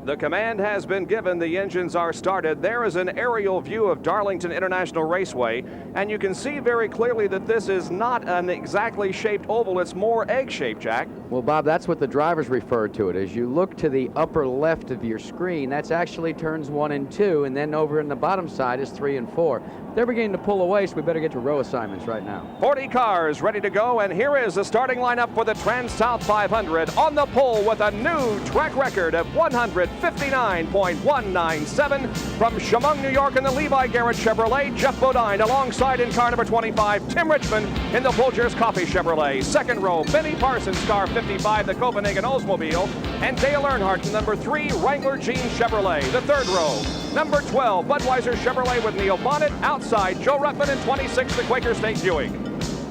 The command has been given. The engines are started. There is an aerial view of Darlington International Raceway, and you can see very clearly that this is not an exactly shaped oval. It's more egg-shaped, Jack. Well, Bob, that's what the drivers refer to it. As you look to the upper left of your screen, that's actually turns 1 and 2, and then over in the bottom side is 3 and 4. They're beginning to pull away, so we better get to row assignments right now. 40 cars ready to go, and here is the starting lineup for the TranSouth 500 on the pole with a new track record of 159.197 from Chemung, New York in the Levi Garrett Chevrolet. Jeff Bodine alongside in car number 25, Tim Richmond in the Folgers Coffee Chevrolet. Second row, Benny Parsons, car 55, the Copenhagen Oldsmobile, and Dale Earnhardt in number 3, Wrangler Jean Chevrolet. The third row, number 12, Budweiser Chevrolet with Neil Bonnet. Outside, Joe Ruttman in 26, the Quaker State Buick.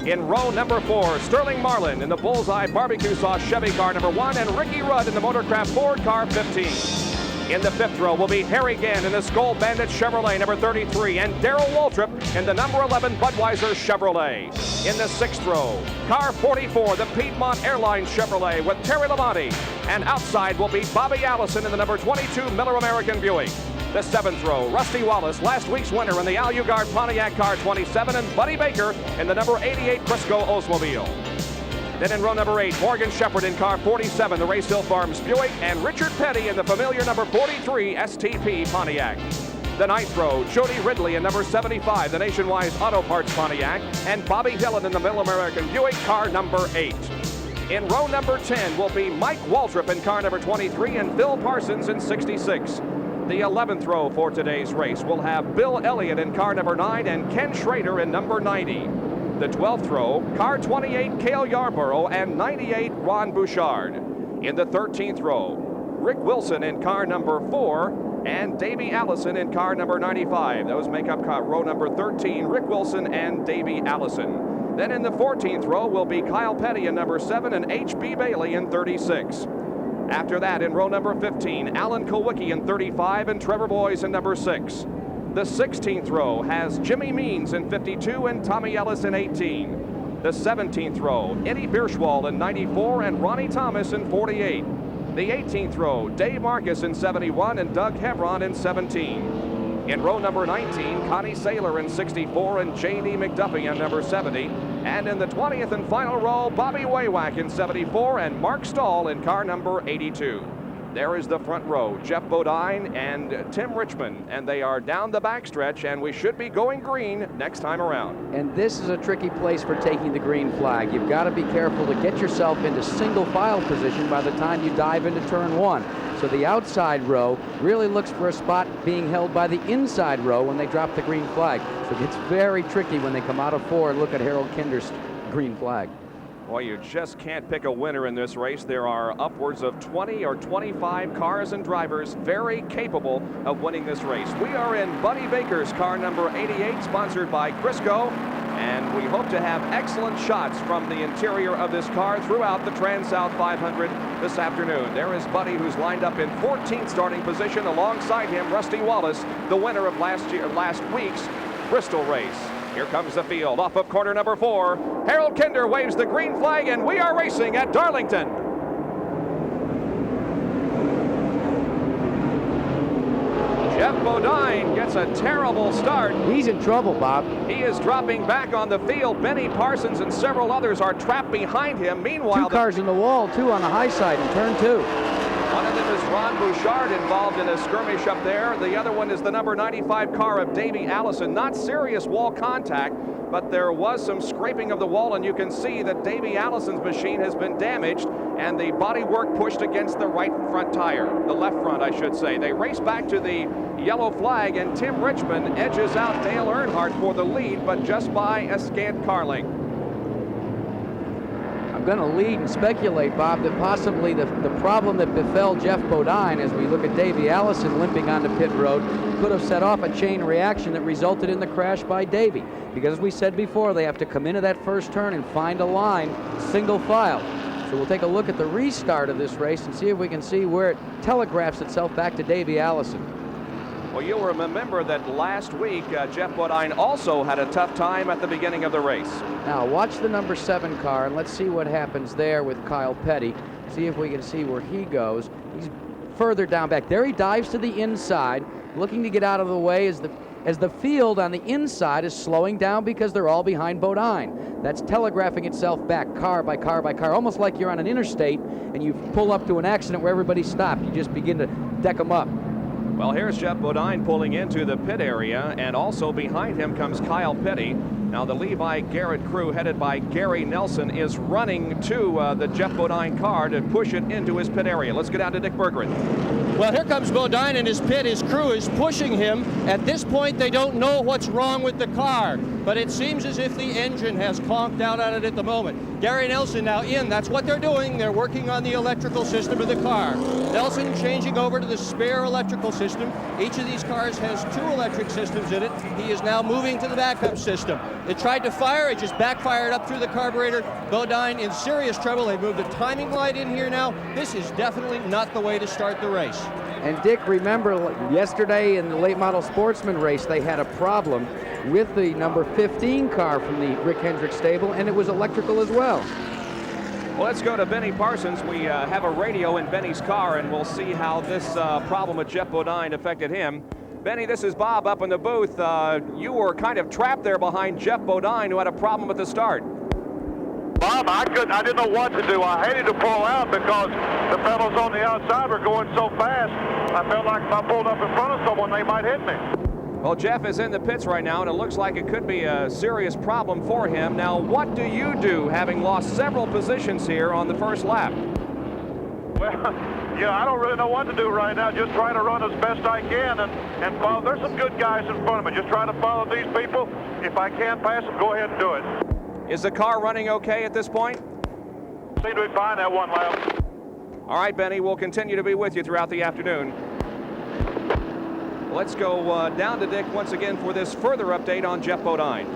In row number 4, Sterling Marlin in the Bullseye Barbecue Sauce Chevy car number 1, and Ricky Rudd in the Motorcraft Ford car 15. In the fifth row will be Harry Gann in the Skull Bandit Chevrolet number 33, and Darrell Waltrip in the number 11 Budweiser Chevrolet. In the sixth row, car 44, the Piedmont Airlines Chevrolet with Terry Labonte, and outside will be Bobby Allison in the number 22 Miller American Buick. The seventh row, Rusty Wallace, last week's winner in the Al Ugard Pontiac car 27, and Buddy Baker in the number 88 Crisco Oldsmobile. Then in row number 8, Morgan Shepherd in car 47, the Race Hill Farms Buick, and Richard Petty in the familiar number 43 STP Pontiac. The ninth row, Jody Ridley in number 75, the Nationwide Auto Parts Pontiac, and Bobby Dillon in the Middle American Buick, car number 8. In row number 10 will be Mike Waltrip in car number 23, and Bill Parsons in 66. The 11th row for today's race will have Bill Elliott in car number 9 and Ken Schrader in number 90. The 12th row, car 28, Cale Yarborough, and 98, Ron Bouchard. In the 13th row, Rick Wilson in car number 4 and Davey Allison in car number 95. Those make up row number 13, Rick Wilson and Davey Allison. Then in the 14th row will be Kyle Petty in number 7 and H.B. Bailey in 36. After that, in row number 15, Alan Kulwicki in 35 and Trevor Boyes in number 6. The 16th row has Jimmy Means in 52 and Tommy Ellis in 18. The 17th row, Eddie Bierschwald in 94 and Ronnie Thomas in 48. The 18th row, Dave Marcus in 71 and Doug Hebron in 17. In row number 19, Connie Saylor in 64 and J.D. McDuffie in number 70. And in the 20th and final row, Bobby Waywack in 74 and Mark Stahl in car number 82. There is the front row, Jeff Bodine and Tim Richmond, and they are down the backstretch, and we should be going green next time around. And this is a tricky place for taking the green flag. You've got to be careful to get yourself into single file position by the time you dive into turn 1. So the outside row really looks for a spot being held by the inside row when they drop the green flag. So it's very tricky when they come out of 4 and look at Harold Kinder's green flag. Boy, you just can't pick a winner in this race. There are upwards of 20 or 25 cars and drivers very capable of winning this race. We are in Buddy Baker's car number 88, sponsored by Crisco, and we hope to have excellent shots from the interior of this car throughout the TranSouth 500 this afternoon. There is Buddy, who's lined up in 14th starting position. Alongside him, Rusty Wallace, the winner of last week's Bristol race. Here comes the field off of corner number 4. Harold Kinder waves the green flag, and we are racing at Darlington. Jeff Bodine gets a terrible start. He's in trouble, Bob. He is dropping back on the field. Benny Parsons and several others are trapped behind him. Meanwhile, 2 cars in the wall, 2 on the high side in turn 2. One of them is Ron Bouchard, involved in a skirmish up there. The other one is the number 95 car of Davey Allison. Not serious wall contact, but there was some scraping of the wall, and you can see that Davey Allison's machine has been damaged, and the bodywork pushed against the right front tire, the left front, I should say. They race back to the yellow flag, and Tim Richmond edges out Dale Earnhardt for the lead, but just by a scant car length. I'm going to lead and speculate, Bob, that possibly the problem that befell Jeff Bodine, as we look at Davey Allison limping onto pit road, could have set off a chain reaction that resulted in the crash by Davey. Because as we said before, they have to come into that first turn and find a line, single file. So we'll take a look at the restart of this race and see if we can see where it telegraphs itself back to Davey Allison. Well, you'll remember that last week, Jeff Bodine also had a tough time at the beginning of the race. Now, watch the number 7 car, and let's see what happens there with Kyle Petty. See if we can see where he goes. He's further down back. There he dives to the inside, looking to get out of the way as the field on the inside is slowing down because they're all behind Bodine. That's telegraphing itself back, car by car by car, almost like you're on an interstate and you pull up to an accident where everybody's stopped. You just begin to deck them up. Well, here's Jeff Bodine pulling into the pit area, and also behind him comes Kyle Petty. Now the Levi Garrett crew, headed by Gary Nelson, is running to the Jeff Bodine car to push it into his pit area. Let's get out to Dick Berggren. Well, here comes Bodine in his pit. His crew is pushing him. At this point, they don't know what's wrong with the car, but it seems as if the engine has conked out on it at the moment. Gary Nelson now in. That's what they're doing. They're working on the electrical system of the car. Nelson changing over to the spare electrical system. Each of these cars has 2 electric systems in it. He is now moving to the backup system. It tried to fire. It just backfired up through the carburetor. Bodine in serious trouble. They moved a timing light in here now. This is definitely not the way to start the race. And Dick, remember yesterday in the late model sportsman race, they had a problem with the number 15 car from the Rick Hendrick stable, and it was electrical as well. Well, let's go to Benny Parsons. We have a radio in Benny's car, and we'll see how this problem with Jeff Bodine affected him. Benny, this is Bob up in the booth. You were kind of trapped there behind Jeff Bodine, who had a problem at the start. Bob, I didn't know what to do. I hated to pull out because the fellows on the outside were going so fast. I felt like if I pulled up in front of someone, they might hit me. Well, Jeff is in the pits right now, and it looks like it could be a serious problem for him. Now, what do you do, having lost several positions here on the first lap? Well, yeah, I don't really know what to do right now. Just try to run as best I can and follow. There's some good guys in front of me. Just try to follow these people. If I can't pass them, go ahead and do it. Is the car running okay at this point? Seem to be fine that one lap. All right, Benny, we'll continue to be with you throughout the afternoon. Let's go down to Dick once again for this further update on Jeff Bodine.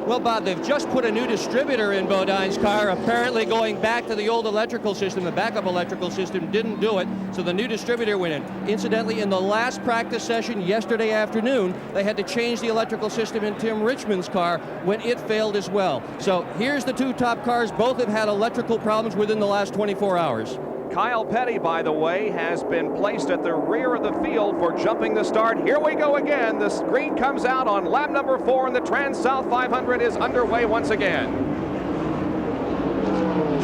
Well, Bob, they've just put a new distributor in Bodine's car, apparently going back to the old electrical system. The backup electrical system didn't do it, so the new distributor went in. Incidentally, in the last practice session yesterday afternoon, they had to change the electrical system in Tim Richmond's car when it failed as well. So here's the 2 top cars. Both have had electrical problems within the last 24 hours. Kyle Petty, by the way, has been placed at the rear of the field for jumping the start. Here we go again. The screen comes out on lap number 4, and the TranSouth 500 is underway once again.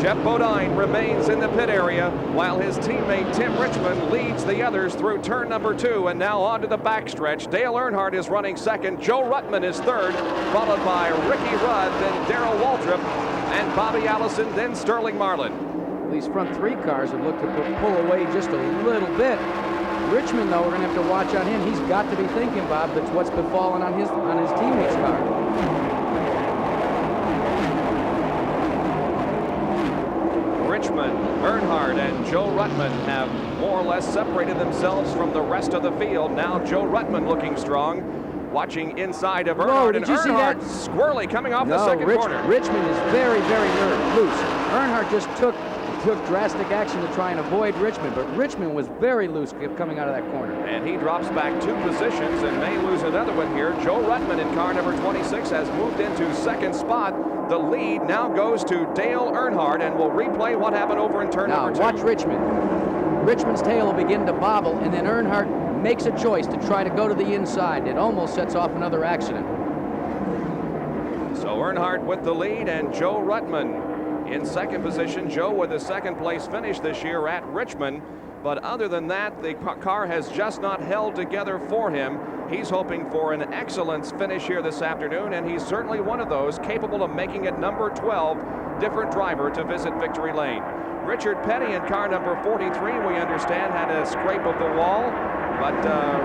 Jeff Bodine remains in the pit area while his teammate Tim Richmond leads the others through turn number 2, and now on to the backstretch. Dale Earnhardt is running second. Joe Ruttman is third, followed by Ricky Rudd, then Darrell Waltrip, and Bobby Allison, then Sterling Marlin. These front 3 cars have looked to pull away just a little bit. Richmond, though, we're going to have to watch on him. He's got to be thinking, Bob, that's what's befallen on his teammate's car. Richmond, Earnhardt, and Joe Ruttman have more or less separated themselves from the rest of the field. Now Joe Ruttman looking strong. Watching inside of Earnhardt, and Earnhardt squirrely coming off the second corner. Richmond is very, very loose. Earnhardt just took drastic action to try and avoid Richmond, but Richmond was very loose coming out of that corner. And he drops back 2 positions and may lose another one here. Joe Ruttman in car number 26 has moved into second spot. The lead now goes to Dale Earnhardt, and we'll replay what happened over in turn number 2. Now, watch Richmond. Richmond's tail will begin to bobble, and then Earnhardt makes a choice to try to go to the inside. It almost sets off another accident. So Earnhardt with the lead, and Joe Ruttman in second position. Joe with a second place finish this year at Richmond. But other than that, the car has just not held together for him. He's hoping for an excellent finish here this afternoon, and he's certainly one of those capable of making it number 12, different driver to visit victory lane. Richard Petty in car number 43, we understand, had a scrape of the wall. But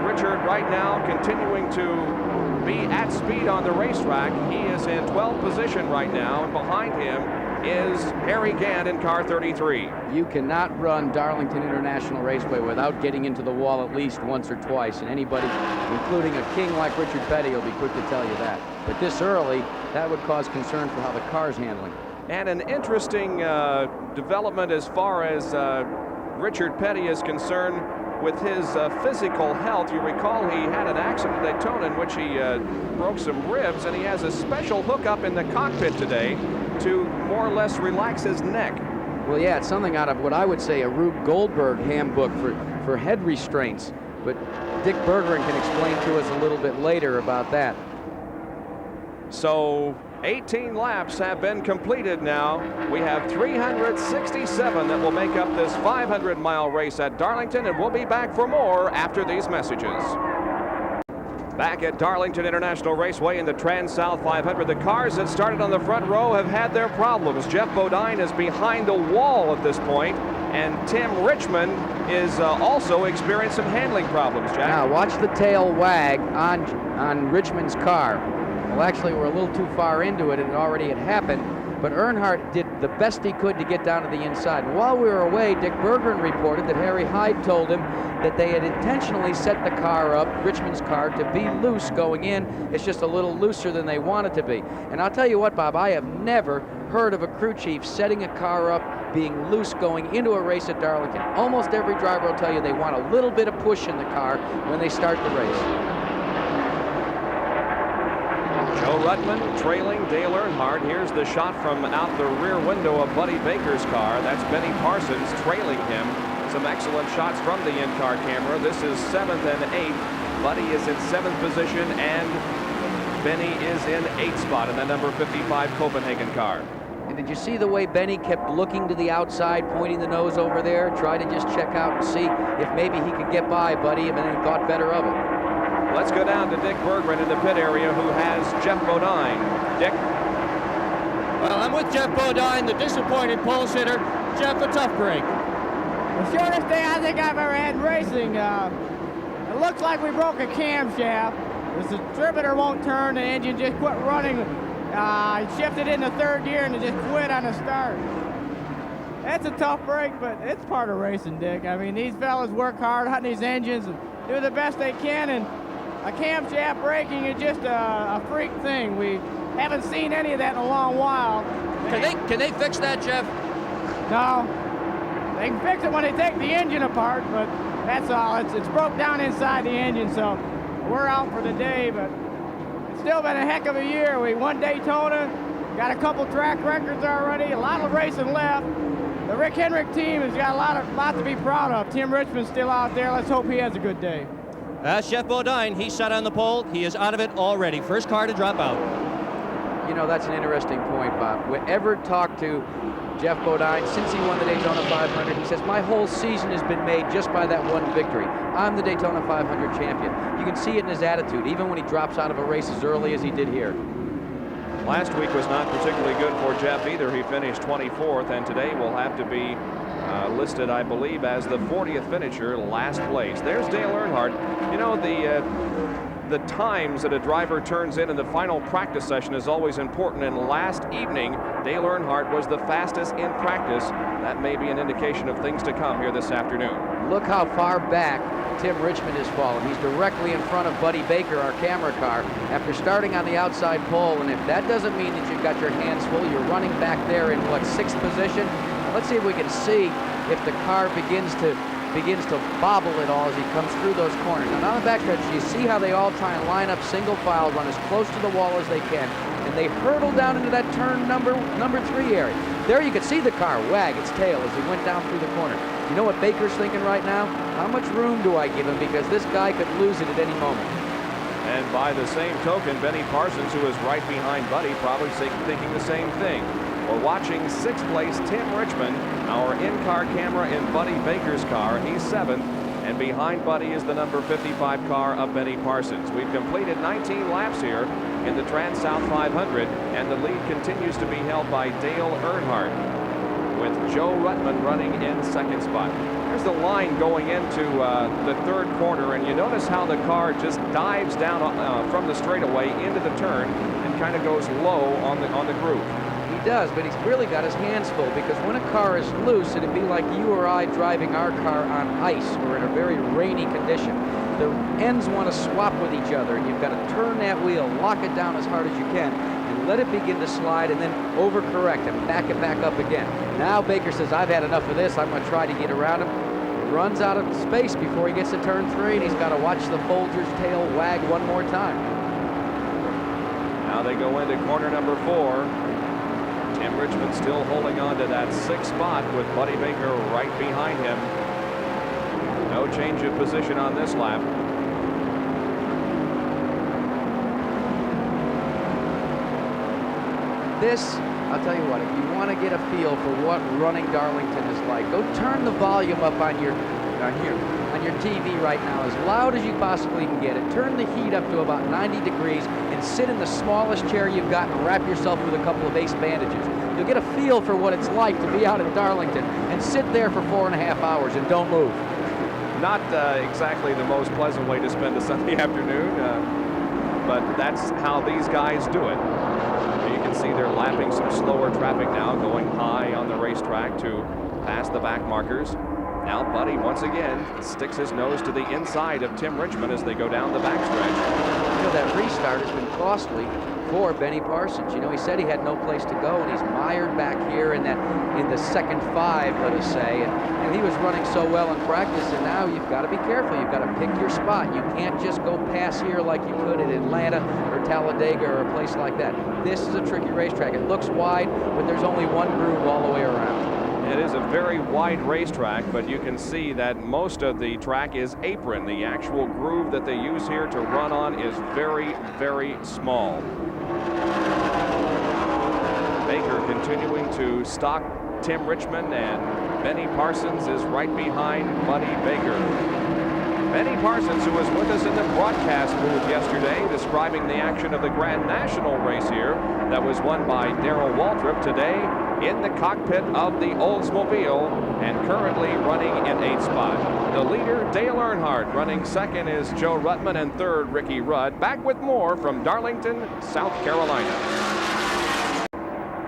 Richard right now continuing to be at speed on the racetrack. He is in 12th position right now, and behind him is Harry Gant in car 33. You cannot run Darlington International Raceway without getting into the wall at least once or twice, and anybody, including a king like Richard Petty, will be quick to tell you that. But this early, that would cause concern for how the car's handling. And an interesting development as far as Richard Petty is concerned with his physical health. You recall he had an accident at Daytona in which he broke some ribs, and he has a special hookup in the cockpit today to more or less relax his neck. Well, yeah, it's something out of what I would say a Rube Goldberg handbook for head restraints. But Dick Bergeron can explain to us a little bit later about that. So 18 laps have been completed now. We have 367 that will make up this 500-mile race at Darlington, and we'll be back for more after these messages. Back at Darlington International Raceway in the TranSouth 500, the cars that started on the front row have had their problems. Jeff Bodine is behind the wall at this point, and Tim Richmond is also experiencing some handling problems, Jack. Now watch the tail wag on Richmond's car. Well, actually, we're a little too far into it, and it already had happened. But Earnhardt did the best he could to get down to the inside. And while we were away, Dick Bergeron reported that Harry Hyde told him that they had intentionally set the car up, Richmond's car, to be loose going in. It's just a little looser than they want it to be. And I'll tell you what, Bob, I have never heard of a crew chief setting a car up being loose going into a race at Darlington. Almost every driver will tell you they want a little bit of push in the car when they start the race. Joe Ruttman trailing Dale Earnhardt. Here's the shot from out the rear window of Buddy Baker's car. That's Benny Parsons trailing him. Some excellent shots from the in-car camera. This is 7th and 8th. Buddy is in 7th position, and Benny is in 8th spot in the number 55 Copenhagen car. And did you see the way Benny kept looking to the outside, pointing the nose over there, try to just check out and see if maybe he could get by Buddy, and then he thought better of it. Let's go down to Dick Bergeron in the pit area, who has Jeff Bodine. Dick? Well, I'm with Jeff Bodine, the disappointed pole sitter. Jeff, a tough break. The shortest day I think I've ever had in racing. It looks like we broke a camshaft. The distributor won't turn, the engine just quit running. He shifted into third gear and it just quit on the start. That's a tough break, but it's part of racing, Dick. I mean, these fellas work hard on these engines and do the best they can, and a camshaft braking is just a freak thing. We haven't seen any of that in a long while. Can they fix that, Jeff? No. They can fix it when they take the engine apart, but that's all. It's broke down inside the engine, so we're out for the day, but it's still been a heck of a year. We won Daytona, got a couple track records already, a lot of racing left. The Rick Hendrick team has got a lot to be proud of. Tim Richmond's still out there. Let's hope he has a good day. That's Jeff Bodine. He sat on the pole. He is out of it already. First car to drop out. You know, that's an interesting point, Bob. Whoever talked to Jeff Bodine since he won the Daytona 500, he says, my whole season has been made just by that one victory. I'm the Daytona 500 champion. You can see it in his attitude, even when he drops out of a race as early as he did here. Last week was not particularly good for Jeff either. He finished 24th, and today will have to be listed, I believe, as the 40th finisher, last place. There's Dale Earnhardt. You know, the times that a driver turns in the final practice session is always important, and last evening Dale Earnhardt was the fastest in practice. That may be an indication of things to come here this afternoon. Look how far back Tim Richmond has fallen. He's directly in front of Buddy Baker, our camera car, after starting on the outside pole, and if that doesn't mean that you've got your hands full, you're running back there in, what, 6th position? Let's see if we can see if the car begins to bobble at all as he comes through those corners. Now, on the backstretch, you see how they all try and line up single file, run as close to the wall as they can, and they hurtle down into that turn number 3 area. There you could see the car wag its tail as he went down through the corner. You know what Baker's thinking right now? How much room do I give him, because this guy could lose it at any moment. And by the same token, Benny Parsons, who is right behind Buddy, probably thinking the same thing. We're watching 6th place Tim Richmond, our in-car camera in Buddy Baker's car. He's 7th, and behind Buddy is the number 55 car of Benny Parsons. We've completed 19 laps here in the TranSouth 500, and the lead continues to be held by Dale Earnhardt, with Joe Ruttman running in 2nd spot. There's the line going into the 3rd corner, and you notice how the car just dives down from the straightaway into the turn and kind of goes low on the groove. He does, but he's really got his hands full, because when a car is loose, it'd be like you or I driving our car on ice or in a very rainy condition. The ends want to swap with each other, and you've got to turn that wheel, lock it down as hard as you can, and let it begin to slide, and then overcorrect and back it back up again. Now Baker says, I've had enough of this. I'm going to try to get around him. He runs out of space before he gets to turn 3, and he's got to watch the Folger's tail wag one more time. Now they go into corner number 4. Tim Richmond still holding on to that 6th spot with Buddy Baker right behind him. No change of position on this lap. This, I'll tell you what, if you want to get a feel for what running Darlington is like, go turn the volume up on your TV right now as loud as you possibly can get it. Turn the heat up to about 90 degrees and sit in the smallest chair you've got and wrap yourself with a couple of ace bandages. You'll get a feel for what it's like to be out in Darlington and sit there for 4.5 hours and don't move. Not exactly the most pleasant way to spend a Sunday afternoon, but that's how these guys do it. You can see they're lapping some slower traffic now, going high on the racetrack to pass the back markers. Now Buddy once again sticks his nose to the inside of Tim Richmond as they go down the backstretch. You know, that restart has been costly for Benny Parsons. You know, he said he had no place to go, and he's mired back here in the second 5, let us say. And he was running so well in practice, and now you've got to be careful. You've got to pick your spot. You can't just go pass here like you could at Atlanta or Talladega or a place like that. This is a tricky racetrack. It looks wide, but there's only one groove all the way around. It is a very wide racetrack, but you can see that most of the track is apron. The actual groove that they use here to run on is very, very small. Baker continuing to stalk Tim Richmond, and Benny Parsons is right behind Buddy Baker. Benny Parsons, who was with us in the broadcast booth yesterday, describing the action of the Grand National race here that was won by Darrell Waltrip, today in the cockpit of the Oldsmobile and currently running in 8th spot. The leader, Dale Earnhardt. Running 2nd is Joe Ruttman, and 3rd, Ricky Rudd. Back with more from Darlington, South Carolina.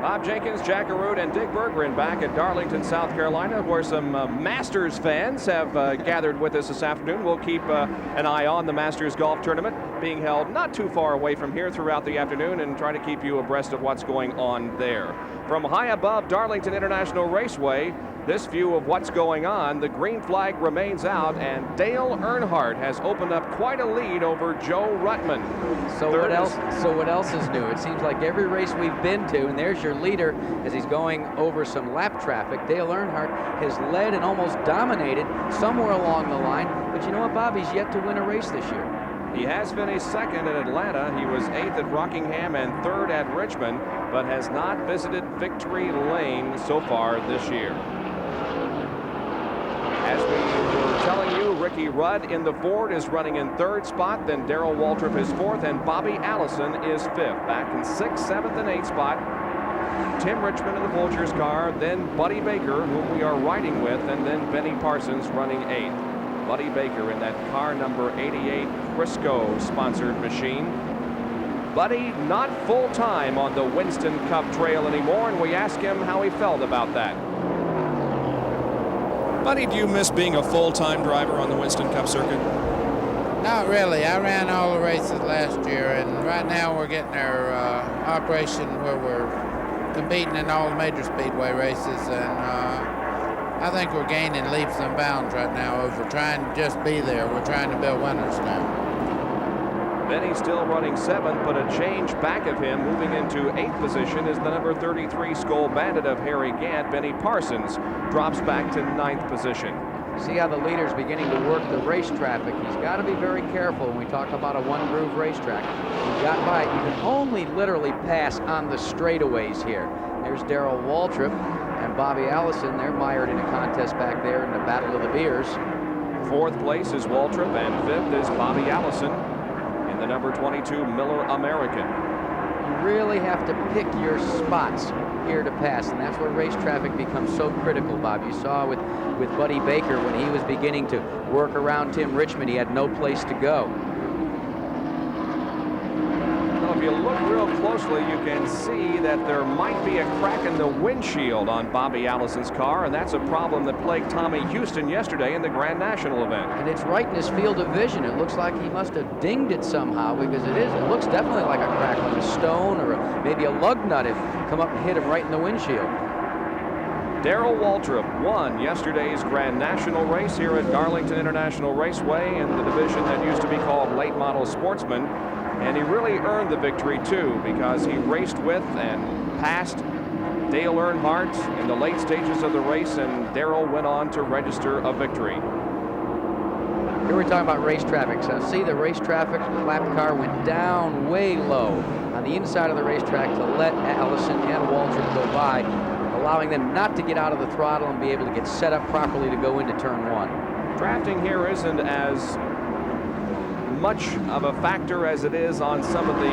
Bob Jenkins, Jack Arute, and Dick Berggren back at Darlington, South Carolina, where some Masters fans have gathered with us this afternoon. We'll keep an eye on the Masters Golf Tournament being held not too far away from here throughout the afternoon, and try to keep you abreast of what's going on there. From high above Darlington International Raceway, this view of what's going on, the green flag remains out, and Dale Earnhardt has opened up quite a lead over Joe Ruttman. So what else is new? It seems like every race we've been to, and there's your leader as he's going over some lap traffic. Dale Earnhardt has led and almost dominated somewhere along the line, but you know what, Bob? He's yet to win a race this year. He has finished 2nd at Atlanta. He was 8th at Rockingham and 3rd at Richmond, but has not visited victory lane so far this year. As we were telling you, Ricky Rudd in the Ford is running in 3rd spot. Then Darrell Waltrip is 4th, and Bobby Allison is 5th. Back in 6th, 7th, and 8th spot, Tim Richmond in the Vulture's car, then Buddy Baker, whom we are riding with, and then Benny Parsons running 8th. Buddy Baker in that car number 88 Crisco sponsored machine. Buddy not full-time on the Winston Cup trail anymore, and we asked him how he felt about that. Buddy, do you miss being a full-time driver on the Winston Cup circuit? Not really. I ran all the races last year, and right now we're getting our operation where we're competing in all the major speedway races, and I think we're gaining leaps and bounds right now over trying to just be there. We're trying to build winners now. Benny's still running 7th, but a change back of him, moving into 8th position, is the number 33 Skull Bandit of Harry Gant. Benny Parsons drops back to 9th position. See how the leader's beginning to work the race traffic. He's got to be very careful when we talk about a one-groove racetrack. You can only literally pass on the straightaways here. There's Darrell Waltrip and Bobby Allison. They're mired in a contest back there in the Battle of the Beers. 4th place is Waltrip, and 5th is Bobby Allison in the number 22 Miller American. You really have to pick your spots here to pass, and that's where race traffic becomes so critical, Bob. You saw with Buddy Baker when he was beginning to work around Tim Richmond, he had no place to go. Well, if you look real closely, you can see that there might be a crack in the windshield on Bobby Allison's car, and that's a problem that plagued Tommy Houston yesterday in the Grand National event. And it's right in his field of vision. It looks like he must have dinged it somehow, because it looks definitely like a crack, like a stone or maybe a lug nut had come up and hit him right in the windshield. Darrell Waltrip won yesterday's Grand National race here at Darlington International Raceway in the division that used to be called Late Model Sportsman. And he really earned the victory, too, because he raced with and passed Dale Earnhardt in the late stages of the race, and Darrell went on to register a victory. Here we're talking about race traffic. So see, the race traffic lap car went down way low on the inside of the racetrack to let Allison and Waldron go by, allowing them not to get out of the throttle and be able to get set up properly to go into turn 1. Drafting here isn't as much of a factor as it is on some of the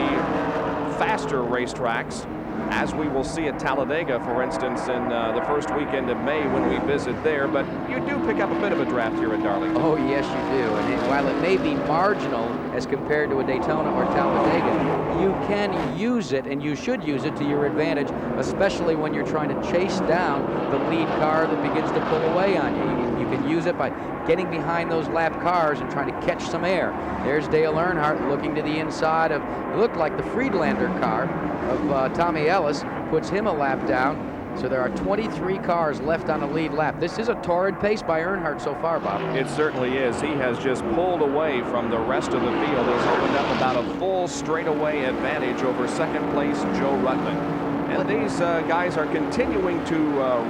faster racetracks, as we will see at Talladega, for instance, in the first weekend of May when we visit there. But you do pick up a bit of a draft here at Darlington. Oh, yes, you do. And while it may be marginal as compared to a Daytona or Talladega, you can use it, and you should use it to your advantage, especially when you're trying to chase down the lead car that begins to pull away on you. You can use it by getting behind those lap cars and trying to catch some air. There's Dale Earnhardt looking to the inside of, it looked like the Friedlander car of Tommy Ellis, puts him a lap down. So there are 23 cars left on the lead lap. This is a torrid pace by Earnhardt so far, Bob. It certainly is. He has just pulled away from the rest of the field. He's opened up about a full straightaway advantage over second place Joe Ruttman. And these guys are continuing to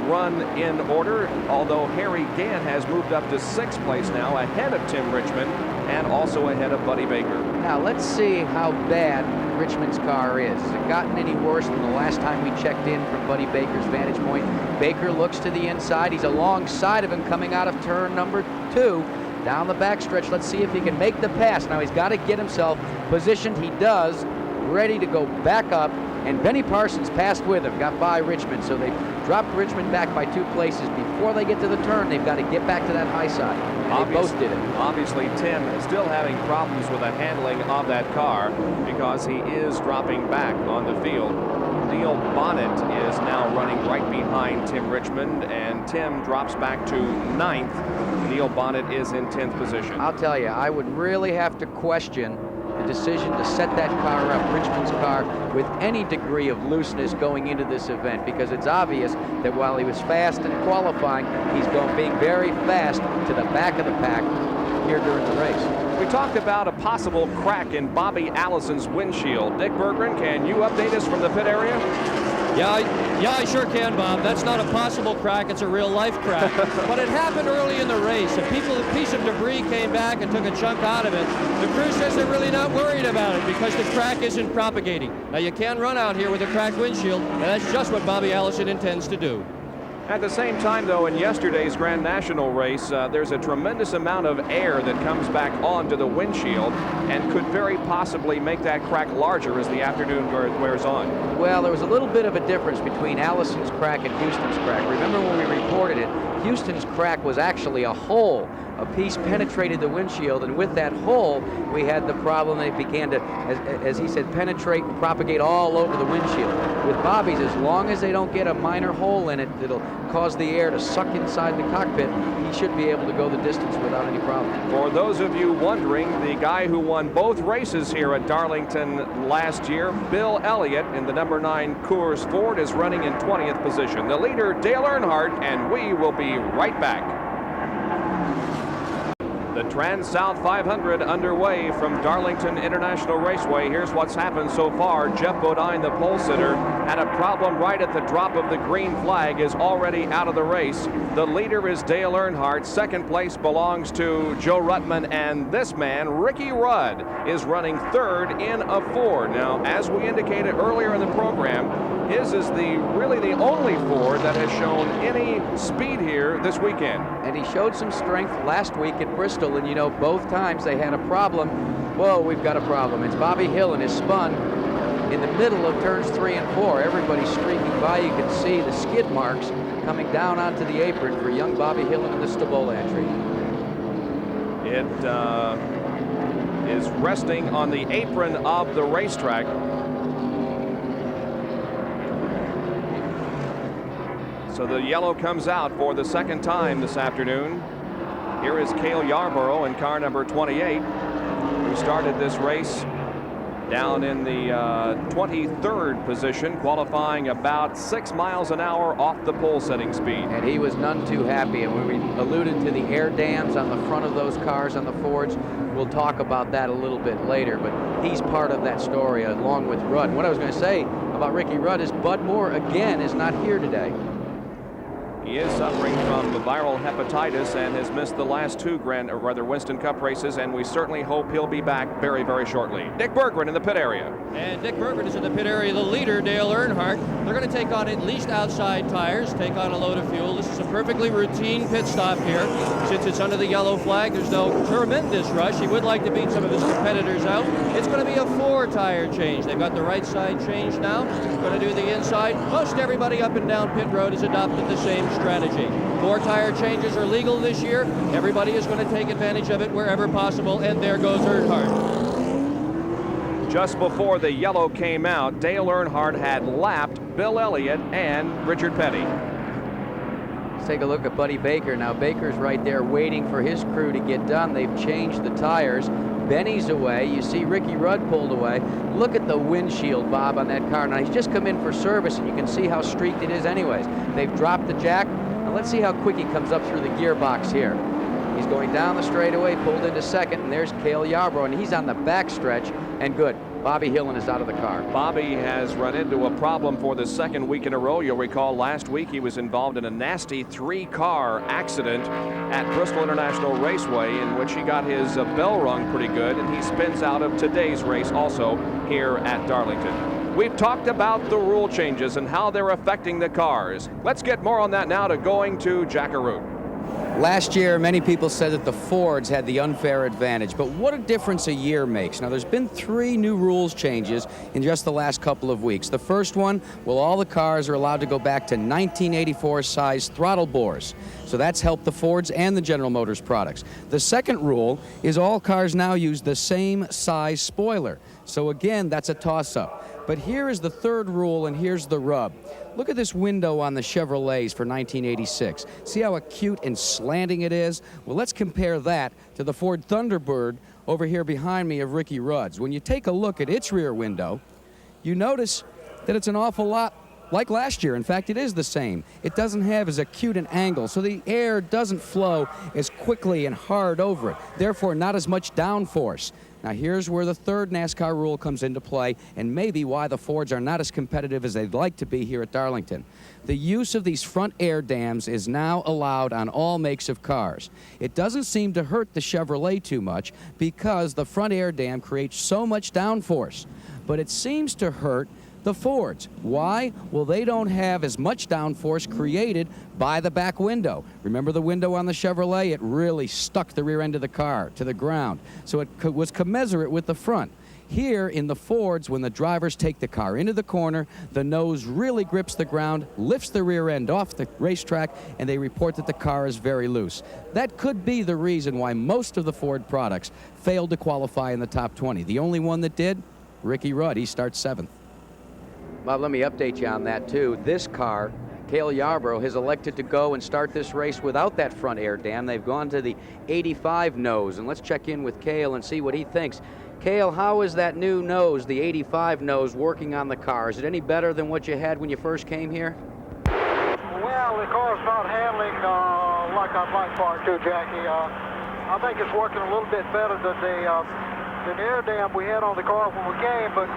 run in order, although Harry Gant has moved up to 6th place now, ahead of Tim Richmond and also ahead of Buddy Baker. Now let's see how bad Richmond's car is. Has it gotten any worse than the last time we checked in from Buddy Baker's vantage point? Baker looks to the inside. He's alongside of him coming out of turn number 2. Down the backstretch, let's see if he can make the pass. Now he's got to get himself positioned. He does, ready to go back up. And Benny Parsons passed with him, got by Richmond, so they dropped Richmond back by 2 places. Before they get to the turn, they've got to get back to that high side. And they both did it. Obviously, Tim is still having problems with the handling of that car because he is dropping back on the field. Neil Bonnet is now running right behind Tim Richmond, and Tim drops back to 9th. Neil Bonnet is in 10th position. I'll tell you, I would really have to question the decision to set that car up, Richmond's car, with any degree of looseness going into this event, because it's obvious that while he was fast in qualifying, he's being very fast to the back of the pack here during the race. We talked about a possible crack in Bobby Allison's windshield. Dick Berggren, can you update us from the pit area? Yeah, I sure can, Bob. That's not a possible crack, it's a real-life crack. But it happened early in the race. A piece of debris came back and took a chunk out of it. The crew says they're really not worried about it because the crack isn't propagating. Now, you can run out here with a cracked windshield, and that's just what Bobby Allison intends to do. At the same time, though, in yesterday's Grand National race, there's a tremendous amount of air that comes back onto the windshield and could very possibly make that crack larger as the afternoon wears on. Well, there was a little bit of a difference between Allison's crack and Houston's crack. Remember when we reported it, Houston's crack was actually a hole. A piece penetrated the windshield, and with that hole, we had the problem that it began to, as he said, penetrate and propagate all over the windshield. With Bobby's, as long as they don't get a minor hole in it that'll cause the air to suck inside the cockpit, he should be able to go the distance without any problem. For those of you wondering, the guy who won both races here at Darlington last year, Bill Elliott, in the number 9 Coors Ford, is running in 20th position. The leader, Dale Earnhardt, and we will be right back. The TranSouth 500 underway from Darlington International Raceway. Here's what's happened so far. Jeff Bodine, the pole sitter, had a problem right at the drop of the green flag, is already out of the race. The leader is Dale Earnhardt. Second place belongs to Joe Ruttman, and this man, Ricky Rudd, is running 3rd in a Ford. Now, as we indicated earlier in the program, his is really the only Ford that has shown any speed here this weekend. And he showed some strength last week at Bristol, and you know, both times they had a problem. Whoa, we've got a problem. It's Bobby Hill and his spun in the middle of turns 3 and 4. Everybody's streaking by. You can see the skid marks coming down onto the apron for young Bobby Hill in the Stabola entry. It is resting on the apron of the racetrack. So the yellow comes out for the second time this afternoon. Here is Cale Yarborough in car number 28, who started this race down in the 23rd position, qualifying about 6 miles an hour off the pole setting speed. And he was none too happy. And when we alluded to the air dams on the front of those cars on the Fords, we'll talk about that a little bit later, but he's part of that story along with Rudd. What I was going to say, about Ricky Rudd is Bud Moore, again, is not here today. He is suffering from viral hepatitis and has missed the last two Winston Cup races, and we certainly hope he'll be back very, very shortly. Dick Berggren in the pit area. And Dick Berggren is in the pit area. The leader, Dale Earnhardt. They're going to take on at least outside tires, take on a load of fuel. This is a perfectly routine pit stop here. Since it's under the yellow flag, there's no tremendous rush. He would like to beat some of his competitors out. It's going to be a 4-tire change. They've got the right side changed now. Going to do the inside. Most everybody up and down pit road has adopted the same strategy. 4-tire changes are legal this year. Everybody is going to take advantage of it wherever possible, and there goes Earnhardt. Just before the yellow came out, Dale Earnhardt had lapped Bill Elliott and Richard Petty. Let's take a look at Buddy Baker. Now Baker's right there waiting for his crew to get done. They've changed the tires. Benny's away. You see Ricky Rudd pulled away. Look at the windshield, Bob, on that car. Now he's just come in for service, and you can see how streaked it is anyways. They've dropped the jack. Now let's see how quick he comes up through the gearbox here. He's going down the straightaway, pulled into second, and there's Cale Yarborough, and he's on the back stretch, and good. Bobby Hillin is out of the car. Bobby has run into a problem for the second week in a row. You'll recall last week he was involved in a nasty 3-car accident at Bristol International Raceway, in which he got his bell rung pretty good, and he spins out of today's race also here at Darlington. We've talked about the rule changes and how they're affecting the cars. Let's get more on that now to going to Jackaroo. Last year, many people said that the Fords had the unfair advantage, but what a difference a year makes. Now, there's been 3 new rules changes in just the last couple of weeks. The first one, well, all the cars are allowed to go back to 1984 size throttle bores. So that's helped the Fords and the General Motors products. The second rule is all cars now use the same size spoiler. So again, that's a toss-up. But here is the third rule, and here's the rub. Look at this window on the Chevrolets for 1986. See how acute and slanting it is? Well, let's compare that to the Ford Thunderbird over here behind me of Ricky Rudd's. When you take a look at its rear window, you notice that it's an awful lot like last year. In fact, it is the same. It doesn't have as acute an angle, so the air doesn't flow as quickly and hard over it. Therefore, not as much downforce. Now, here's where the third NASCAR rule comes into play, and maybe why the Fords are not as competitive as they'd like to be here at Darlington. The use of these front air dams is now allowed on all makes of cars. It doesn't seem to hurt the Chevrolet too much because the front air dam creates so much downforce, but it seems to hurt the Fords. Why? Well, they don't have as much downforce created by the back window. Remember the window on the Chevrolet? It really stuck the rear end of the car to the ground. So it was commensurate with the front. Here in the Fords, when the drivers take the car into the corner, the nose really grips the ground, lifts the rear end off the racetrack, and they report that the car is very loose. That could be the reason why most of the Ford products failed to qualify in the top 20. The only one that did, Ricky Rudd. He starts 7th. Bob, let me update you on that, too. This car, Cale Yarborough, has elected to go and start this race without that front air dam. They've gone to the 85 nose, and let's check in with Cale and see what he thinks. Cale, how is that new nose, the 85 nose, working on the car? Is it any better than what you had when you first came here? Well, the car's not handling like I'd like for it to, Jackie. I think it's working a little bit better than the air dam we had on the car when we came, but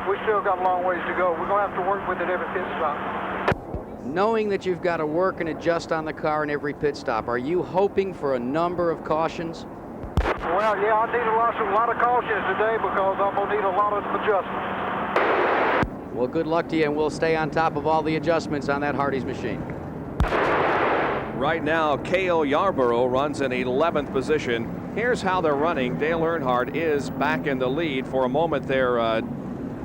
we still got a long ways to go. We're going to have to work with it every pit stop. Knowing that you've got to work and adjust on the car in every pit stop, are you hoping for a number of cautions? Well, yeah, I need a lot of cautions today because I'm going to need a lot of adjustments. Well, good luck to you, and we'll stay on top of all the adjustments on that Hardee's machine. Right now, Cale Yarborough runs in 11th position. Here's how they're running. Dale Earnhardt is back in the lead. For a moment there,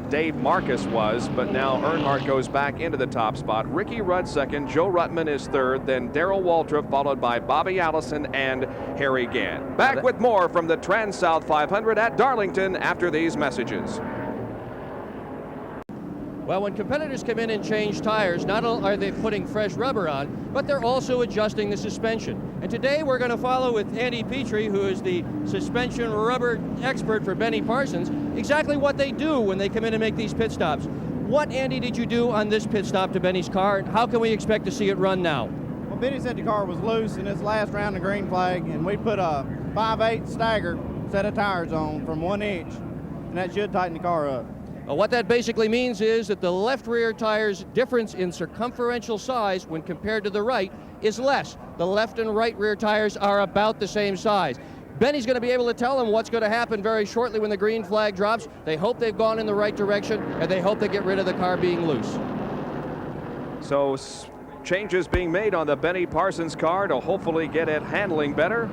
Dave Marcus was, but now Earnhardt goes back into the top spot. Ricky Rudd second, Joe Ruttman is third, then Darrell Waltrip, followed by Bobby Allison and Harry Gant. Back with more from the TranSouth 500 at Darlington after these messages. Well, when competitors come in and change tires, not only are they putting fresh rubber on, but they're also adjusting the suspension. And today we're going to follow with Andy Petrie, who is the suspension rubber expert for Benny Parsons, exactly what they do when they come in and make these pit stops. What, Andy, did you do on this pit stop to Benny's car, and how can we expect to see it run now? Well, Benny said the car was loose in its last round of green flag, and we put a 5/8 stagger set of tires on from 1 inch, and that should tighten the car up. What that basically means is that the left rear tire's difference in circumferential size when compared to the right is less. The left and right rear tires are about the same size. Benny's going to be able to tell them what's going to happen very shortly when the green flag drops. They hope they've gone in the right direction, and they hope they get rid of the car being loose. So changes being made on the Benny Parsons car to hopefully get it handling better.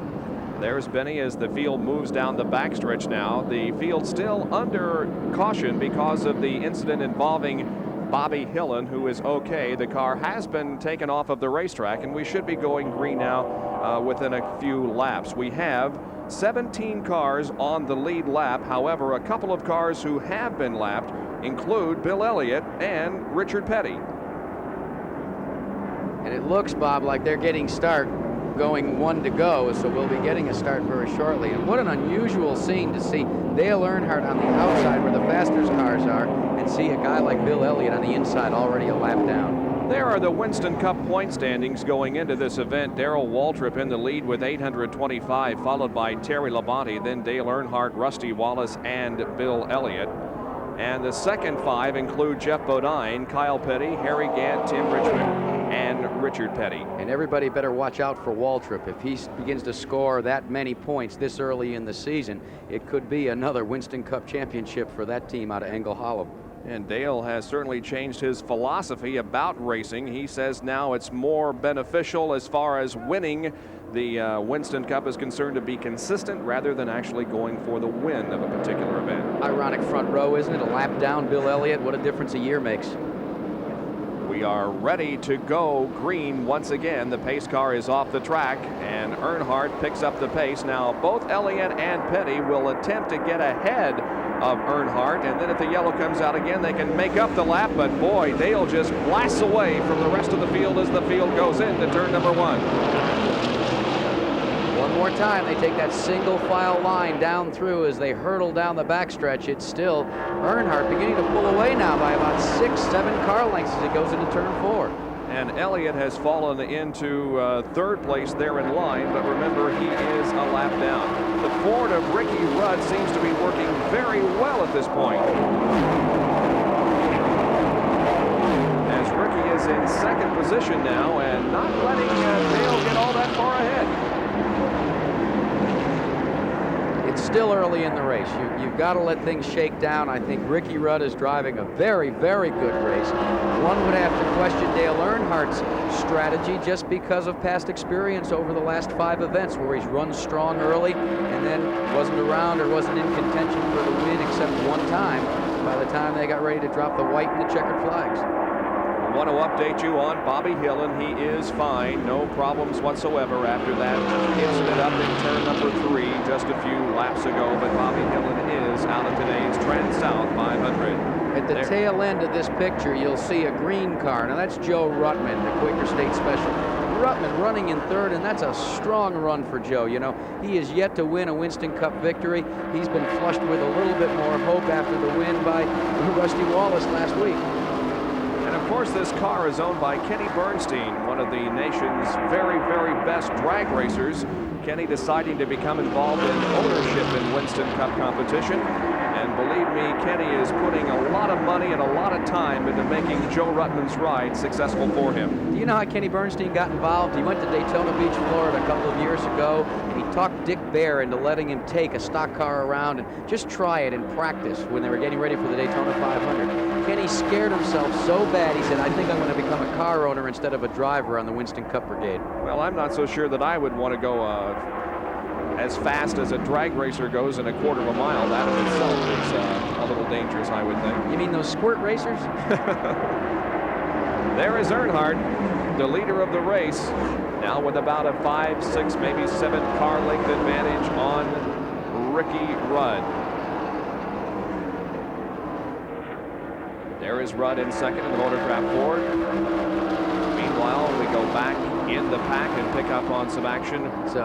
There's Benny as the field moves down the backstretch now. The field still under caution because of the incident involving Bobby Hillen, who is okay. The car has been taken off of the racetrack, and we should be going green now within a few laps. We have 17 cars on the lead lap. However, a couple of cars who have been lapped include Bill Elliott and Richard Petty. And it looks, Bob, like they're getting start, going one to go, so we'll be getting a start very shortly. And what an unusual scene to see Dale Earnhardt on the outside where the fastest cars are, and see a guy like Bill Elliott on the inside already a lap down. There are the Winston Cup point standings going into this event. Darrell Waltrip in the lead with 825, followed by Terry Labonte, then Dale Earnhardt, Rusty Wallace, and Bill Elliott. And the second five include Jeff Bodine, Kyle Petty, Harry Gant, Tim Richmond, and Richard Petty. And everybody better watch out for Waltrip. If he begins to score that many points this early in the season, it could be another Winston Cup championship for that team out of Engle Hollow. And Dale has certainly changed his philosophy about racing. He says now it's more beneficial as far as winning the Winston Cup is concerned to be consistent rather than actually going for the win of a particular event. Ironic front row, isn't it? A lap down, Bill Elliott. What a difference a year makes. We are ready to go green once again. The pace car is off the track, and Earnhardt picks up the pace. Now, both Elliott and Petty will attempt to get ahead of Earnhardt, and then if the yellow comes out again, they can make up the lap, but boy, Dale just blasts away from the rest of the field as the field goes into turn number one. One more time, they take that single file line down through as they hurtle down the backstretch. It's still Earnhardt beginning to pull away now by about 6-7 car lengths as he goes into turn four. And Elliott has fallen into third place there in line, but remember, he is a lap down. The Ford of Ricky Rudd seems to be working very well at this point, as Ricky is in second position now and not letting Dale get all that far ahead. It's still early in the race. You've got to let things shake down. I think Ricky Rudd is driving a very, very good race. One would have to question Dale Earnhardt's strategy just because of past experience over the last 5 events where he's run strong early and then wasn't around or wasn't in contention for the win except one time by the time they got ready to drop the white and the checkered flags. I want to update you on Bobby Hillen. He is fine, no problems whatsoever after that incident up in turn number 3 just a few laps ago, but Bobby Hillen is out of today's TranSouth 500. At the tail end of this picture, you'll see a green car. Now that's Joe Ruttman, the Quaker State Special. Ruttman running in third, and that's a strong run for Joe. You know, he is yet to win a Winston Cup victory. He's been flushed with a little bit more hope after the win by Rusty Wallace last week. And of course, this car is owned by Kenny Bernstein, one of the nation's very, very best drag racers. Kenny deciding to become involved in ownership in Winston Cup competition. And believe me, Kenny is putting a lot of money and a lot of time into making Joe Ruttman's ride successful for him. Do you know how Kenny Bernstein got involved? He went to Daytona Beach, Florida a couple of years ago, and he talked Dick Bear into letting him take a stock car around and just try it in practice when they were getting ready for the Daytona 500. Kenny scared himself so bad, he said, I think I'm going to become a car owner instead of a driver on the Winston Cup Brigade. Well, I'm not so sure that I would want to go as fast as a drag racer goes in a quarter of a mile. That in itself is a little dangerous, I would think. You mean those squirt racers? There is Earnhardt, the leader of the race, now with about a 5, 6, maybe 7 car length advantage on Ricky Rudd. There is Rudd in second in the Motorcraft Ford. Meanwhile, we go back in the pack and pick up on some action.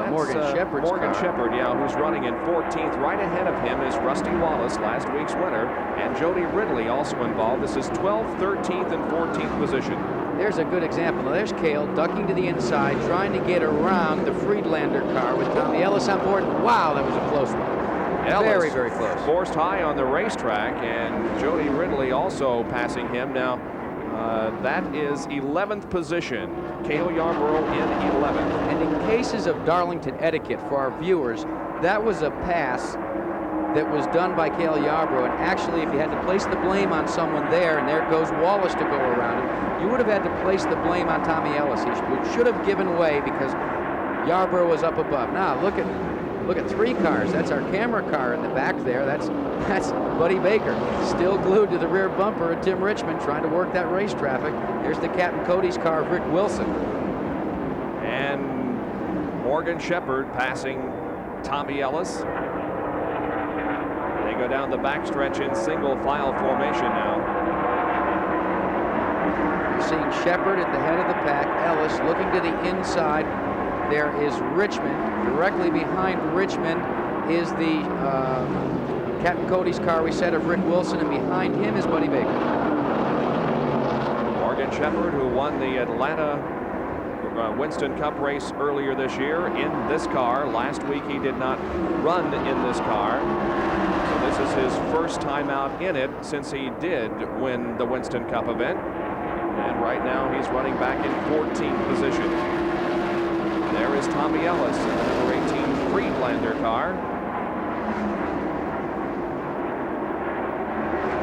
Morgan Shepherd's Morgan car. Shepherd, yeah, who's running in 14th. Right ahead of him is Rusty Wallace, last week's winner, and Jody Ridley also involved. This is 12th, 13th, and 14th position. There's a good example. Now there's Cale ducking to the inside, trying to get around the Friedlander car with Tommy Ellis on board. Wow, that was a close one. Very, very close. Forced high on the racetrack, and Jody Ridley also passing him. Now, that is 11th position. Cale Yarborough in 11th. And in cases of Darlington etiquette for our viewers, that was a pass that was done by Cale Yarborough. And actually, if you had to place the blame on someone there, and there goes Wallace to go around him, you would have had to place the blame on Tommy Ellis. He should have given way because Yarborough was up above. Now, look at 3 cars. That's our camera car in the back there. That's Buddy Baker, still glued to the rear bumper of Tim Richmond, trying to work that race traffic. Here's the Captain Cody's car of Rick Wilson. And Morgan Shepherd passing Tommy Ellis. They go down the backstretch in single file formation now. You're seeing Shepherd at the head of the pack. Ellis looking to the inside. There is Richmond. Directly behind Richmond is the Captain Cody's car, we said, of Rick Wilson, and behind him is Buddy Baker. Morgan Shepherd, who won the Atlanta Winston Cup race earlier this year in this car. Last week he did not run in this car. So this is his first time out in it since he did win the Winston Cup event. And right now he's running back in 14th position. There is Tommy Ellis in the number 18 Friedlander car.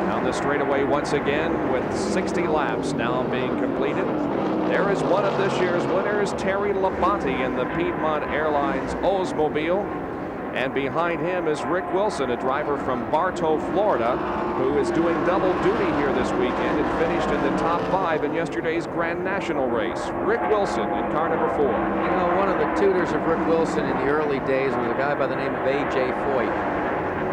Down the straightaway once again with 60 laps now being completed. There is one of this year's winners, Terry Labonte in the Piedmont Airlines Oldsmobile. And behind him is Rick Wilson, a driver from Bartow, Florida, who is doing double duty here this weekend and finished in the top 5 in yesterday's Grand National race. Rick Wilson in car number 4. You know, one of the tutors of Rick Wilson in the early days was a guy by the name of A.J. Foyt.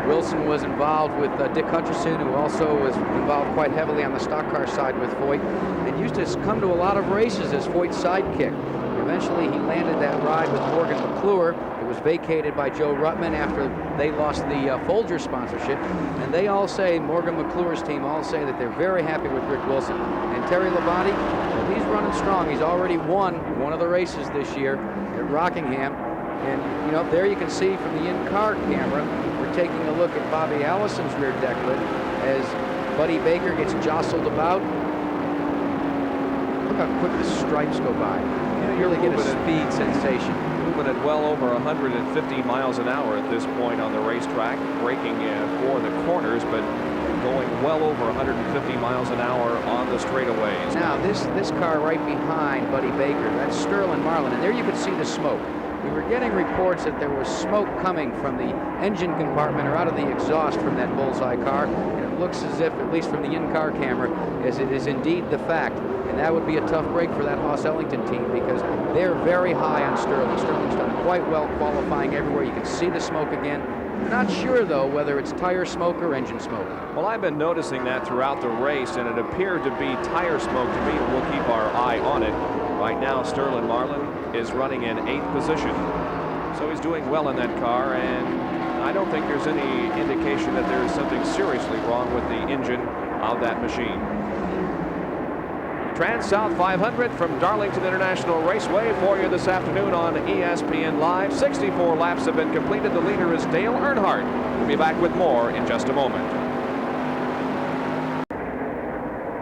Wilson was involved with Dick Hutcherson, who also was involved quite heavily on the stock car side with Foyt, and used to come to a lot of races as Foyt's sidekick. Eventually, he landed that ride with Morgan McClure. It was vacated by Joe Ruttman after they lost the Folger sponsorship. And they all say, Morgan McClure's team all say that they're very happy with Rick Wilson. And Terry Labonte, well, he's running strong. He's already won one of the races this year at Rockingham. And, you know, there you can see from the in-car camera, we're taking a look at Bobby Allison's rear deck lid as Buddy Baker gets jostled about. Look how quick the stripes go by. You really get a speed sensation. Moving at well over 150 miles an hour at this point on the racetrack, braking for the corners, but going well over 150 miles an hour on the straightaways. Now this car right behind Buddy Baker, that's Sterling Marlin, and there you can see the smoke. We were getting reports that there was smoke coming from the engine compartment or out of the exhaust from that bullseye car, and it looks as if, at least from the in-car camera, as it is indeed the fact. And that would be a tough break for that Haas-Ellington team because they're very high on Sterling. Sterling's done quite well qualifying everywhere. You can see the smoke again. Not sure, though, whether it's tire smoke or engine smoke. Well, I've been noticing that throughout the race, and it appeared to be tire smoke to me, and we'll keep our eye on it. Right now, Sterling Marlin is running in 8th position. So he's doing well in that car, and I don't think there's any indication that there is something seriously wrong with the engine of that machine. TranSouth 500 from Darlington International Raceway for you this afternoon on ESPN Live. 64 laps have been completed. The leader is Dale Earnhardt. We'll be back with more in just a moment.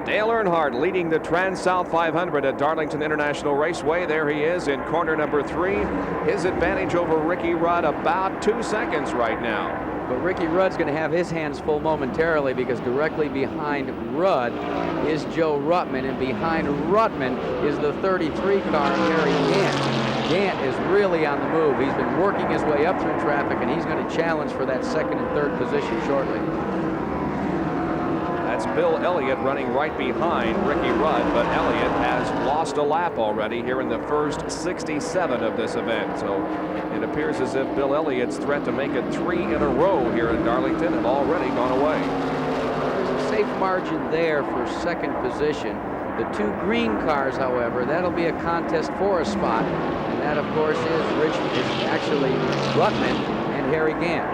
Dale Earnhardt leading the TranSouth 500 at Darlington International Raceway. There he is in corner number 3. His advantage over Ricky Rudd about 2 seconds right now. But Ricky Rudd's going to have his hands full momentarily because directly behind Rudd is Joe Ruttman, and behind Ruttman is the 33 car, Harry Gant. Gant is really on the move. He's been working his way up through traffic, and he's going to challenge for that 2nd and 3rd position shortly. That's Bill Elliott running right behind Ricky Rudd, but Elliott has lost a lap already here in the first 67 of this event. So it appears as if Bill Elliott's threat to make it 3 in a row here in Darlington have already gone away. There's a safe margin there for 2nd position. The 2 green cars, however, that'll be a contest for a spot, and that, of course, is actually Ruttman and Harry Gant.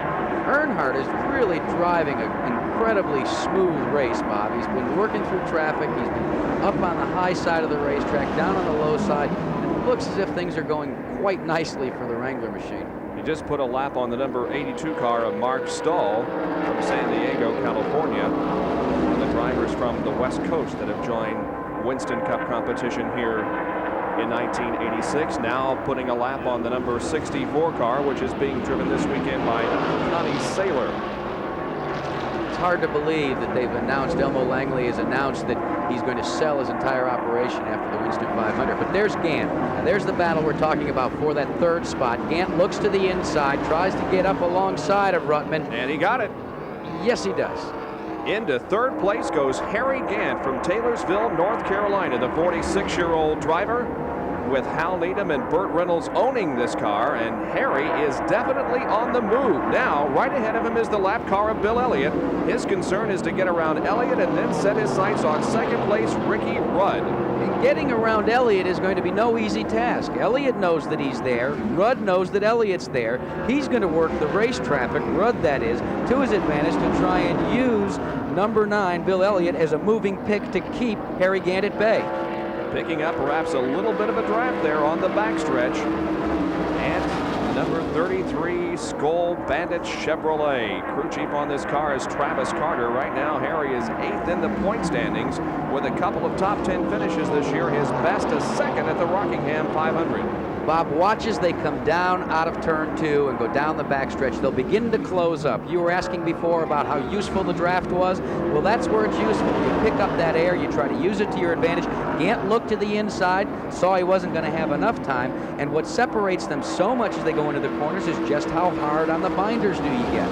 Earnhardt is really driving an incredibly smooth race, Bob. He's been working through traffic. He's been up on the high side of the racetrack, down on the low side, and it looks as if things are going quite nicely for the Wrangler machine. He just put a lap on the number 82 car of Mark Stahl from San Diego, California. One of the drivers from the West Coast that have joined Winston Cup competition here in 1986. Now putting a lap on the number 64 car, which is being driven this weekend by Connie Saylor. It's hard to believe that they've announced, Elmo Langley has announced that he's going to sell his entire operation after the Winston 500. But there's Gant. Now there's the battle we're talking about for that third spot. Gant looks to the inside, tries to get up alongside of Ruttman. And he got it. Yes, he does. Into third place goes Harry Gant from Taylorsville, North Carolina, the 46-year-old driver, with Hal Needham and Burt Reynolds owning this car, and Harry is definitely on the move. Now, right ahead of him is the lap car of Bill Elliott. His concern is to get around Elliott and then set his sights on second place Ricky Rudd. And getting around Elliott is going to be no easy task. Elliott knows that he's there. Rudd knows that Elliott's there. He's going to work the race traffic, Rudd that is, to his advantage to try and use number 9, Bill Elliott, as a moving pick to keep Harry Gant at bay. Picking up perhaps a little bit of a draft there on the backstretch. And number 33 Skoll Bandit Chevrolet. Crew chief on this car is Travis Carter. Right now, Harry is 8th in the point standings with a couple of top 10 finishes this year. His best is 2nd at the Rockingham 500. Bob, watch as they come down out of turn 2 and go down the backstretch. They'll begin to close up. You were asking before about how useful the draft was. Well, that's where it's useful. You pick up that air, you try to use it to your advantage. Gant looked to the inside, saw he wasn't going to have enough time, and what separates them so much as they go into the corners is just how hard on the binders do you get.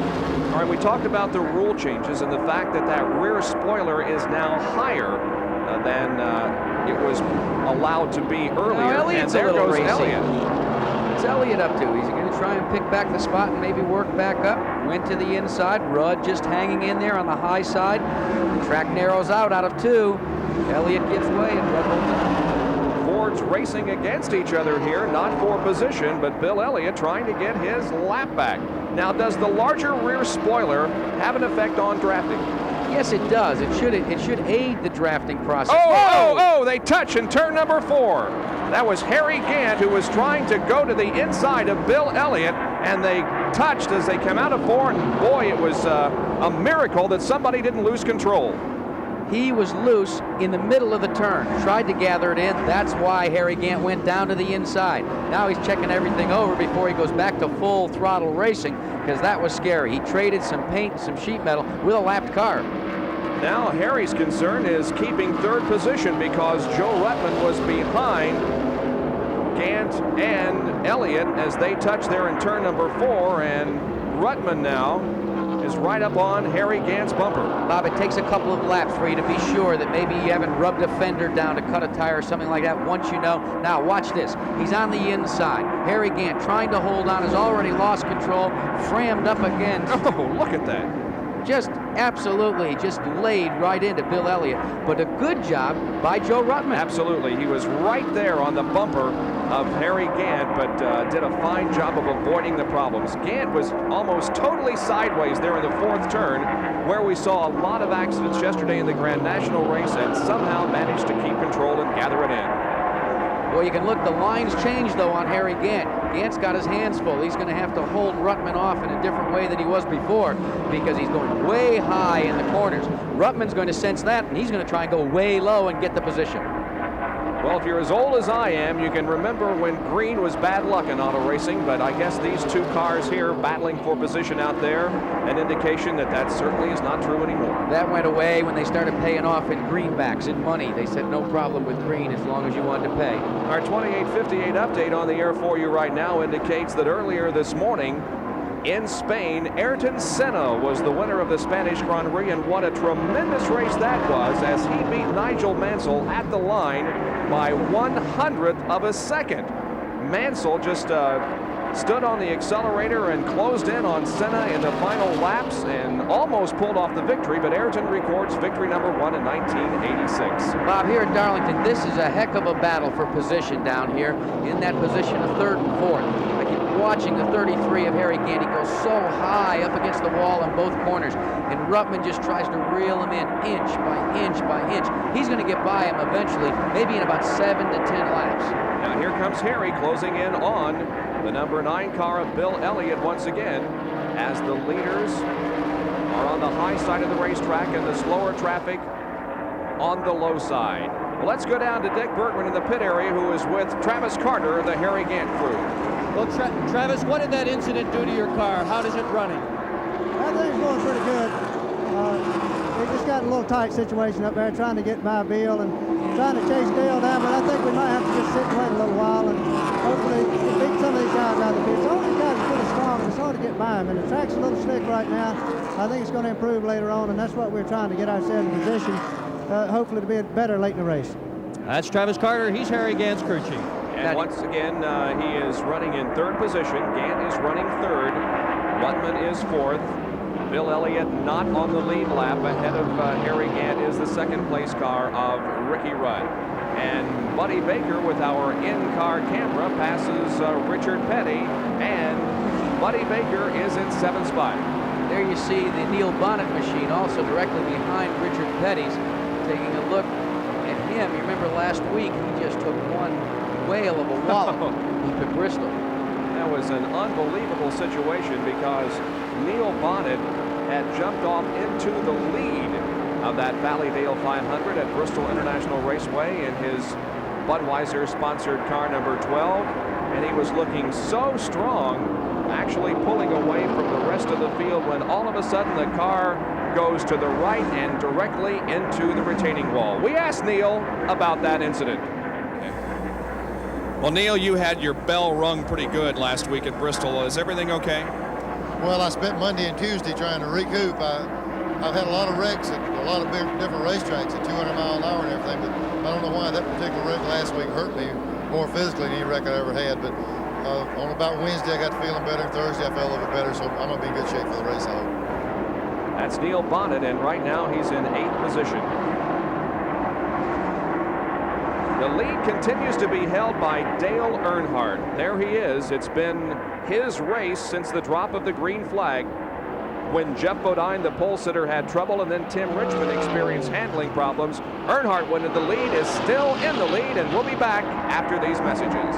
All right, we talked about the rule changes and the fact that that rear spoiler is now higher than it was allowed to be earlier. Now, and there goes Elliott. What's Elliott up to? He's going to try and pick back the spot and maybe work back up. Went to the inside. Rudd just hanging in there on the high side. The track narrows out of 2. Elliott gives way and Rudd holds up. Fords racing against each other here, not for position, but Bill Elliott trying to get his lap back. Now, does the larger rear spoiler have an effect on drafting? Yes, it does. It should aid the drafting process. Oh, they touch in turn number 4. That was Harry Gant, who was trying to go to the inside of Bill Elliott, and they touched as they came out of 4, and boy, it was a miracle that somebody didn't lose control. He was loose in the middle of the turn, tried to gather it in. That's why Harry Gant went down to the inside. Now he's checking everything over before he goes back to full throttle racing, because that was scary. He traded some paint and some sheet metal with a lapped car. Now Harry's concern is keeping third position because Joe Ruttman was behind Gant and Elliott as they touch there in turn number 4, and Ruttman now is right up on Harry Gant's bumper. Bob, it takes a couple of laps for you to be sure that maybe you haven't rubbed a fender down to cut a tire or something like that. Once you know. Now watch this. He's on the inside. Harry Gant trying to hold on, has already lost control, frammed up again. Oh, look at that. Just absolutely just laid right into Bill Elliott, but a good job by Joe Ruttman. Absolutely. He was right there on the bumper of Harry Gant, but did a fine job of avoiding the problems. Gant was almost totally sideways there in the 4th turn, where we saw a lot of accidents yesterday in the Grand National race, and somehow managed to keep control and gather it in. Well, you can look, the lines change though on Harry Gant. Gant's got his hands full. He's going to have to hold Ruttman off in a different way than he was before because he's going way high in the corners. Ruttman's going to sense that, and he's going to try and go way low and get the position. Well, if you're as old as I am, you can remember when green was bad luck in auto racing, but I guess these two cars here battling for position out there, an indication that that certainly is not true anymore. That went away when they started paying off in greenbacks, in money. They said no problem with green as long as you wanted to pay. Our 2858 update on the air for you right now indicates that earlier this morning in Spain, Ayrton Senna was the winner of the Spanish Grand Prix, and what a tremendous race that was as he beat Nigel Mansell at the line by 1/100th of a second. Mansell just stood on the accelerator and closed in on Senna in the final laps and almost pulled off the victory, but Ayrton records victory number 1 in 1986. Bob, here at Darlington, this is a heck of a battle for position down here in that position of 3rd and 4th. I keep watching the 33 of Harry Gant. He goes so high up against the wall in both corners, and Ruttman just tries to reel him in inch by inch by inch. He's going to get by him eventually, maybe in about 7 to 10 laps. Now here comes Harry closing in on The number 9 car of Bill Elliott once again, as the leaders are on the high side of the racetrack and the slower traffic on the low side. Well, let's go down to Dick Bergman in the pit area, who is with Travis Carter, the Harry Gant crew. Well, Travis, what did that incident do to your car? How does it running? I think it's going pretty good. We just got a little tight situation up there trying to get by Bill and trying to chase Dale down, but I think we might have to just sit and wait a little while and hopefully beat some of these guys out of the pit. Some of these guys are pretty strong and it's hard to get by them, and the track's a little slick right now. I think it's going to improve later on, and that's what we're trying to get ourselves in position, hopefully to be better late in the race. That's Travis Carter. He's Harry Gant's crew chief. And once again, he is running in 3rd position. Gant is running 3rd. Lutman is 4th. Bill Elliott not on the lead lap. Ahead of Harry Gant is the 2nd place car of Ricky Rudd. And Buddy Baker, with our in-car camera, passes Richard Petty, and Buddy Baker is in 7th spot. There you see the Neil Bonnet machine also directly behind Richard Petty's. Taking a look at him, you remember last week he just took one whale of a wallop up at Bristol. That was an unbelievable situation because Neil Bonnet had jumped off into the lead of that Valleydale 500 at Bristol International Raceway in his Budweiser-sponsored car number 12, and he was looking so strong, actually pulling away from the rest of the field, when all of a sudden the car goes to the right and directly into the retaining wall. We asked Neil about that incident. Well, Neil, you had your bell rung pretty good last week at Bristol. Is everything okay? Well, I spent Monday and Tuesday trying to recoup. I've had a lot of wrecks at a lot of different racetracks at 200 mile an hour and everything, but I don't know why that particular wreck last week hurt me more physically than any wreck I ever had. But on about Wednesday, I got feeling better. Thursday, I felt a little bit better, so I'm going to be in good shape for the race, I hope. That's Neil Bonnet, and right now he's in 8th position. The lead continues to be held by Dale Earnhardt. There he is. It's been his race since the drop of the green flag, when Jeff Bodine, the pole sitter, had trouble, and then Tim Richmond experienced handling problems. Earnhardt went in the lead, is still in the lead, and we'll be back after these messages.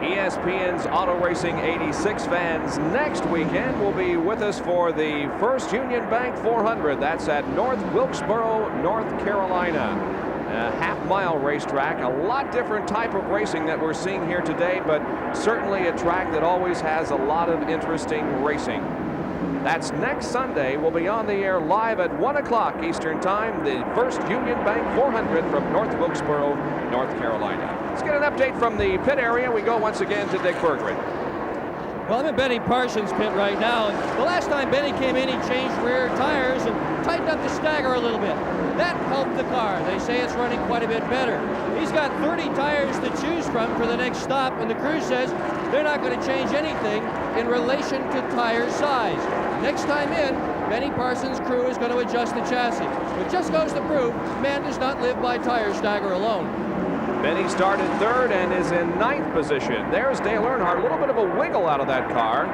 ESPN's Auto Racing 86 fans next weekend will be with us for the First Union Bank 400. That's at North Wilkesboro, North Carolina. A half-mile racetrack, a lot different type of racing that we're seeing here today, but certainly a track that always has a lot of interesting racing. That's next Sunday. We'll be on the air live at 1 o'clock Eastern Time, the First Union Bank 400 from North Wilkesboro, North Carolina. Let's get an update from the pit area. We go once again to Dick Bergman. Well, I'm in Benny Parsons' pit right now. The last time Benny came in, he changed rear tires and tightened up the stagger a little bit. That helped the car. They say it's running quite a bit better. He's got 30 tires to choose from for the next stop, and the crew says they're not going to change anything in relation to tire size. Next time in, Benny Parsons' crew is going to adjust the chassis. It just goes to prove man does not live by tire stagger alone. Benny started 3rd and is in 9th position. There's Dale Earnhardt, a little bit of a wiggle out of that car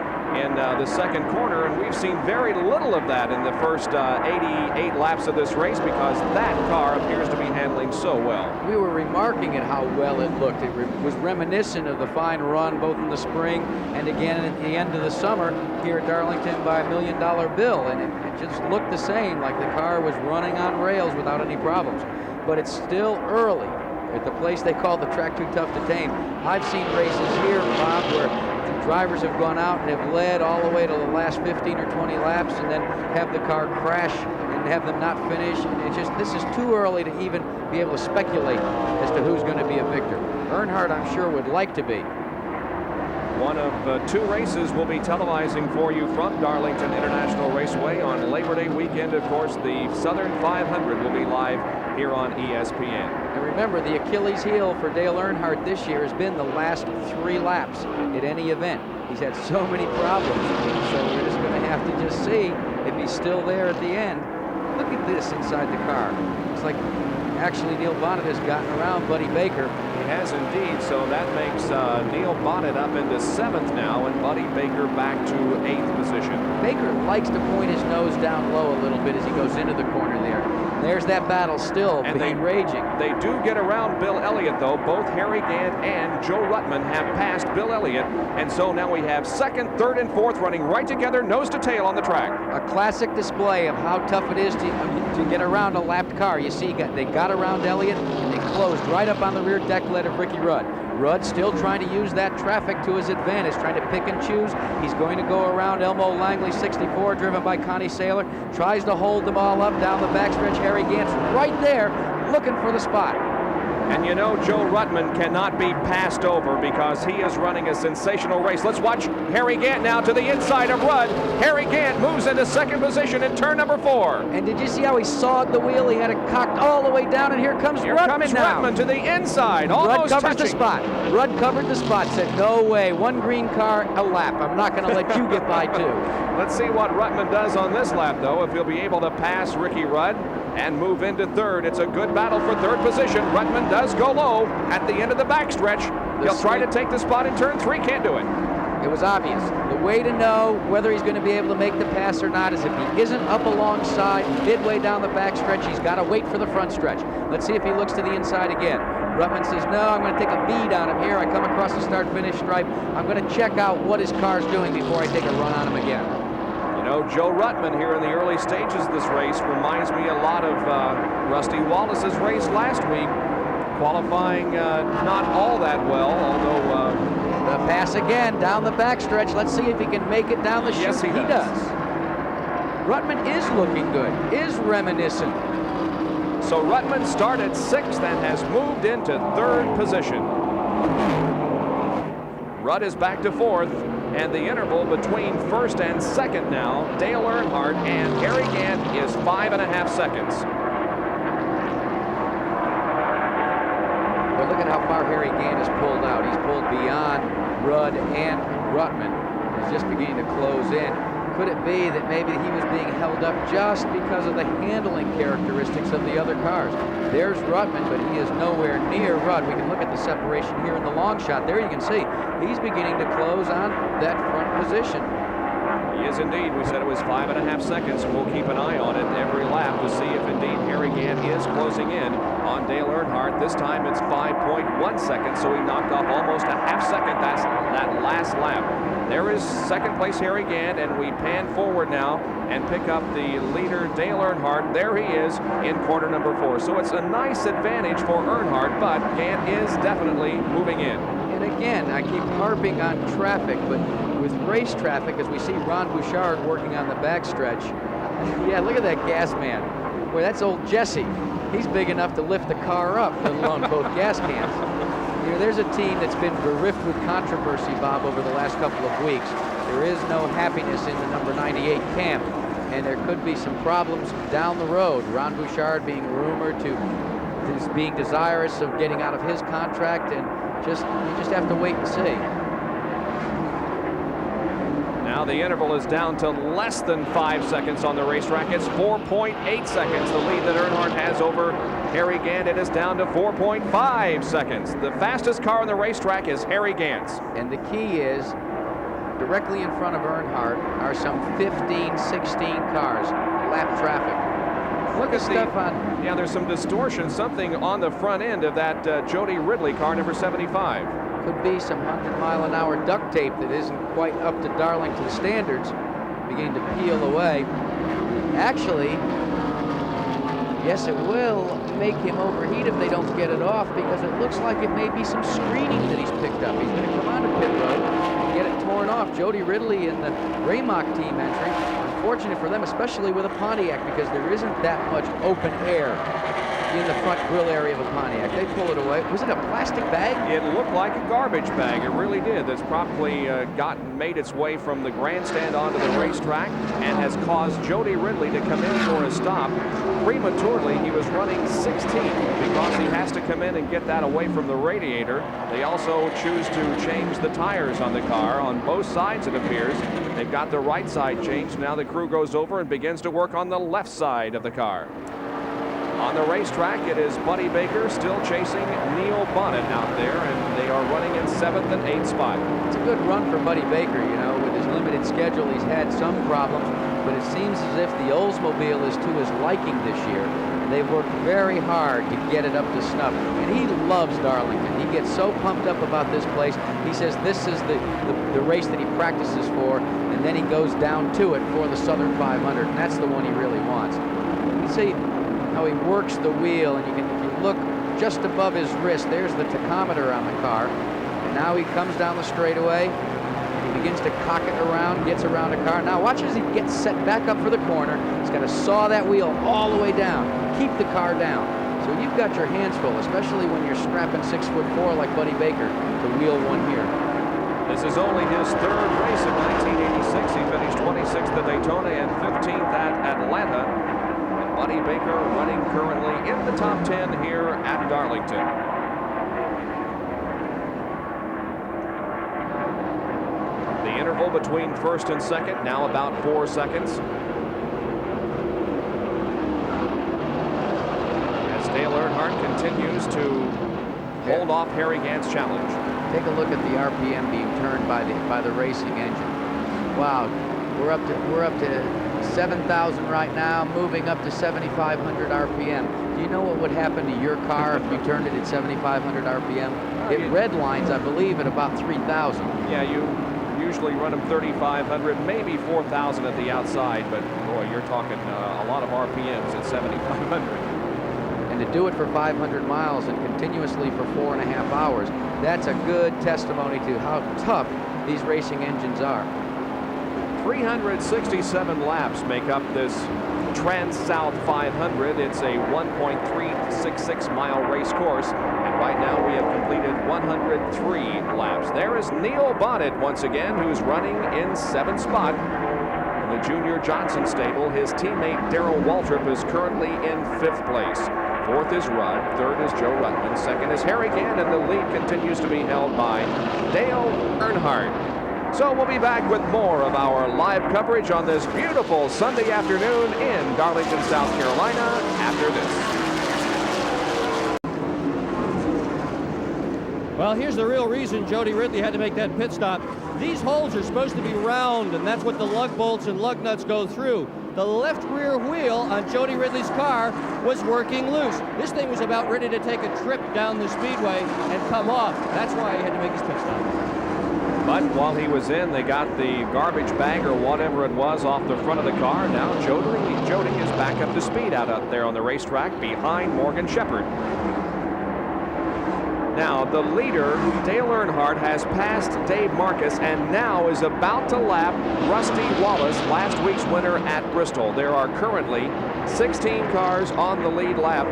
in the 2nd corner, and we've seen very little of that in the first 88 laps of this race because that car appears to be handling so well. We were remarking at how well it looked. It was reminiscent of the fine run both in the spring and again at the end of the summer here at Darlington by $1 Million Bill, and it just looked the same, like the car was running on rails without any problems. But it's still early at the place they call the track too tough to tame. I've seen races here, Bob, where the drivers have gone out and have led all the way to the last 15 or 20 laps and then have the car crash and have them not finish. And it's just, this is too early to even be able to speculate as to who's going to be a victor. Earnhardt, I'm sure, would like to be. One of 2 races we'll be televising for you from Darlington International Raceway on Labor Day weekend. Of course, the Southern 500 will be live here on ESPN. And remember, the Achilles heel for Dale Earnhardt this year has been the last 3 laps at any event. He's had so many problems, so we're just going to have to just see if he's still there at the end. Look at this inside the car. It's like actually Neil Bonnet has gotten around Buddy Baker. He has indeed, so that makes Neil Bonnet up into 7th now, and Buddy Baker back to 8th position. Baker likes to point his nose down low a little bit as he goes into the corner there. There's that battle still being raging. They do get around Bill Elliott, though. Both Harry Gant and Joe Ruttman have passed Bill Elliott, and so now we have second, third, and fourth running right together, nose to tail on the track. A classic display of how tough it is to get around a lapped car. You see, they got around Elliott, and they closed right up on the rear deck lid of Ricky Rudd. Rudd still trying to use that traffic to his advantage, trying to pick and choose. He's going to go around Elmo Langley, 64, driven by Connie Saylor. Tries to hold them all up down the backstretch. Harry Gant's right there, looking for the spot. And you know Joe Ruttman cannot be passed over because he is running a sensational race. Let's watch Harry Gant now to the inside of Rudd. Harry Gant moves into second position in turn number 4. And did you see how he sawed the wheel? He had it cocked all the way down, and here comes Ruttman now. Ruttman to the inside, almost Rudd covers touching. the spot. Rudd covered the spot, said, no way, one green car, a lap. I'm not going to let you get by too. Let's see what Ruttman does on this lap, though, if he'll be able to pass Ricky Rudd and move into third. It's a good battle for third position. Ruttman does go low at the end of the backstretch. He'll try to take the spot in turn 3, can't do it. It was obvious. The way to know whether he's going to be able to make the pass or not is if he isn't up alongside midway down the backstretch, he's got to wait for the front stretch. Let's see if he looks to the inside again. Ruttman says, no, I'm going to take a bead on him here. I come across the start-finish stripe. I'm going to check out what his car's doing before I take a run on him again. You know, Joe Ruttman here in the early stages of this race reminds me a lot of Rusty Wallace's race last week, qualifying not all that well, although... the pass again down the backstretch. Let's see if he can make it down the chute. Yes, he does. Ruttman is looking good, is reminiscent. So Ruttman started 6th and has moved into 3rd position. Rudd is back to 4th, and the interval between 1st and 2nd now, Dale Earnhardt and Harry Gant, is 5.5 seconds. But look at how far Harry Gant has pulled out. He's pulled beyond Rudd and Ruttman. He's just beginning to close in. Could it be that maybe he was being held up just because of the handling characteristics of the other cars? There's Ruttman, but he is nowhere near Rudd. We can look at the separation here in the long shot. There you can see he's beginning to close on that front position. He is indeed. We said it was 5.5 seconds. We'll keep an eye on it every lap to see if indeed Harry Gant is closing in on Dale Earnhardt. This time it's 5.1 seconds, so he knocked off almost a half second. That's that last lap. There is second place Harry Gant, and we pan forward now and pick up the leader Dale Earnhardt. There he is in corner number 4. So it's a nice advantage for Earnhardt, but Gant is definitely moving in. And again, I keep harping on traffic, but with race traffic, as we see Ron Bouchard working on the backstretch, yeah, look at that gas man. Boy, that's old Jesse. He's big enough to lift the car up, let alone both gas cans. You know, there's a team that's been bereft with controversy, Bob, over the last couple of weeks. There is no happiness in the number 98 camp, and there could be some problems down the road. Ron Bouchard being rumored to being desirous of getting out of his contract, and you just have to wait and see. Now the interval is down to less than 5 seconds on the racetrack. It's 4.8 seconds, the lead that Earnhardt has over Harry Gant. It is down to 4.5 seconds. The fastest car on the racetrack is Harry Gant's. And the key is, directly in front of Earnhardt are some 15, 16 cars, lap traffic. Look at stuff on... Yeah, there's some distortion, something on the front end of that Jody Ridley car, number 75. Could be some 100-mile-an-hour duct tape that isn't quite up to Darlington standards, beginning to peel away. Actually, yes, it will make him overheat if they don't get it off, because it looks like it may be some screening that he's picked up. He's going to come onto pit road and get it torn off. Jody Ridley in the Raymock team entry. Unfortunate for them, especially with a Pontiac, because there isn't that much open air in the front grill area of a Pontiac. They pull it away. Was it a plastic bag? It looked like a garbage bag. It really did. That's probably made its way from the grandstand onto the racetrack and has caused Jody Ridley to come in for a stop. Prematurely, he was running 16th because he has to come in and get that away from the radiator. They also choose to change the tires on the car on both sides, it appears. They've got the right side changed. Now the crew goes over and begins to work on the left side of the car. On the racetrack, it is Buddy Baker still chasing Neil Bonnet out there, and they are running in 7th and 8th spot. It's a good run for Buddy Baker, you know, with his limited limited schedule, he's had some problems, but it seems as if the Oldsmobile is to his liking this year. And they've worked very hard to get it up to snuff. And he loves Darlington. He gets so pumped up about this place. He says this is the race that he practices for, and then he goes down to it for the Southern 500, and that's the one he really wants. You see how he works the wheel, and if you look just above his wrist, there's the tachometer on the car. And now he comes down the straightaway, and he begins to cock it around, gets around the car. Now watch as he gets set back up for the corner. He's got to saw that wheel all the way down, keep the car down. So you've got your hands full, especially when you're strapping 6'4" like Buddy Baker to wheel one here. This is only his third race in 1986. He finished 26th at Daytona and 15th at Atlanta. And Buddy Baker running currently in the top 10 here at Darlington. The interval between first and second, now about 4 seconds. As Dale Earnhardt continues to hold off Harry Gant's challenge. Take a look at the RPM being turned by the racing engine. Wow, we're up to 7,000 right now, moving up to 7,500 RPM. Do you know what would happen to your car if you turned it at 7,500 RPM? It redlines, I believe, at about 3,000. Yeah, you usually run them 3,500, maybe 4,000 at the outside, but boy, you're talking a lot of RPMs at 7,500. And to do it for 500 miles and continuously for 4.5 hours, that's a good testimony to how tough these racing engines are. 367 laps make up this TranSouth 500. It's a 1.366 mile race course, and right now we have completed 103 laps. There is Neil Bonnet once again, who's running in 7th spot. In the Junior Johnson stable, his teammate Darrell Waltrip is currently in 5th place. 4th is Rudd, 3rd is Joe Ruttman, 2nd is Harry Gant, and the lead continues to be held by Dale Earnhardt. So we'll be back with more of our live coverage on this beautiful Sunday afternoon in Darlington, South Carolina after this. Well, here's the real reason Jody Ridley had to make that pit stop. These holes are supposed to be round, and that's what the lug bolts and lug nuts go through. The left rear wheel on Jody Ridley's car was working loose. This thing was about ready to take a trip down the speedway and come off. That's why he had to make his pit stop. But while he was in, they got the garbage bag or whatever it was off the front of the car. Now Jody is back up to speed out there on the racetrack behind Morgan Shepherd. Now, the leader, Dale Earnhardt, has passed Dave Marcus and now is about to lap Rusty Wallace, last week's winner at Bristol. There are currently 16 cars on the lead lap,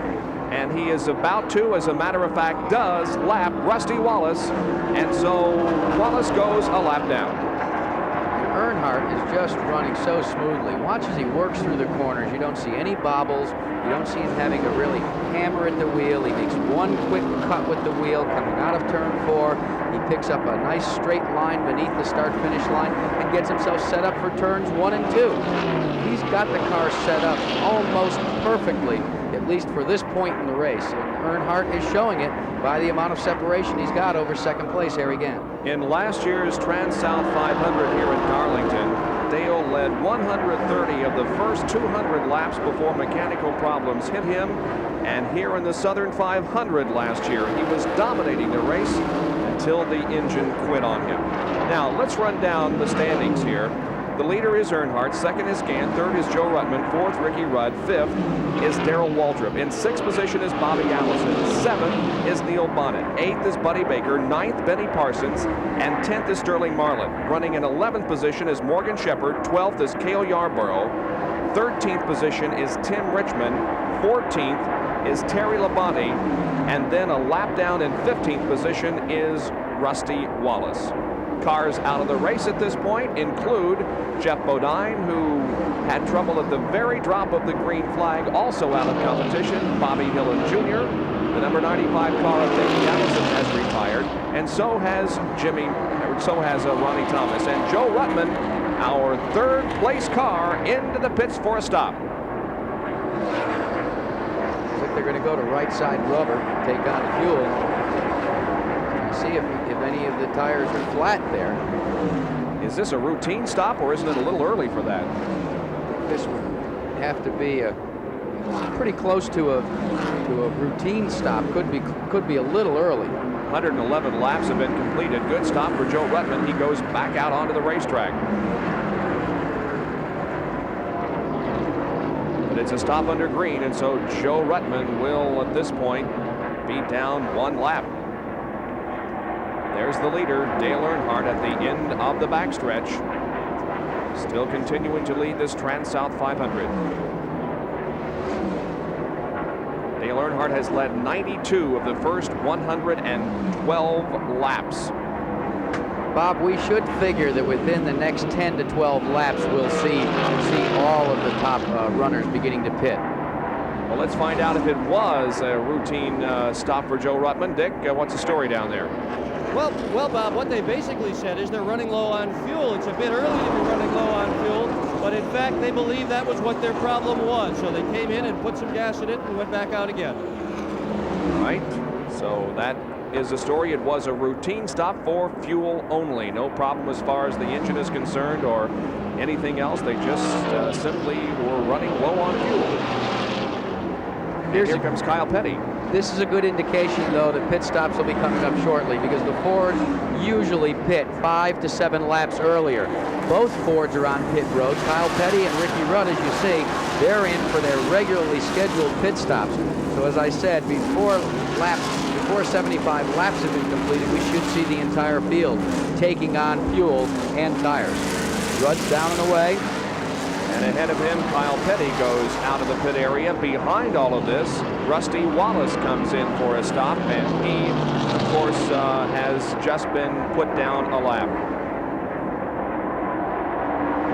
and he is about to, as a matter of fact, does lap Rusty Wallace, and so Wallace goes a lap down. Earnhardt is just running so smoothly. Watch as he works through the corners. You don't see any bobbles. You don't see him having to really hammer at the wheel. He makes one quick cut with the wheel coming out of turn 4. He picks up a nice straight line beneath the start-finish line and gets himself set up for turns 1 and 2. He's got the car set up almost perfectly, at least for this point in the race. And Earnhardt is showing it by the amount of separation he's got over 2nd place, Harry Gant. In last year's TranSouth 500 here in Darlington, Dale led 130 of the first 200 laps before mechanical problems hit him. And here in the Southern 500 last year, he was dominating the race until the engine quit on him. Now, let's run down the standings here. The leader is Earnhardt, 2nd is Gant, 3rd is Joe Ruttman, 4th Ricky Rudd, 5th is Darrell Waltrip. In 6th position is Bobby Allison, 7th is Neil Bonnet, 8th is Buddy Baker, 9th Benny Parsons, and 10th is Sterling Marlin. Running in 11th position is Morgan Shepherd, 12th is Cale Yarborough, 13th position is Tim Richmond, 14th is Terry Labonte, and then a lap down in 15th position is Rusty Wallace. Cars out of the race at this point include Jeff Bodine, who had trouble at the very drop of the green flag, also out of competition. Bobby Hillin Jr., the number 95 car of Davey Allison, has retired, and so has Ronnie Thomas. And Joe Ruttman, our 3rd place car, into the pits for a stop. Looks like they're going to go to right side rubber, take on fuel. See if any of the tires are flat there. Is this a routine stop, or isn't it a little early for that? This would have to be pretty close to a routine stop. Could be a little early. 111 laps have been completed. Good stop for Joe Ruttman. He goes back out onto the racetrack. But it's a stop under green, and so Joe Ruttman will, at this point, be down 1 lap. There's the leader, Dale Earnhardt, at the end of the backstretch. Still continuing to lead this TranSouth 500. Dale Earnhardt has led 92 of the first 112 laps. Bob, we should figure that within the next 10 to 12 laps, we'll see all of the top runners beginning to pit. Well, let's find out if it was a routine stop for Joe Ruttman. Dick, what's the story down there? Well, Bob, what they basically said is they're running low on fuel. It's a bit early to be running low on fuel, but in fact, they believe that was what their problem was. So they came in and put some gas in it and went back out again. Right. So that is the story. It was a routine stop for fuel only. No problem as far as the engine is concerned or anything else. They just simply were running low on fuel. Here comes Kyle Petty. This is a good indication, though, that pit stops will be coming up shortly because the Fords usually pit 5 to 7 laps earlier. Both Fords are on pit road. Kyle Petty and Ricky Rudd, as you see, they're in for their regularly scheduled pit stops. So as I said, before 75 laps have been completed, we should see the entire field taking on fuel and tires. Rudd's down and away. And ahead of him, Kyle Petty goes out of the pit area. Behind all of this, Rusty Wallace comes in for a stop, and he, of course, has just been put down a lap.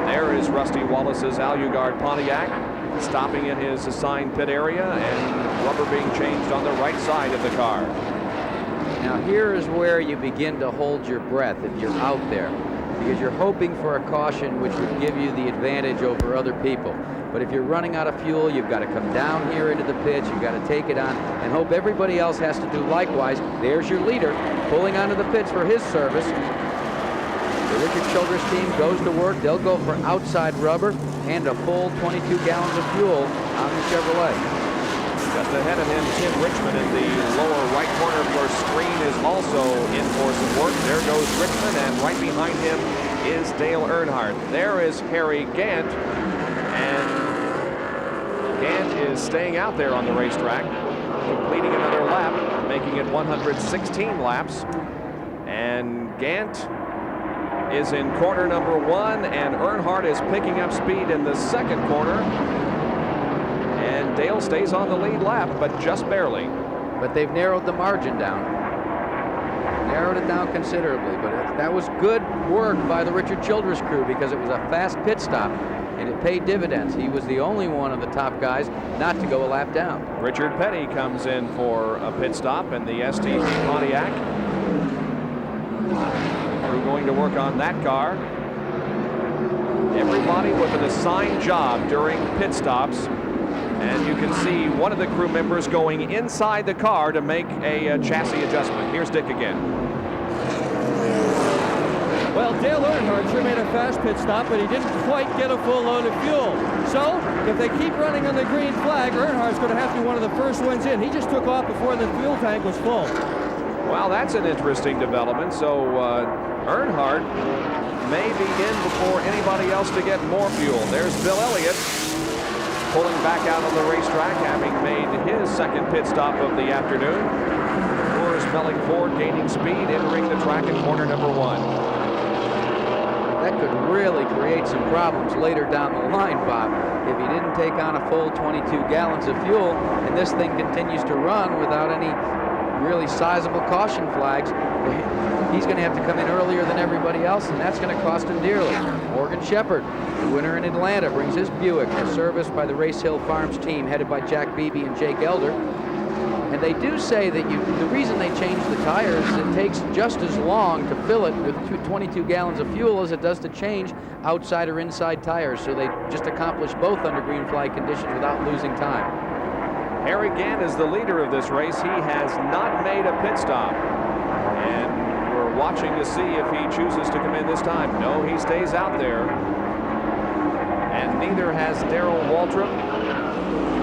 There is Rusty Wallace's Alugard Pontiac, stopping in his assigned pit area, and rubber being changed on the right side of the car. Now here is where you begin to hold your breath if you're out there, because you're hoping for a caution which would give you the advantage over other people. But if you're running out of fuel, you've got to come down here into the pits, you've got to take it on and hope everybody else has to do likewise. There's your leader pulling onto the pits for his service. The Richard Childress team goes to work. They'll go for outside rubber and a full 22 gallons of fuel on the Chevrolet. Just ahead of him, Tim Richmond in the lower right corner of your screen is also in for some work. There goes Richmond, and right behind him is Dale Earnhardt. There is Harry Gant, and Gant is staying out there on the racetrack, completing another lap, making it 116 laps. And Gant is in corner number 1, and Earnhardt is picking up speed in the second corner. And Dale stays on the lead lap, but just barely. But they've narrowed the margin down. Narrowed it down considerably, but that was good work by the Richard Childress crew because it was a fast pit stop, and it paid dividends. He was the only one of the top guys not to go a lap down. Richard Petty comes in for a pit stop in the STG Pontiac. We're going to work on that car. Everybody with an assigned job during pit stops. And you can see one of the crew members going inside the car to make a chassis adjustment. Here's Dick again. Well, Dale Earnhardt sure made a fast pit stop, but he didn't quite get a full load of fuel. So, if they keep running on the green flag, Earnhardt's going to have to be one of the first ones in. He just took off before the fuel tank was full. Well, that's an interesting development. So, Earnhardt may be in before anybody else to get more fuel. There's Bill Elliott, pulling back out on the racetrack, having made his second pit stop of the afternoon. Coors Melling Ford gaining speed, entering the track in corner number 1. That could really create some problems later down the line, Bob, if he didn't take on a full 22 gallons of fuel and this thing continues to run without any really sizable caution flags. He's going to have to come in earlier than everybody else, and that's going to cost him dearly. Morgan Shepherd, the winner in Atlanta, brings his Buick, a service by the Race Hill Farms team headed by Jack Beebe and Jake Elder. And they do say that the reason they changed the tires is it takes just as long to fill it with 22 gallons of fuel as it does to change outside or inside tires. So they just accomplish both under green flag conditions without losing time. Harry Gant is the leader of this race. He has not made a pit stop. And we're watching to see if he chooses to come in this time. No, he stays out there. And neither has Darrell Waltrip,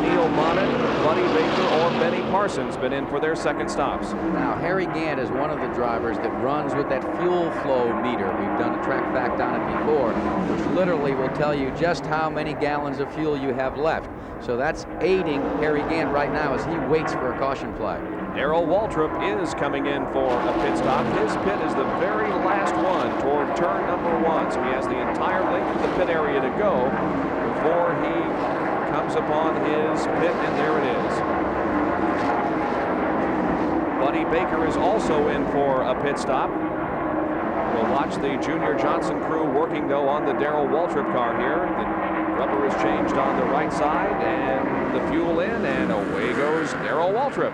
Neil Bonnet, Buddy Baker, or Benny Parsons been in for their second stops. Now, Harry Gant is one of the drivers that runs with that fuel flow meter. We've done a track fact on it before, which literally will tell you just how many gallons of fuel you have left. So that's aiding Harry Gant right now as he waits for a caution flag. Darrell Waltrip is coming in for a pit stop. His pit is the very last one toward turn number 1, so he has the entire length of the pit area to go before he comes upon his pit, and there it is. Buddy Baker is also in for a pit stop. We'll watch the Junior Johnson crew working, though, on the Darrell Waltrip car here. The rubber is changed on the right side, and the fuel in, and away goes Darrell Waltrip.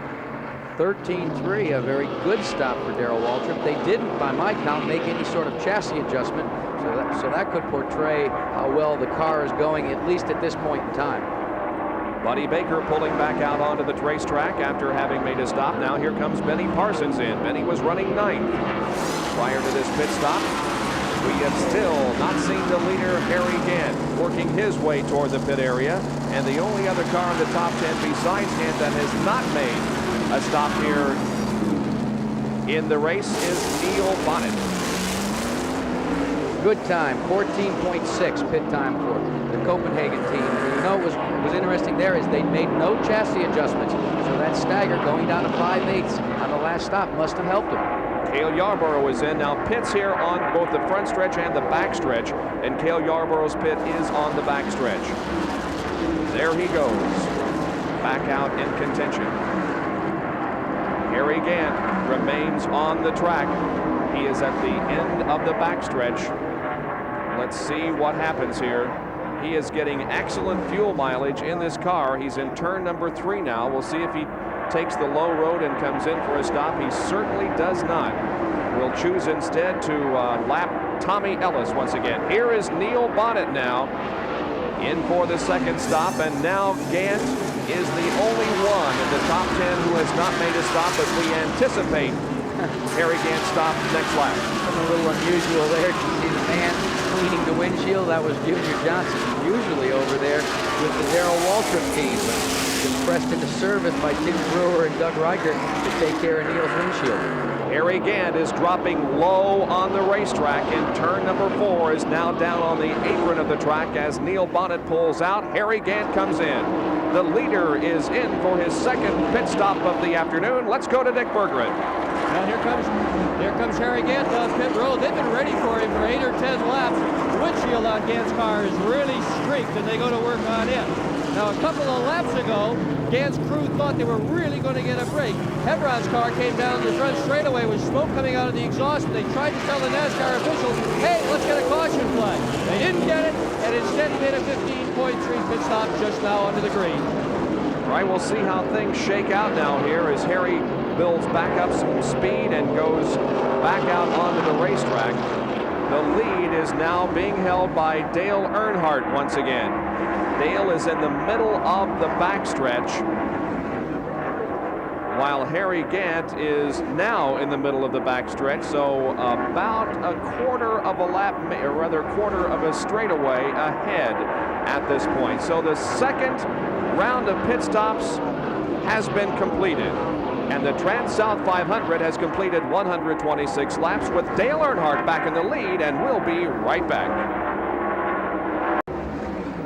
13.3, a very good stop for Darrell Waltrip. They didn't, by my count, make any sort of chassis adjustment, so that could portray how well the car is going, at least at this point in time. Buddy Baker pulling back out onto the racetrack after having made a stop. Now here comes Benny Parsons in. Benny was running 9th prior to this pit stop. We have still not seen the leader, Harry Gant, working his way toward the pit area. And the only other car in the top 10 besides Gant that has not made a stop here in the race is Neil Bonnet. Good time, 14.6 pit time for the Copenhagen team. And you know what was interesting there is they made no chassis adjustments, so that stagger going down to 5/8 on the last stop must have helped him. Cale Yarborough is in. Now pits here on both the front stretch and the back stretch, and Cale Yarborough's pit is on the back stretch. There he goes, back out in contention. Harry Gant remains on the track. He is at the end of the backstretch. Let's see what happens here. He is getting excellent fuel mileage in this car. He's in turn number 3 now. We'll see if he takes the low road and comes in for a stop. He certainly does not. We'll choose instead to lap Tommy Ellis once again. Here is Neil Bonnet now in for the second stop, and now Gant is the only one in the top 10 who has not made a stop, but we anticipate Harry Gant stop next lap. A little unusual there. You see the man cleaning the windshield. That was Junior Johnson, usually over there with the Darrell Waltrip team, but been pressed into service by Tim Brewer and Doug Reichert to take care of Neil's windshield. Harry Gant is dropping low on the racetrack, and turn number 4 is now down on the apron of the track as Neil Bonnet pulls out. Harry Gant comes in. The leader is in for his second pit stop of the afternoon. Let's go to Dick Berggren. Now here comes Harry Gant down pit road. They've been ready for him for 8 or 10 laps. The windshield on Gant's car is really streaked, and they go to work on it. Now, a couple of laps ago, Gant's crew thought they were really going to get a break. Hebron's car came down the front straightaway with smoke coming out of the exhaust, and they tried to tell the NASCAR officials, hey, let's get a caution flag. They didn't get it, and instead he made a 15.3 pit stop just now under the green. All right, we'll see how things shake out now here as Harry builds back up some speed and goes back out onto the racetrack. The lead is now being held by Dale Earnhardt once again. Dale is in the middle of the backstretch, while Harry Gant is now in the middle of the backstretch, so about a quarter of a lap, or rather quarter of a straightaway ahead at this point. So the second round of pit stops has been completed, and the TranSouth 500 has completed 126 laps with Dale Earnhardt back in the lead, and we'll be right back.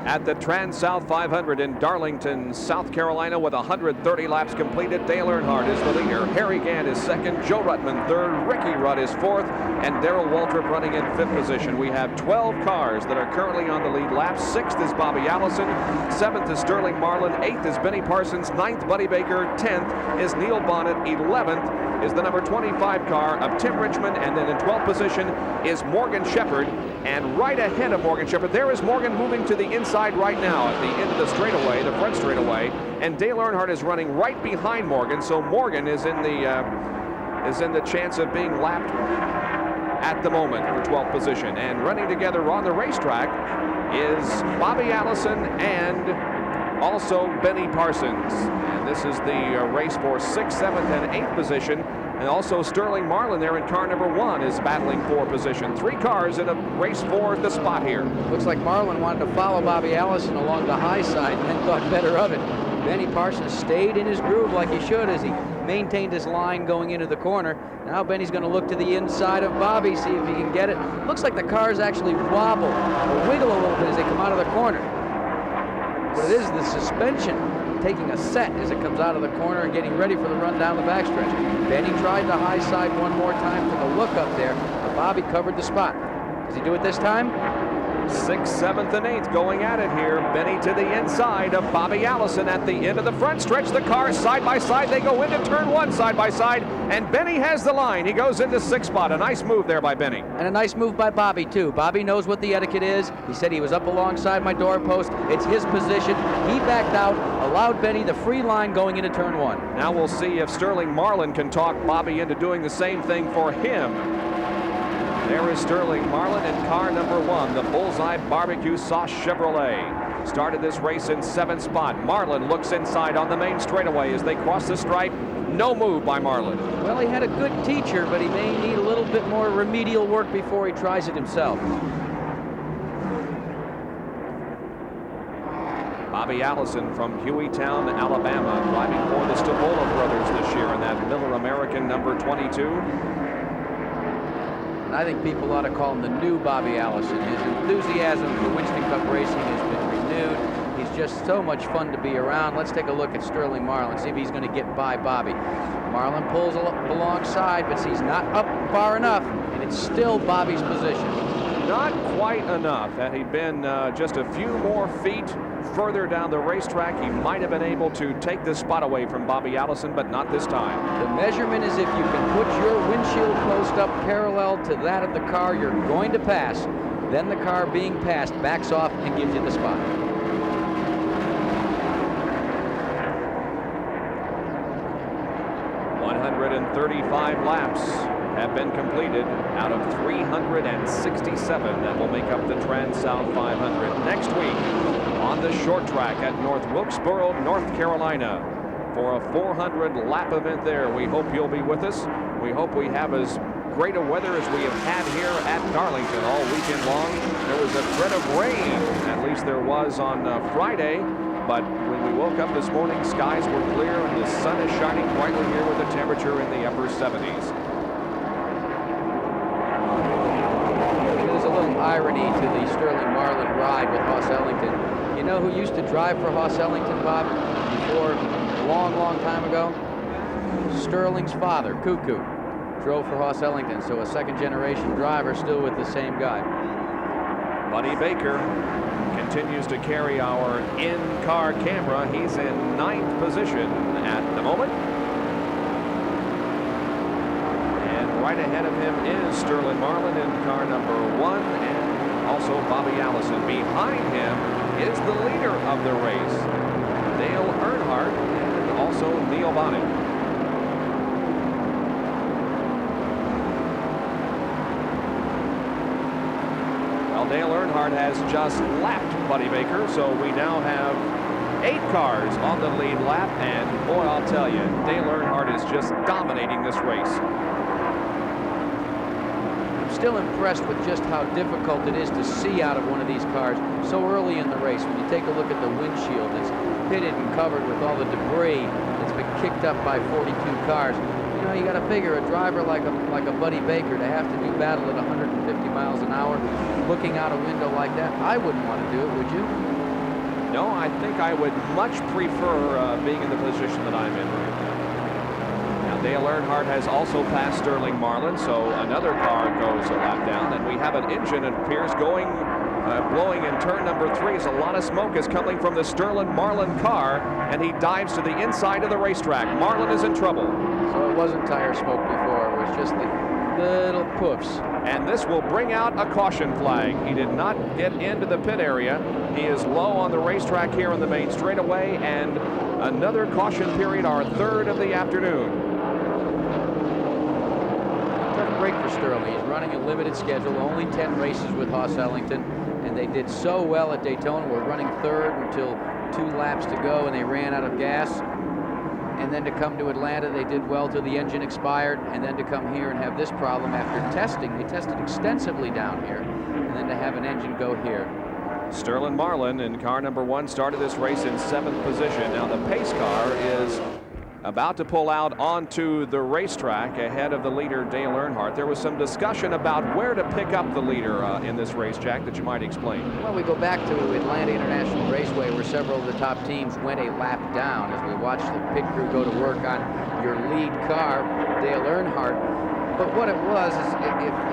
At the TranSouth 500 in Darlington, South Carolina, with 130 laps completed, Dale Earnhardt is the leader. Harry Gant is second, Joe Ruttman third, Ricky Rudd is fourth, and Darrell Waltrip running in fifth position. We have 12 cars that are currently on the lead lap. Sixth is Bobby Allison, seventh is Sterling Marlin, eighth is Benny Parsons, ninth Buddy Baker, 10th is Neil Bonnet, 11th is the number 25 car of Tim Richmond, and then in 12th position is Morgan Shepherd. And right ahead of Morgan Shepherd, there is Morgan moving to the inside right now at the end of the straightaway, the front straightaway, and Dale Earnhardt is running right behind Morgan, so Morgan is in the chance of being lapped at the moment for 12th position. And running together on the racetrack is Bobby Allison and also Benny Parsons. And this is the race for 6th, 7th, and 8th position. And also Sterling Marlin there in car number 1 is battling for position. 3 cars in a race for the spot here. Looks like Marlin wanted to follow Bobby Allison along the high side and then thought better of it. Benny Parsons stayed in his groove like he should as he maintained his line going into the corner. Now Benny's going to look to the inside of Bobby, see if he can get it. Looks like the cars actually wobble or wiggle a little bit as they come out of the corner. But it is the suspension taking a set as it comes out of the corner and getting ready for the run down the backstretch. Benny tried the high side one more time, took a look up there, but Bobby covered the spot. Does he do it this time? 6th, 7th, and 8th going at it here. Benny to the inside of Bobby Allison at the end of the front stretch. The cars side by side. They go into turn 1 side by side, and Benny has the line. He goes into 6th spot. A nice move there by Benny. And a nice move by Bobby, too. Bobby knows what the etiquette is. He said he was up alongside my doorpost. It's his position. He backed out, allowed Benny the free line going into turn 1. Now we'll see if Sterling Marlin can talk Bobby into doing the same thing for him. There is Sterling Marlin in car number 1, the Bullseye Barbecue Sauce Chevrolet. Started this race in 7th spot. Marlin looks inside on the main straightaway as they cross the stripe. No move by Marlin. Well, he had a good teacher, but he may need a little bit more remedial work before he tries it himself. Bobby Allison from Hueytown, Alabama, driving for the Stavola brothers this year in that Miller American number 22. I think people ought to call him the new Bobby Allison. His enthusiasm for Winston Cup racing has been renewed. He's just so much fun to be around. Let's take a look at Sterling Marlin, see if he's going to get by Bobby. Marlin pulls alongside, but he's not up far enough, and it's still Bobby's position. Not quite enough. Had he been just a few more feet further down the racetrack, he might have been able to take this spot away from Bobby Allison, but not this time. The measurement is if you can put your windshield post up parallel to that of the car you're going to pass, then the car being passed backs off and gives you the spot. .135 laps have been completed out of 367 that will make up the TranSouth 500 next week on the short track at North Wilkesboro, North Carolina for a 400 lap event there. We hope you'll be with us. We hope we have as great a weather as we have had here at Darlington all weekend long. There was a threat of rain, at least there was on Friday, but when we woke up this morning, skies were clear and the sun is shining brightly here with a temperature in the upper 70s. Irony to the Sterling Marlin ride with Hoss Ellington. You know who used to drive for Hoss Ellington, Bob, before a long time ago? Sterling's father, Cuckoo, drove for Hoss Ellington, so a second-generation driver still with the same guy. Buddy Baker continues to carry our in-car camera. He's in 9th position at the moment. Right ahead of him is Sterling Marlin in car number 1, and also Bobby Allison. Behind him is the leader of the race, Dale Earnhardt, and also Neil Bonnet. Well, Dale Earnhardt has just lapped Buddy Baker, so we now have 8 cars on the lead lap, and boy, I'll tell you, Dale Earnhardt is just dominating this race. Still impressed with just how difficult it is to see out of one of these cars so early in the race. When you take a look at the windshield, it's pitted and covered with all the debris that's been kicked up by 42 cars. You know, you got to figure a driver like a Buddy Baker to have to do battle at 150 miles an hour, looking out a window like that. I wouldn't want to do it, would you? No, I think I would much prefer being in the position that I'm in right now. Dale Earnhardt has also passed Sterling Marlin, so another car goes a lap down, and we have an engine, it appears, going blowing in turn number 3 as a lot of smoke is coming from the Sterling Marlin car, and he dives to the inside of the racetrack. Marlin is in trouble. So it wasn't tire smoke before, it was just the little poofs. And this will bring out a caution flag. He did not get into the pit area. He is low on the racetrack here in the main straightaway, and another caution period, our 3rd of the afternoon. Tough break for Sterling. He's running a limited schedule, only 10 races with Hoss Ellington. and they did so well at Daytona. We're running third until 2 laps to go, and they ran out of gas. And then to come to Atlanta, they did well till the engine expired, and then to come here and have this problem after testing. They tested extensively down here, and then to have an engine go here. Sterling Marlin in car number 1 started this race in 7th position. Now the pace car is about to pull out onto the racetrack ahead of the leader, Dale Earnhardt. There was some discussion about where to pick up the leader in this race, Jack, that you might explain. Well, we go back to Atlanta International Raceway, where several of the top teams went a lap down as we watched the pit crew go to work on your lead car, Dale Earnhardt. But what it was is,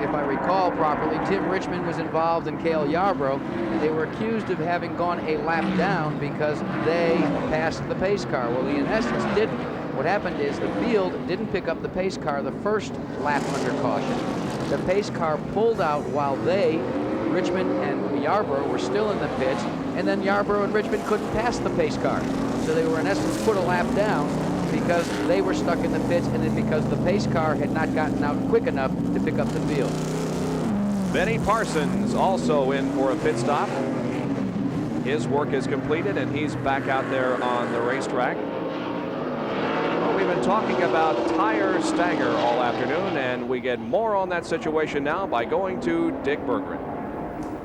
if I recall properly, Tim Richmond was involved in Cale Yarborough, and they were accused of having gone a lap down because they passed the pace car. Well, they in essence didn't. What happened is the field didn't pick up the pace car the first lap under caution. The pace car pulled out while Richmond and Yarborough, were still in the pits, and then Yarborough and Richmond couldn't pass the pace car. So they were in essence put a lap down because they were stuck in the pits, and then because the pace car had not gotten out quick enough to pick up the field. Benny Parsons also in for a pit stop. His work is completed, and he's back out there on the racetrack. We've been talking about tire stagger all afternoon, and we get more on that situation now by going to Dick Berggren.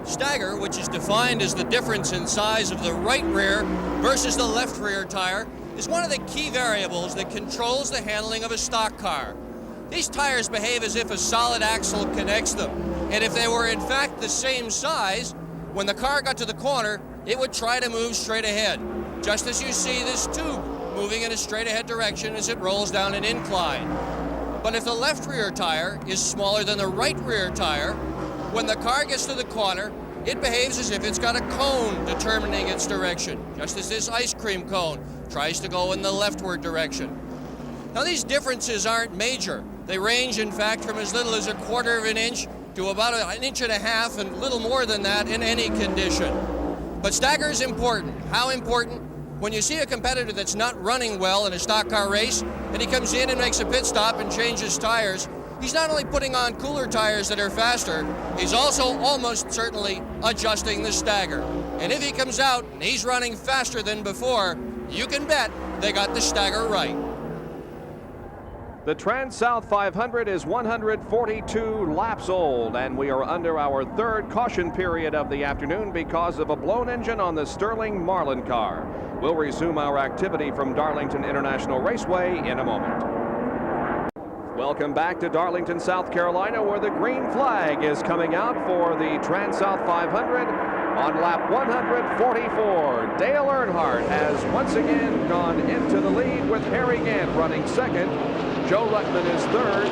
Stagger, which is defined as the difference in size of the right rear versus the left rear tire, is one of the key variables that controls the handling of a stock car. These tires behave as if a solid axle connects them, and if they were in fact the same size, when the car got to the corner, it would try to move straight ahead, just as you see this tube moving in a straight ahead direction as it rolls down an incline. But if the left rear tire is smaller than the right rear tire, when the car gets to the corner, it behaves as if it's got a cone determining its direction, just as this ice cream cone tries to go in the leftward direction. Now these differences aren't major. They range in fact from as little as 1/4 of an inch to about 1.5 inches and little more than that in any condition. But stagger is important. How important? When you see a competitor that's not running well in a stock car race, and he comes in and makes a pit stop and changes tires, he's not only putting on cooler tires that are faster, he's also almost certainly adjusting the stagger. And if he comes out and he's running faster than before, you can bet they got the stagger right. The TranSouth 500 is 142 laps old, and we are under our 3rd caution period of the afternoon because of a blown engine on the Sterling Marlin car. We'll resume our activity from Darlington International Raceway in a moment. Welcome back to Darlington, South Carolina, where the green flag is coming out for the TranSouth 500 on lap 144. Dale Earnhardt has once again gone into the lead with Harry Gant running 2nd. Joe Ruttman is 3rd.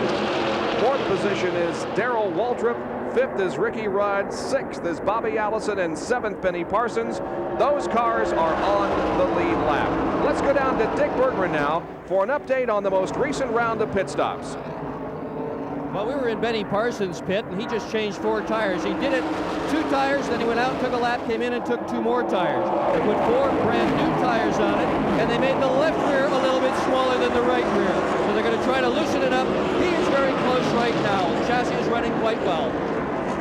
4th position is Darrell Waltrip. 5th is Ricky Rudd. 6th is Bobby Allison, and 7th Benny Parsons. Those cars are on the lead lap. Let's go down to Dick Berggren now for an update on the most recent round of pit stops. Well, we were in Benny Parsons' pit, and he just changed 4 tires. He did it 2 tires, then he went out and took a lap, came in and took 2 more tires. They put 4 brand new tires on it, and they made the left rear a little bit smaller than the right rear. So they're going to try to loosen it up. He is very close right now. The chassis is running quite well.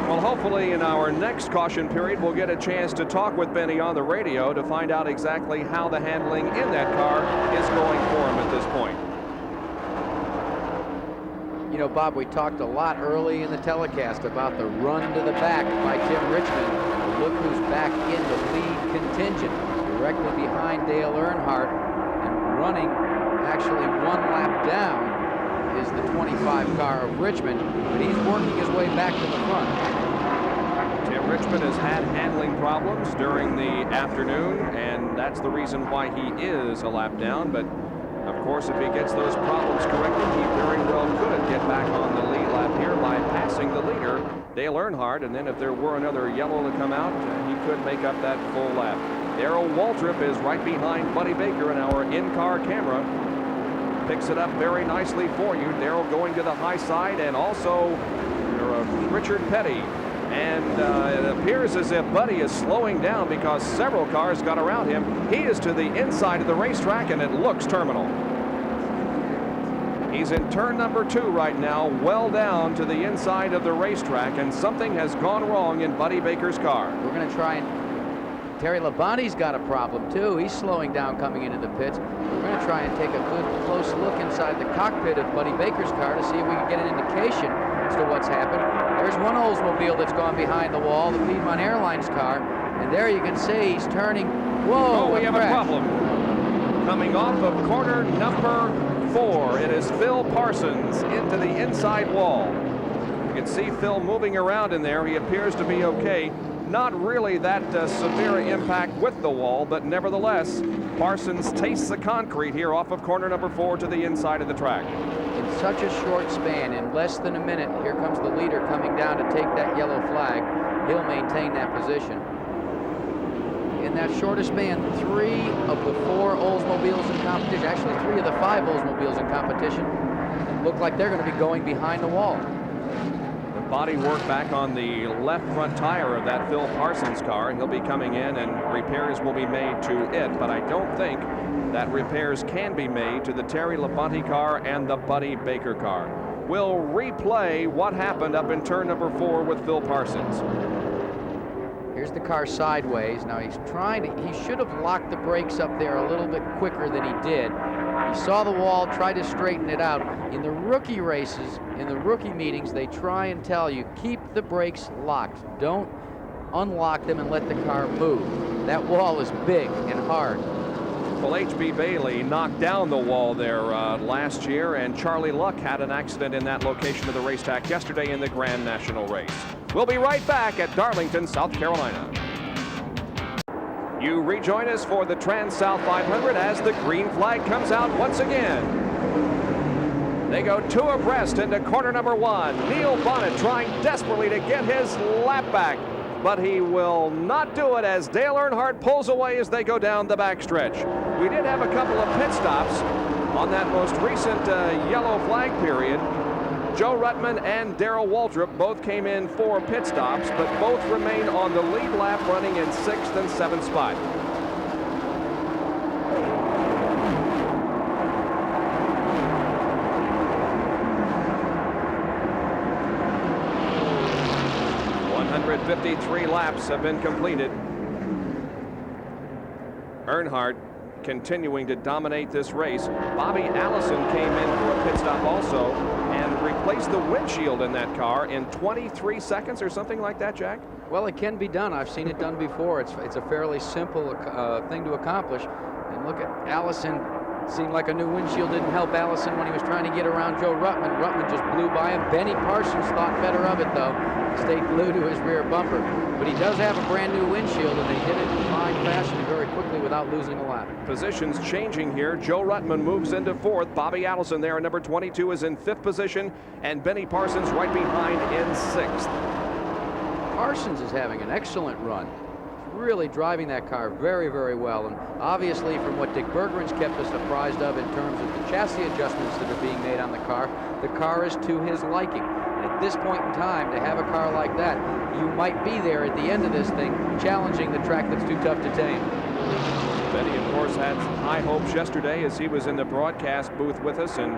Well, hopefully in our next caution period, we'll get a chance to talk with Benny on the radio to find out exactly how the handling in that car is going for him at this point. You know, Bob, we talked a lot early in the telecast about the run to the back by Tim Richmond. Look who's back in the lead contingent, directly behind Dale Earnhardt, and running actually 1 lap down is the 25 car of Richmond, but he's working his way back to the front. Tim Richmond has had handling problems during the afternoon, and that's the reason why he is a lap down. But of course, if he gets those problems corrected, he very well could get back on the lead lap here by passing the leader, Dale Earnhardt, and then if there were another yellow to come out, he could make up that full lap. Darrell Waltrip is right behind Buddy Baker in our in-car camera. Picks it up very nicely for you. Darrell going to the high side, and also Richard Petty. And it appears as if Buddy is slowing down because several cars got around him. He is to the inside of the racetrack, and it looks terminal. He's in turn number 2 right now, well down to the inside of the racetrack, and something has gone wrong in Buddy Baker's car. We're going to try and... Terry Labonte's got a problem, too. He's slowing down coming into the pits. We're going to try and take a good close look inside the cockpit of Buddy Baker's car to see if we can get an indication as to what's happened. There's one Oldsmobile that's gone behind the wall, the Piedmont Airlines car, and there you can see he's turning. Whoa, we have a problem. Coming off of corner number 4, it is Phil Parsons into the inside wall. You can see Phil moving around in there. He appears to be okay. Not really that severe impact with the wall, but nevertheless, Parsons tastes the concrete here off of corner number 4 to the inside of the track. In such a short span, in less than a minute, here comes the leader coming down to take that yellow flag. He'll maintain that position. In that shortest span, 3 of the 4 Oldsmobiles in competition, actually 3 of the 5 Oldsmobiles in competition, look like they're going to be going behind the wall. Body work back on the left front tire of that Phil Parsons car, and he'll be coming in and repairs will be made to it, but I don't think that repairs can be made to the Terry Labonte car and the Buddy Baker car. We'll replay what happened up in turn number 4 with Phil Parsons. Here's the car sideways. Now he's trying to, he should have locked the brakes up there a little bit quicker than he did. He saw the wall, tried to straighten it out. In the rookie races, in the rookie meetings, they try and tell you, keep the brakes locked. Don't unlock them and let the car move. That wall is big and hard. Well, H.B. Bailey knocked down the wall there last year, and Charlie Luck had an accident in that location of the racetrack yesterday in the Grand National race. We'll be right back at Darlington, South Carolina. You rejoin us for the TranSouth 500 as the green flag comes out once again. They go 2 abreast into corner number 1. Neil Bonnet trying desperately to get his lap back, but he will not do it as Dale Earnhardt pulls away as they go down the backstretch. We did have a couple of pit stops on that most recent yellow flag period. Joe Ruttman and Darrell Waltrip both came in for pit stops, but both remain on the lead lap running in 6th and 7th spot. .153 laps have been completed. Earnhardt continuing to dominate this race. Bobby Allison came in for a pit stop also and replaced the windshield in that car in 23 seconds or something like that, Jack? Well, it can be done. I've seen it done before. It's a fairly simple thing to accomplish. And look at Allison. Seemed like a new windshield didn't help Allison when he was trying to get around Joe Ruttman. Ruttman just blew by him. Benny Parsons thought better of it, though. Stayed glued to his rear bumper. But he does have a brand new windshield, and they did it in fine fashion very quickly without losing a lap. Positions changing here. Joe Ruttman moves into 4th. Bobby Allison there in number 22 is in 5th position, and Benny Parsons right behind in 6th. Parsons is having an excellent run. Really driving that car very, very well. And obviously, from what Dick Bergeron's kept us apprised of in terms of the chassis adjustments that are being made on the car is to his liking. And at this point in time, to have a car like that, you might be there at the end of this thing, challenging the track that's too tough to tame. Benny, of course, had high hopes yesterday as he was in the broadcast booth with us and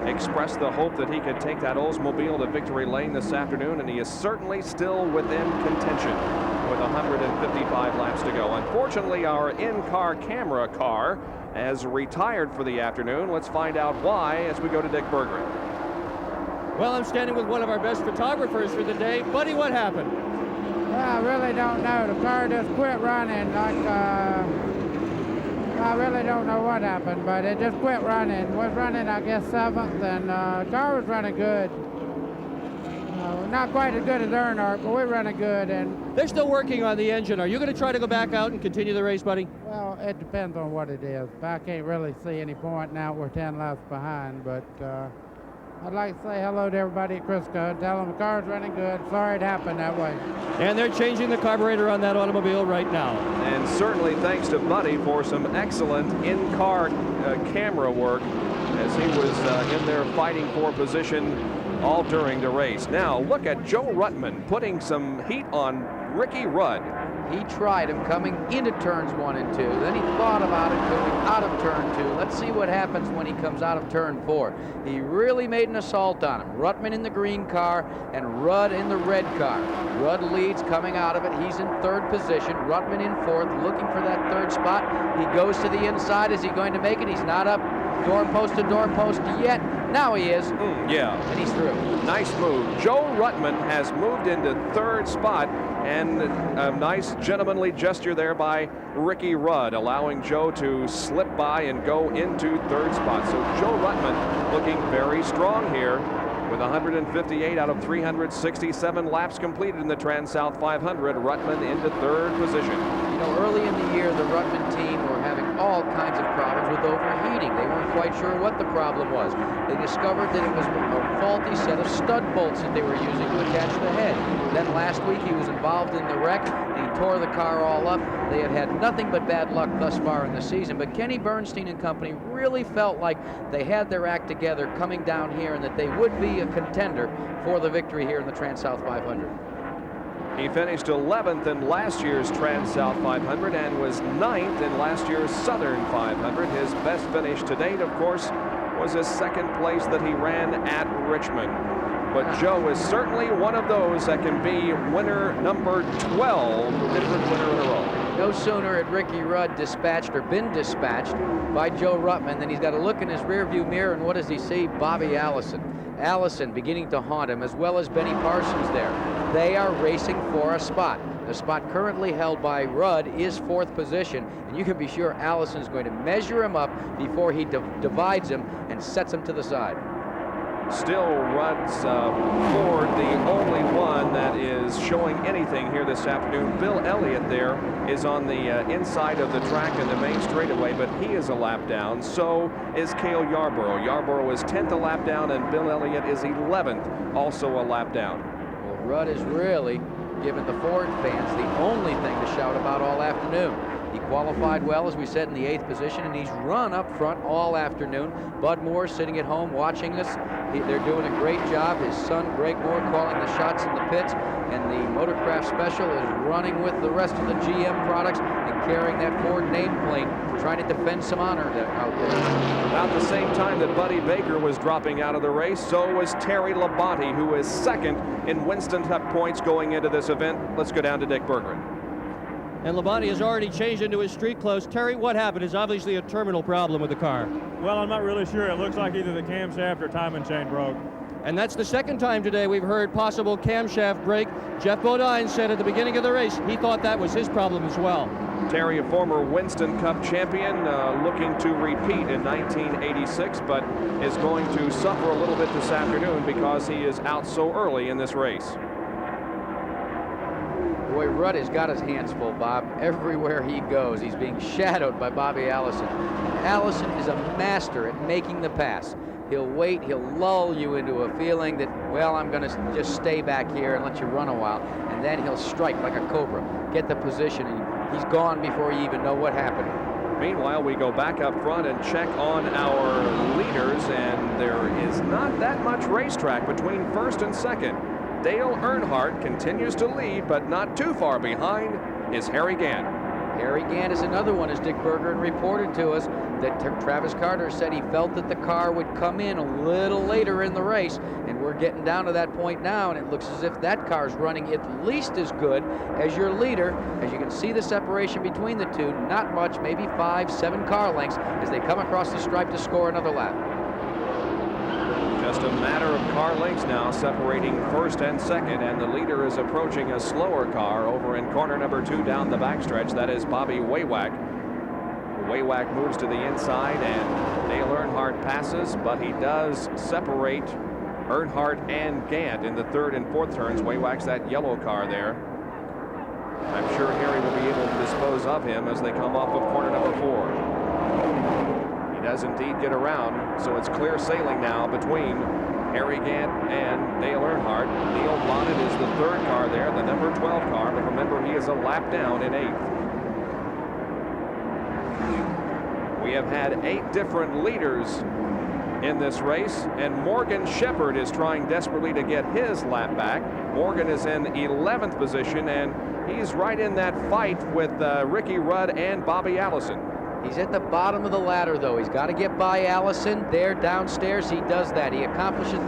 expressed the hope that he could take that Oldsmobile to victory lane this afternoon, and he is certainly still within contention with 155 laps to go. Unfortunately, our in-car camera car has retired for the afternoon. Let's find out why as we go to Dick Bergeron. Well, I'm standing with one of our best photographers for the day. Buddy, what happened? Well, I really don't know. The car just quit running I really don't know what happened, but it just quit running. Was running, I guess, 7th, and the car was running good. Not quite as good as Earnhardt, but we're running good. And they're still working on the engine. Are you going to try to go back out and continue the race, buddy? Well, it depends on what it is. I can't really see any point now. We're 10 laps behind, but I'd like to say hello to everybody at Crisco and tell them the car's running good. Sorry it happened that way. And they're changing the carburetor on that automobile right now. And certainly thanks to Buddy for some excellent in-car camera work as he was in there fighting for position all during the race. Now look at Joe Ruttman putting some heat on Ricky Rudd. He tried him coming into turns 1 and 2. Then he thought about it going out of turn 2. Let's see what happens when he comes out of turn 4. He really made an assault on him. Ruttman in the green car and Rudd in the red car. Rudd leads coming out of it. He's in 3rd position. Ruttman in 4th, looking for that 3rd spot. He goes to the inside. Is he going to make it? He's not up doorpost to doorpost yet. Now he is. Yeah. And he's through. Nice move. Joe Ruttman has moved into 3rd spot, and a nice gentlemanly gesture there by Ricky Rudd, allowing Joe to slip by and go into 3rd spot. So Joe Ruttman looking very strong here with 158 out of 367 laps completed in the TranSouth 500. Ruttman into 3rd position. You know, early in the year, the Ruttman team were having all kinds of problems with overheating. They weren't quite sure what the problem was. They discovered that it was a faulty set of stud bolts that they were using to attach the head. Then last week he was involved in the wreck and he tore the car all up. They have had nothing but bad luck thus far in the season, but Kenny Bernstein and company really felt like they had their act together coming down here and that they would be a contender for the victory here in the TranSouth 500. He finished 11th in last year's TranSouth 500 and was 9th in last year's Southern 500. His best finish to date, of course, was his 2nd place that he ran at Richmond. But Joe is certainly one of those that can be winner number 12, different winner in a row. No sooner had Ricky Rudd dispatched or been dispatched by Joe Ruttman than he's got to look in his rearview mirror, and what does he see? Bobby Allison. Allison beginning to haunt him, as well as Benny Parsons there. They are racing for a spot. The spot currently held by Rudd is 4th position, and you can be sure Allison's going to measure him up before he divides him and sets him to the side. Still Rudd's Ford, the only one that is showing anything here this afternoon. Bill Elliott there is on the inside of the track in the main straightaway, but he is a lap down. So is Cale Yarborough. Yarborough is 10th a lap down, and Bill Elliott is 11th, also a lap down. Well, Rudd is really giving the Ford fans the only thing to shout about all afternoon. He qualified well, as we said, in the 8th position, and he's run up front all afternoon. Bud Moore sitting at home watching us. They're doing a great job. His son, Greg Moore, calling the shots in the pits, and the Motorcraft Special is running with the rest of the GM products and carrying that Ford nameplate, trying to defend some honor out there. About the same time that Buddy Baker was dropping out of the race, so was Terry Labonte, who is 2nd in Winston Cup points going into this event. Let's go down to Dick Berggren. And Labonte has already changed into his street clothes. Terry, what happened? Is obviously a terminal problem with the car. Well, I'm not really sure. It looks like either the camshaft or timing chain broke. And that's the 2nd time today we've heard possible camshaft break. Jeff Bodine said at the beginning of the race he thought that was his problem as well. Terry, a former Winston Cup champion, looking to repeat in 1986, but is going to suffer a little bit this afternoon because he is out so early in this race. Boy, Rudd has got his hands full, Bob. Everywhere he goes, he's being shadowed by Bobby Allison. Allison is a master at making the pass. He'll wait, he'll lull you into a feeling that, well, I'm going to just stay back here and let you run a while. And then he'll strike like a cobra, get the position, and he's gone before you even know what happened. Meanwhile, we go back up front and check on our leaders, and there is not that much racetrack between 1st and 2nd. Dale Earnhardt continues to lead, but not too far behind is Harry Gant. Harry Gant is another one, as Dick Berggren reported to us, that Travis Carter said he felt that the car would come in a little later in the race, and we're getting down to that point now, and it looks as if that car's running at least as good as your leader. As you can see the separation between the two, not much, maybe 5-7 car lengths as they come across the stripe to score another lap. Just a matter of car lengths now separating 1st and 2nd, and the leader is approaching a slower car over in corner number 2 down the backstretch. That is Bobby Waywack. Waywack moves to the inside, and Dale Earnhardt passes, but he does separate Earnhardt and Gant in the 3rd and 4th turns. Waywack's that yellow car there. I'm sure Harry will be able to dispose of him as they come off of corner number 4. Does indeed get around, so it's clear sailing now between Harry Gant and Dale Earnhardt. Neil Bonnet is the 3rd car there, the number 12 car, but remember he is a lap down in 8th. We have had 8 different leaders in this race, and Morgan Shepherd is trying desperately to get his lap back. Morgan is in 11th position, and he's right in that fight with Ricky Rudd and Bobby Allison. He's at the bottom of the ladder, though. He's got to get by Allison. There downstairs, he does that. He accomplishes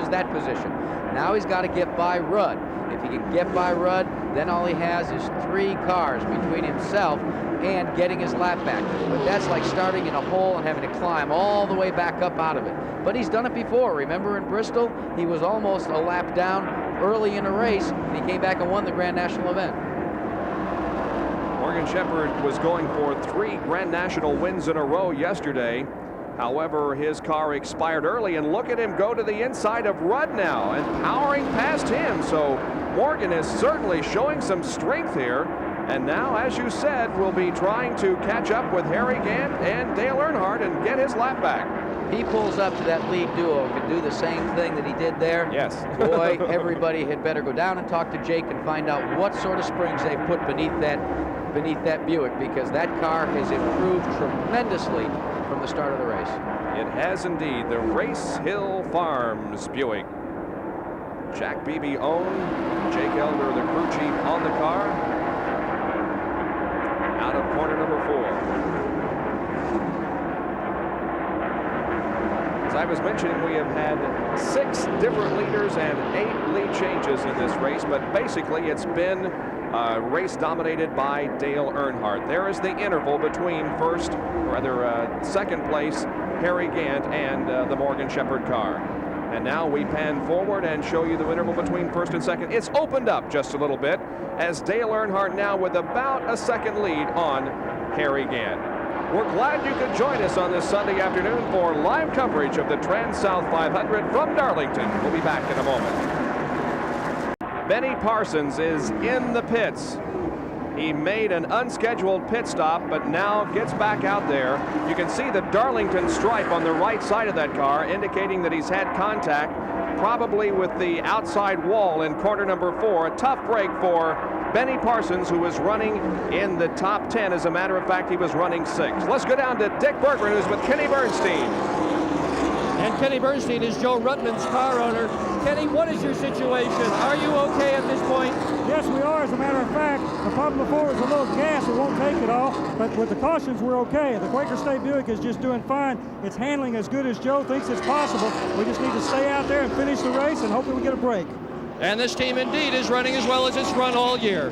that position. Now he's got to get by Rudd. If he can get by Rudd, then all he has is 3 cars between himself and getting his lap back. But that's like starting in a hole and having to climb all the way back up out of it. But he's done it before. Remember in Bristol, he was almost a lap down early in a race, and he came back and won the Grand National event. Morgan Shepherd was going for 3 Grand National wins in a row yesterday. However, his car expired early, and look at him go to the inside of Rudd now and powering past him. So Morgan is certainly showing some strength here. And now, as you said, will be trying to catch up with Harry Gant and Dale Earnhardt and get his lap back. He pulls up to that lead duo, can do the same thing that he did there. Yes. Boy, everybody had better go down and talk to Jake and find out what sort of springs they've put beneath that Buick, because that car has improved tremendously from the start of the race. It has indeed. The Race Hill Farms Buick. Jack Beebe owned, Jake Elder, the crew chief, on the car. Out of corner number 4. As I was mentioning, we have had 6 different leaders and 8 lead changes in this race, but basically it's been a race dominated by Dale Earnhardt. There is the interval between second place Harry Gant and the Morgan Shepherd car. And now we pan forward and show you the interval between first and second. It's opened up just a little bit as Dale Earnhardt now with about a second lead on Harry Gant. We're glad you could join us on this Sunday afternoon for live coverage of the TranSouth 500 from Darlington. We'll be back in a moment. Benny Parsons is in the pits. He made an unscheduled pit stop, but now gets back out there. You can see the Darlington stripe on the right side of that car, indicating that he's had contact, probably with the outside wall in corner number 4. A tough break for Benny Parsons, who was running in the top 10. As a matter of fact, he was running 6th. Let's go down to Dick Berggren, who's with Kenny Bernstein. And Kenny Bernstein is Joe Ruttman's car owner. Kenny, what is your situation? Are you okay at this point? Yes, we are. As a matter of fact, the problem before was a little gas. It won't take it all. But with the cautions, we're okay. The Quaker State Buick is just doing fine. It's handling as good as Joe thinks it's possible. We just need to stay out there and finish the race, and hopefully we get a break. And this team indeed is running as well as it's run all year.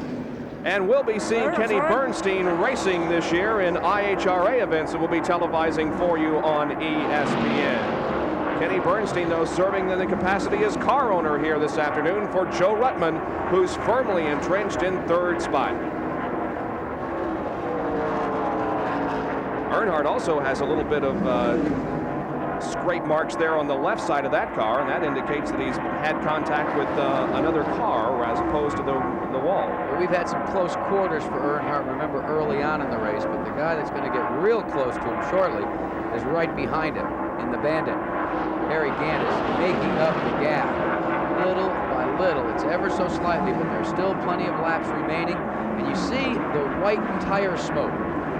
And we'll be seeing Kenny Bernstein racing this year in IHRA events that we'll be televising for you on ESPN. Kenny Bernstein, though, serving in the capacity as car owner here this afternoon for Joe Ruttman, who's firmly entrenched in 3rd spot. Earnhardt also has a little bit of scrape marks there on the left side of that car, and that indicates that he's had contact with another car as opposed to the wall. Well, we've had some close quarters for Earnhardt, remember, early on in the race, but the guy that's going to get real close to him shortly is right behind him in the Bandit. Harry Gant is making up the gap little by little. It's ever so slightly, but there's still plenty of laps remaining. And you see the white tire smoke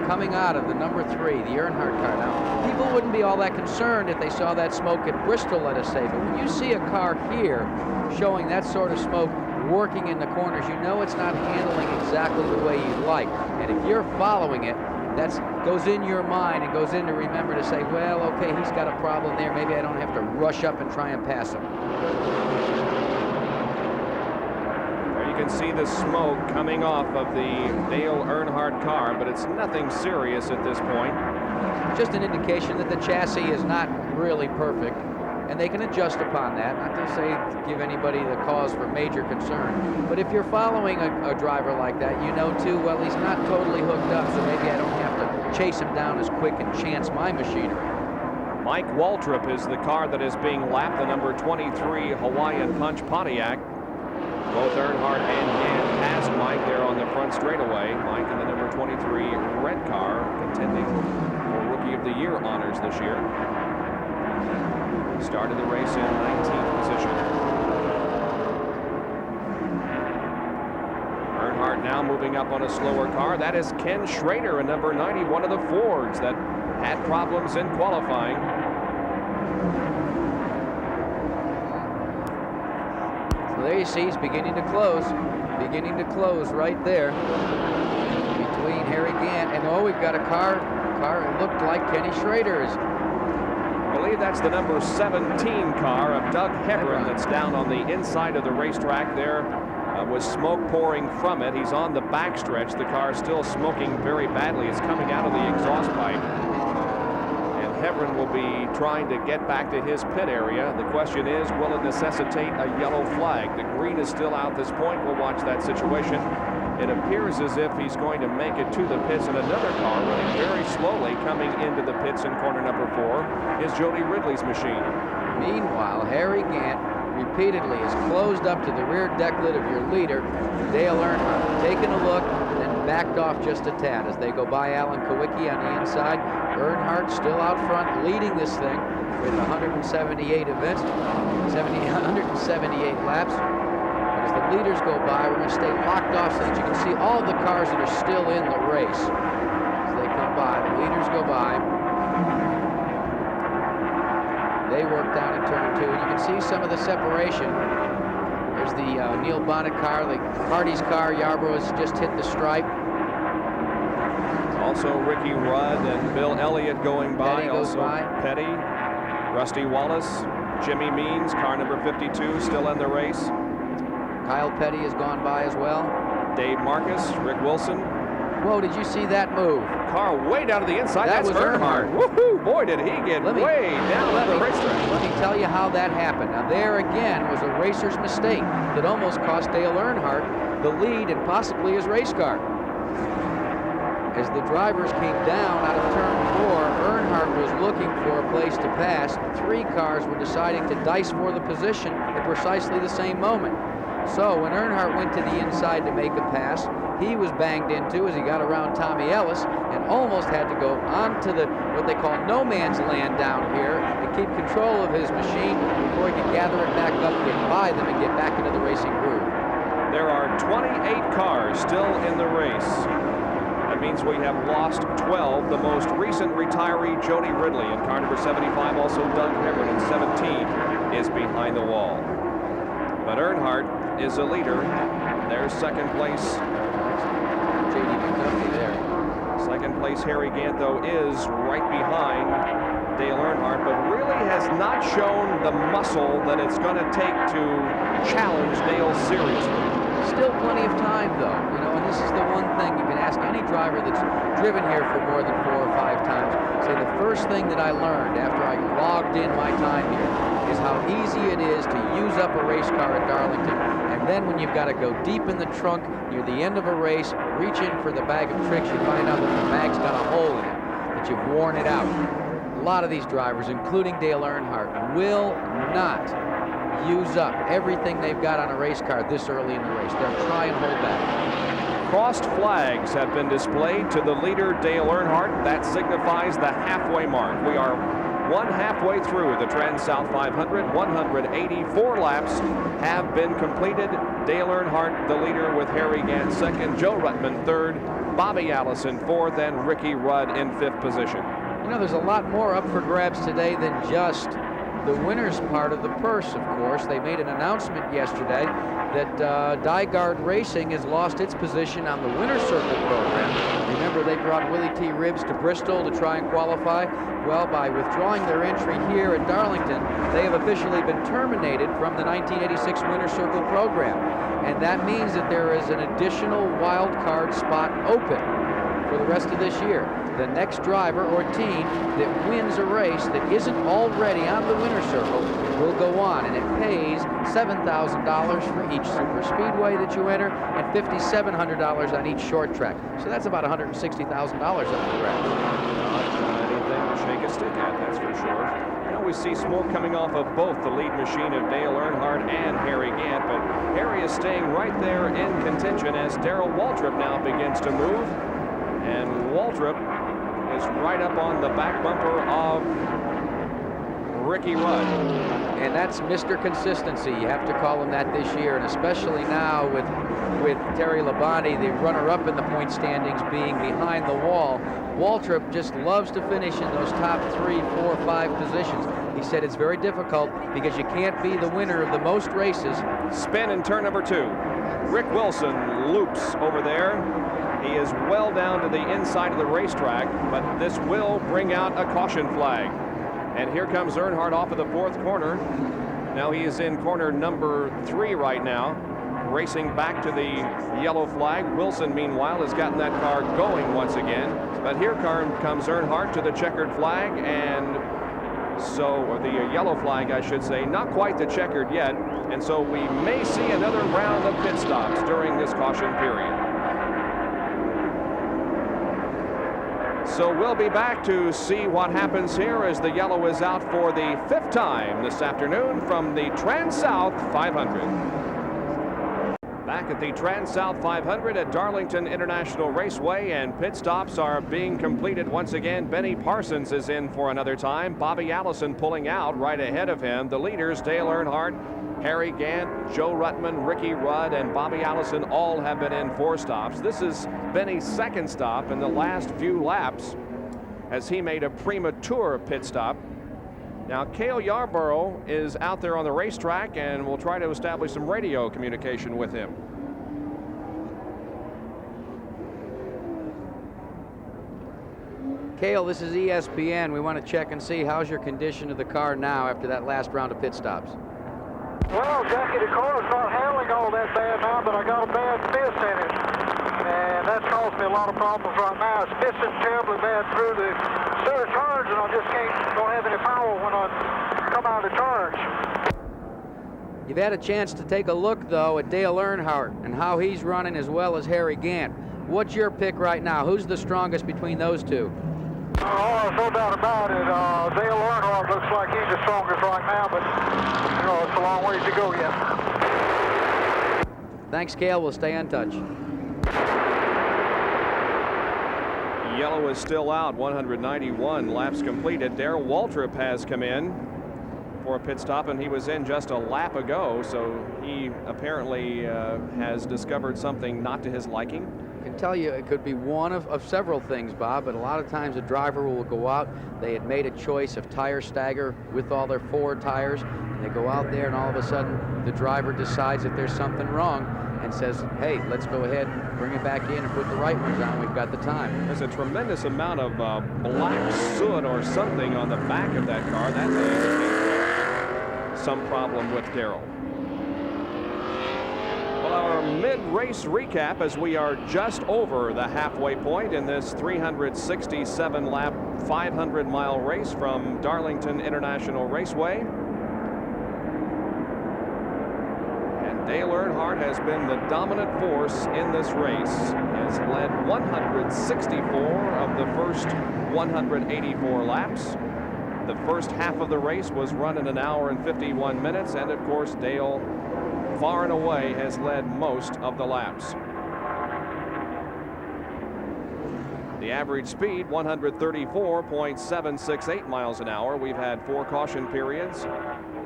coming out of the number 3, the Earnhardt car. Now, people wouldn't be all that concerned if they saw that smoke at Bristol, let us say. But when you see a car here showing that sort of smoke working in the corners, you know it's not handling exactly the way you'd like. And if you're following it, that goes in your mind and goes in to remember to say, well, okay, he's got a problem there. Maybe I don't have to rush up and try and pass him. There you can see the smoke coming off of the Dale Earnhardt car, but it's nothing serious at this point. Just an indication that the chassis is not really perfect, and they can adjust upon that. Not to say to give anybody the cause for major concern, but if you're following a driver like that, you know too, well, he's not totally hooked up, so maybe I don't have to chase him down as quick and chance my machinery. Mike Waltrip is the car that is being lapped, the number 23 Hawaiian Punch Pontiac. Both Earnhardt and Gant passed Mike there on the front straightaway. Mike in the number 23 red car, contending for Rookie of the Year honors this year. Started the race in 19th position. Earnhardt now moving up on a slower car. That is Ken Schrader in number 90, one of the Fords that had problems in qualifying. So there you see he's beginning to close right there between Harry Gant and, oh, we've got a car. It looked like Kenny Schrader's. I believe that's the number 17 car of Doug Hebron that's down on the inside of the racetrack there. With smoke pouring from it. He's on the backstretch. The car is still smoking very badly. It's coming out of the exhaust pipe. And Hebron will be trying to get back to his pit area. The question is, will it necessitate a yellow flag? The green is still out this point. We'll watch that situation. It appears as if he's going to make it to the pits, and another car running very slowly coming into the pits in corner number 4 is Jody Ridley's machine. Meanwhile, Harry Gant repeatedly is closed up to the rear deck lid of your leader, Dale Earnhardt, taking a look, then backed off just a tad as they go by Alan Kawicki on the inside. Earnhardt still out front, leading this thing with 178 events, 178 laps. But as the leaders go by, we're going to stay locked off so that you can see all of the cars that are still in the race. As they come by, the leaders go by. They work down in turn 2, and you can see some of the separation. There's the Neil Bonnet car, the Hardy's car. Yarborough has just hit the stripe. Also Ricky Rudd and Bill Elliott going by. Petty goes by. Petty, Rusty Wallace, Jimmy Means, car number 52, still in the race. Kyle Petty has gone by as well. Dave Marcus, Rick Wilson. Whoa, did you see that move? Car way down to the inside. That That's was Earnhardt. Woohoo! Boy, did he get way down at the racetrack. Let me tell you how that happened. Now, there again was a racer's mistake that almost cost Dale Earnhardt the lead and possibly his race car. As the drivers came down out of turn 4, Earnhardt was looking for a place to pass. 3 cars were deciding to dice for the position at precisely the same moment. So when Earnhardt went to the inside to make a pass, he was banged into as he got around Tommy Ellis and almost had to go onto the what they call no man's land down here and keep control of his machine before he could gather it back up, get by them, and get back into the racing groove. There are 28 cars still in the race. That means we have lost 12. The most recent retiree, Jody Ridley, in car number 75, also Doug Hebron in 17, is behind the wall. But Earnhardt is a leader. There's second place. J.D. McDuffie there. Second place, Harry Gant, though, is right behind Dale Earnhardt, but really has not shown the muscle that it's going to take to challenge Dale seriously. Still plenty of time, though. You know, and this is the one thing you can ask any driver that's driven here for more than 4 or 5 times. Say the first thing that I learned after I logged in my time here is how easy it is to use up a race car at Darlington. And then when you've got to go deep in the trunk near the end of a race, reach in for the bag of tricks, you find out that the bag's got a hole in it, that you've worn it out. A lot of these drivers, including Dale Earnhardt, will not use up everything they've got on a race car this early in the race. They'll try and hold back. Crossed flags have been displayed to the leader, Dale Earnhardt. That signifies the halfway mark. We are one halfway through the TranSouth 500. 184 laps have been completed. Dale Earnhardt, the leader, with Harry Gant second, Joe Ruttman third, Bobby Allison fourth, and Ricky Rudd in 5th position. You know, there's a lot more up for grabs today than just the winner's part of the purse, of course. They made an announcement yesterday that Dygaard Racing has lost its position on the Winner's Circle program. Remember, they brought Willie T. Ribbs to Bristol to try and qualify. Well, by withdrawing their entry here at Darlington, they have officially been terminated from the 1986 Winner's Circle program. And that means that there is an additional wild card spot open for the rest of this year. The next driver or team that wins a race that isn't already on the Winner's Circle will go on, and it pays $7,000 for each super speedway that you enter and $5,700 on each short track. So that's about $160,000 up for grabs. Not anything to shake a stick at, that's for sure. You know, we see smoke coming off of both the lead machine of Dale Earnhardt and Harry Gant, but Harry is staying right there in contention as Darrell Waltrip now begins to move. And Waltrip is right up on the back bumper of Ricky Rudd. And that's Mr. Consistency. You have to call him that this year, and especially now with Terry Labonte, the runner-up in the point standings, being behind the wall. Waltrip just loves to finish in those top 3, 4, 5 positions. He said it's very difficult because you can't be the winner of the most races. Spin in turn number 2. Rick Wilson loops over there. He is well down to the inside of the racetrack, but this will bring out a caution flag. And here comes Earnhardt off of the 4th corner. Now he is in corner number 3 right now, racing back to the yellow flag. Wilson, meanwhile, has gotten that car going once again. But here comes Earnhardt to the checkered flag, and or the yellow flag, I should say, not quite the checkered yet. And so we may see another round of pit stops during this caution period. So we'll be back to see what happens here as the yellow is out for the 5th time this afternoon from the TranSouth 500. Back at the TranSouth 500 at Darlington International Raceway, and pit stops are being completed once again. Benny Parsons is in for another time. Bobby Allison pulling out right ahead of him. The leaders, Dale Earnhardt, Harry Gant, Joe Ruttman, Ricky Rudd, and Bobby Allison all have been in 4 stops. This is Benny's 2nd stop in the last few laps as he made a premature pit stop. Now, Cale Yarborough is out there on the racetrack, and we'll try to establish some radio communication with him. Cale, this is ESPN. We want to check and see how's your condition of the car now after that last round of pit stops. Well, Jackie, the car's not handling all that bad now, but I got a bad fist in it. And that's caused me a lot of problems right now. It's fisting terribly bad through the set of turns, and I just don't have any power when I come out of the turns. You've had a chance to take a look, though, at Dale Earnhardt and how he's running, as well as Harry Gant. What's your pick right now? Who's the strongest between those two? Oh, there's no doubt about it. Dale Earnhardt looks like he's the strongest right now, but it's a long ways to go yet. Thanks, Cale. We'll stay in touch. Yellow is still out, 191 laps completed. Darrell Waltrip has come in for a pit stop, and he was in just a lap ago, so he apparently has discovered something not to his liking. I can tell you it could be one of several things, Bob, but a lot of times a driver will go out. They had made a choice of tire stagger with all their forward tires, and they go out there, and all of a sudden the driver decides that there's something wrong and says, hey, let's go ahead, bring it back in and put the right ones on. We've got the time. There's a tremendous amount of black soot or something on the back of that car. That may indicate some problem with Darrell. Well, our mid-race recap as we are just over the halfway point in this 367-lap, 500-mile race from Darlington International Raceway. Dale Earnhardt has been the dominant force in this race. He has led 164 of the first 184 laps. The first half of the race was run in 1 hour and 51 minutes, and of course Dale far and away has led most of the laps. The average speed 134.768 miles an hour. We've had 4 caution periods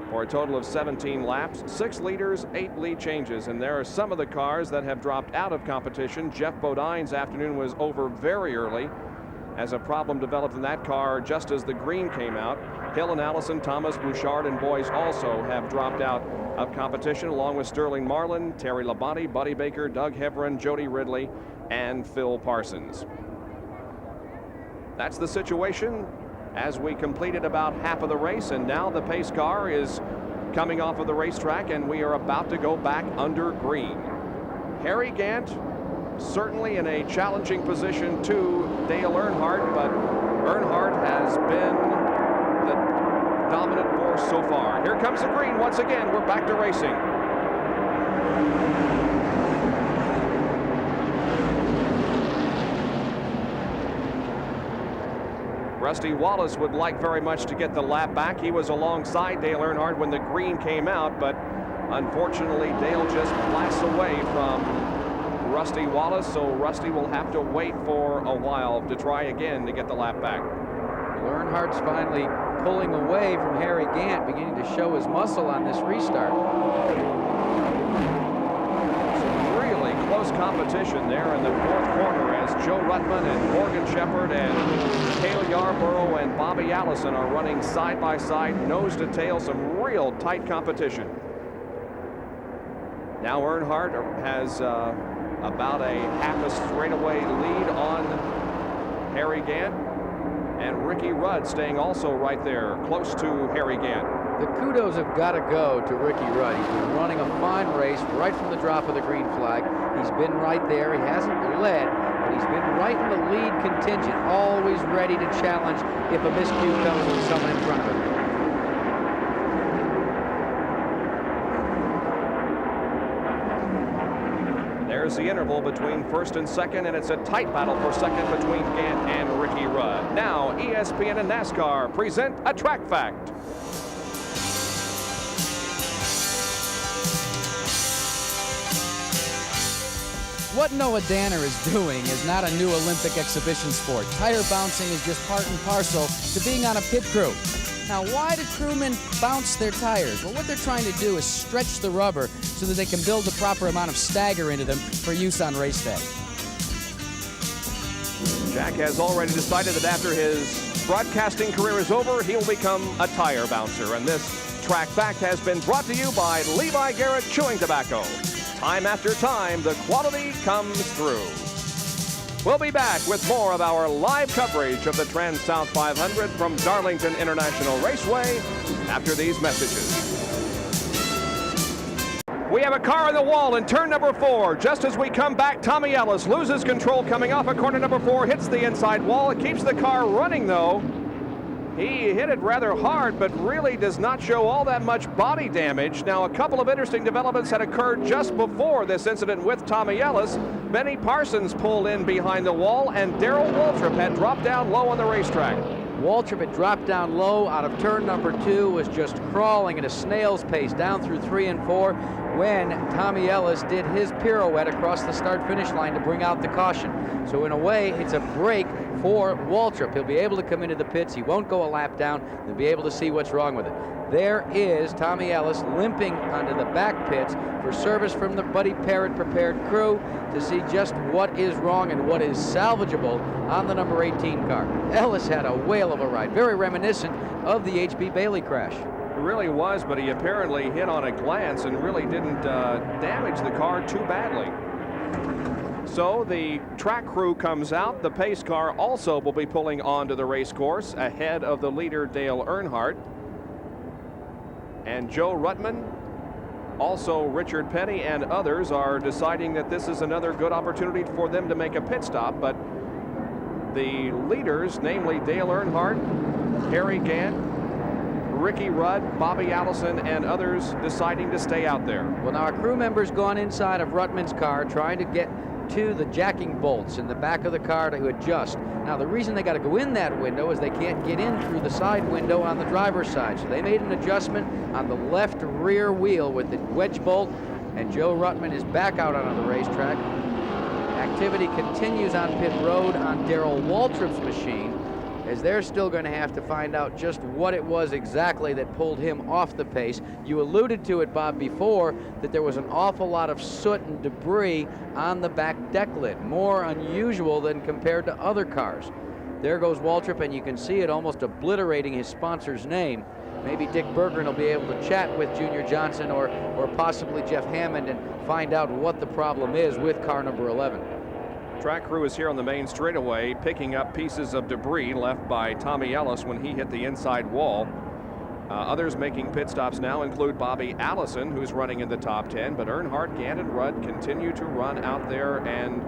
for a total of 17 laps, 6 leaders, 8 lead changes, and there are some of the cars that have dropped out of competition. Jeff Bodine's afternoon was over very early as a problem developed in that car just as the green came out. Hill and Allison, Thomas, Bouchard, and Boyce also have dropped out of competition, along with Sterling Marlin, Terry Labonte, Buddy Baker, Doug Hebron, Jody Ridley, and Phil Parsons. That's the situation as we completed about half of the race, and now the pace car is coming off of the racetrack, and we are about to go back under green. Harry Gant certainly in a challenging position to Dale Earnhardt, but Earnhardt has been the dominant force so far. Here comes the green once again. We're back to racing. Rusty Wallace would like very much to get the lap back. He was alongside Dale Earnhardt when the green came out, but unfortunately Dale just blasts away from Rusty Wallace, so Rusty will have to wait for a while to try again to get the lap back. Earnhardt's finally pulling away from Harry Gant, beginning to show his muscle on this restart. Some really close competition there in the fourth corner as Joe Ruttman and Morgan Shepherd and Cale Yarborough and Bobby Allison are running side by side, nose to tail, some real tight competition. Now Earnhardt has about a half a straightaway lead on Harry Gant, and Ricky Rudd staying also right there close to Harry Gant. The kudos have got to go to Ricky Rudd. He's been running a fine race right from the drop of the green flag. He's been right there. He hasn't led, but he's been right in the lead contingent, always ready to challenge if a miscue comes with someone in front of him. There's the interval between first and second, and it's a tight battle for second between Gant and Ricky Rudd. Now, ESPN and NASCAR present a track fact. What Noah Danner is doing is not a new Olympic exhibition sport. Tire bouncing is just part and parcel to being on a pit crew. Now, why do crewmen bounce their tires? Well, what they're trying to do is stretch the rubber so that they can build the proper amount of stagger into them for use on race day. Jack has already decided that after his broadcasting career is over, he will become a tire bouncer. And this track fact has been brought to you by Levi Garrett Chewing Tobacco. Time after time, the quality comes through. We'll be back with more of our live coverage of the TranSouth 500 from Darlington International Raceway after these messages. We have a car on the wall in turn number 4. Just as we come back, Tommy Ellis loses control coming off of corner number 4, hits the inside wall. It keeps the car running, though. He hit it rather hard, but really does not show all that much body damage. Now, a couple of interesting developments had occurred just before this incident with Tommy Ellis. Benny Parsons pulled in behind the wall, and Darrell Waltrip had dropped down low on the racetrack. Waltrip had dropped down low out of turn number 2, was just crawling at a snail's pace down through 3 and 4 when Tommy Ellis did his pirouette across the start-finish line to bring out the caution. So in a way, it's a break for Waltrip. He'll be able to come into the pits. He won't go a lap down. He'll be able to see what's wrong with it. There is Tommy Ellis limping onto the back pits for service from the Buddy Parrott prepared crew to see just what is wrong and what is salvageable on the number 18 car. Ellis had a whale of a ride, very reminiscent of the H.B. Bailey crash. It really was, but he apparently hit on a glance and really didn't damage the car too badly. So the track crew comes out. The pace car also will be pulling onto the race course ahead of the leader, Dale Earnhardt. And Joe Ruttman, also Richard Petty and others are deciding that this is another good opportunity for them to make a pit stop. But the leaders, namely Dale Earnhardt, Harry Gant, Ricky Rudd, Bobby Allison, and others deciding to stay out there. Well, now our crew member's gone inside of Ruttman's car trying to get to the jacking bolts in the back of the car to adjust. Now, the reason they got to go in that window is they can't get in through the side window on the driver's side. So they made an adjustment on the left rear wheel with the wedge bolt, and Joe Ruttman is back out on the racetrack. Activity continues on pit road on Darrell Waltrip's machine, as they're still going to have to find out just what it was exactly that pulled him off the pace. You alluded to it, Bob, before, that there was an awful lot of soot and debris on the back deck lid, more unusual than compared to other cars. There goes Waltrip, and you can see it almost obliterating his sponsor's name. Maybe Dick Berggren will be able to chat with Junior Johnson or possibly Jeff Hammond and find out what the problem is with car number 11. Track crew is here on the main straightaway picking up pieces of debris left by Tommy Ellis when he hit the inside wall. Others making pit stops now include Bobby Allison, who's running in the top 10, but Earnhardt, Gant, and Rudd continue to run out there. And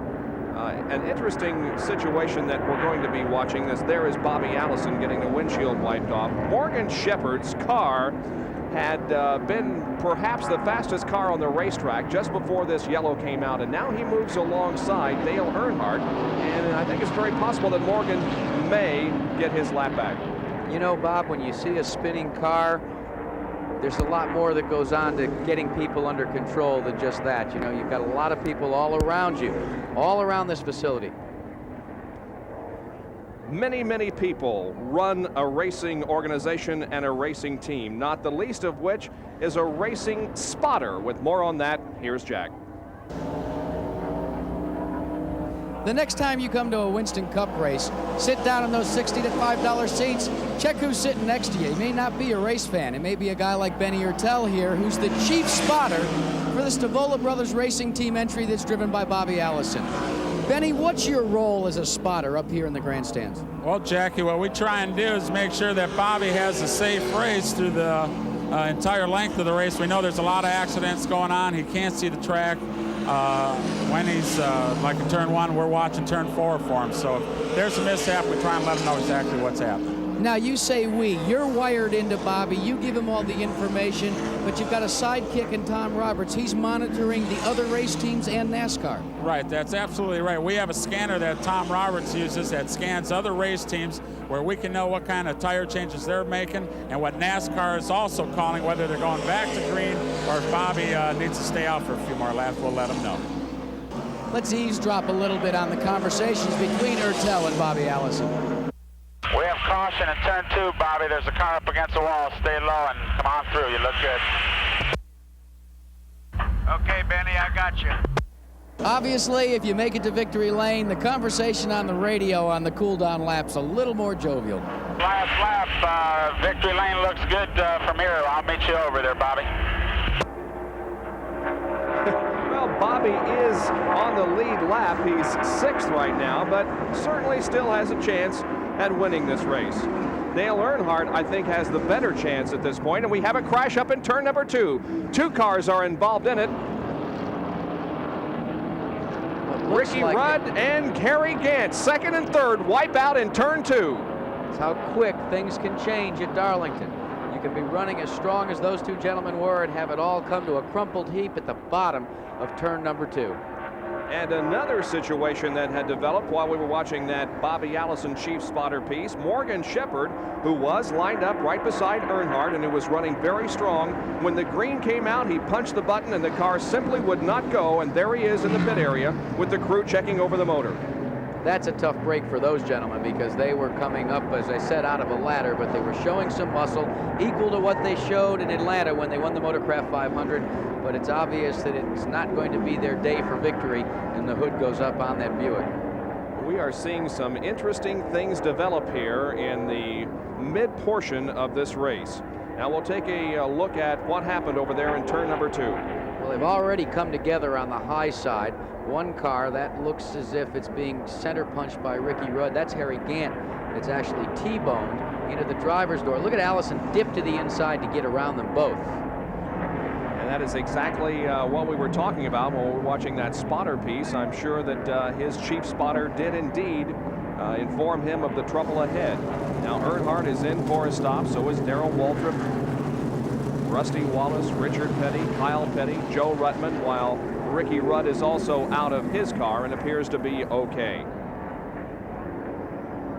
an interesting situation that we're going to be watching is there is Bobby Allison getting the windshield wiped off. Morgan Shepherd's car had been perhaps the fastest car on the racetrack just before this yellow came out, and now he moves alongside Dale Earnhardt, and I think it's very possible that Morgan may get his lap back. You know, Bob, when you see a spinning car, there's a lot more that goes on to getting people under control than just that. You know, you've got a lot of people all around you, all around this facility. Many, many people run a racing organization and a racing team, not the least of which is a racing spotter. With more on that, here's Jack. The next time you come to a Winston Cup race, sit down in those $60 to $5 seats, check who's sitting next to you. He may not be a race fan. It may be a guy like Benny Aapril here, who's the chief spotter for the Stavola Brothers Racing Team entry that's driven by Bobby Allison. Benny, what's your role as a spotter up here in the grandstands? Well, Jackie, what we try and do is make sure that Bobby has a safe race through the entire length of the race. We know there's a lot of accidents going on. He can't see the track. When he's like in turn 1, we're watching turn 4 for him. So if there's a mishap, we try and let him know exactly what's happening. Now, you say we. You're wired into Bobby. You give him all the information, but you've got a sidekick in Tom Roberts. He's monitoring the other race teams and NASCAR. Right, that's absolutely right. We have a scanner that Tom Roberts uses that scans other race teams where we can know what kind of tire changes they're making and what NASCAR is also calling, whether they're going back to green or if Bobby needs to stay out for a few more laps, we'll let him know. Let's eavesdrop a little bit on the conversations between Aapril and Bobby Allison. We have caution in turn 2, Bobby. There's a car up against the wall. Stay low and come on through. You look good. Okay, Benny, I got you. Obviously, if you make it to victory lane, the conversation on the radio on the cool-down lap's a little more jovial. Last lap, victory lane looks good from here. I'll meet you over there, Bobby. Well, Bobby is on the lead lap. He's 6th right now, but certainly still has a chance at winning this race. Dale Earnhardt, I think, has the better chance at this point, and we have a crash up in turn number 2. 2 cars are involved in it. Ricky Rudd and Harry Gant, 2nd and 3rd, wipe out in turn 2. That's how quick things can change at Darlington. You can be running as strong as those 2 gentlemen were and have it all come to a crumpled heap at the bottom of turn number 2. And another situation that had developed while we were watching that Bobby Allison chief spotter piece, Morgan Shepherd, who was lined up right beside Earnhardt and who was running very strong. When the green came out, he punched the button and the car simply would not go, and there he is in the pit area with the crew checking over the motor. That's a tough break for those gentlemen because they were coming up, as I said, out of a ladder, but they were showing some muscle equal to what they showed in Atlanta when they won the Motorcraft 500. But it's obvious that it's not going to be their day for victory, and the hood goes up on that Buick. We are seeing some interesting things develop here in the mid portion of this race. Now we'll take a look at what happened over there in turn number 2. Well, they've already come together on the high side. One car, that looks as if it's being center punched by Ricky Rudd. That's Harry Gant. It's actually T-boned into the driver's door. Look at Allison dip to the inside to get around them both. And that is exactly what we were talking about when we were watching that spotter piece. I'm sure that his chief spotter did indeed inform him of the trouble ahead. Now Earnhardt is in for a stop, so is Darrell Waltrip, Rusty Wallace, Richard Petty, Kyle Petty, Joe Ruttman, while Ricky Rudd is also out of his car and appears to be okay.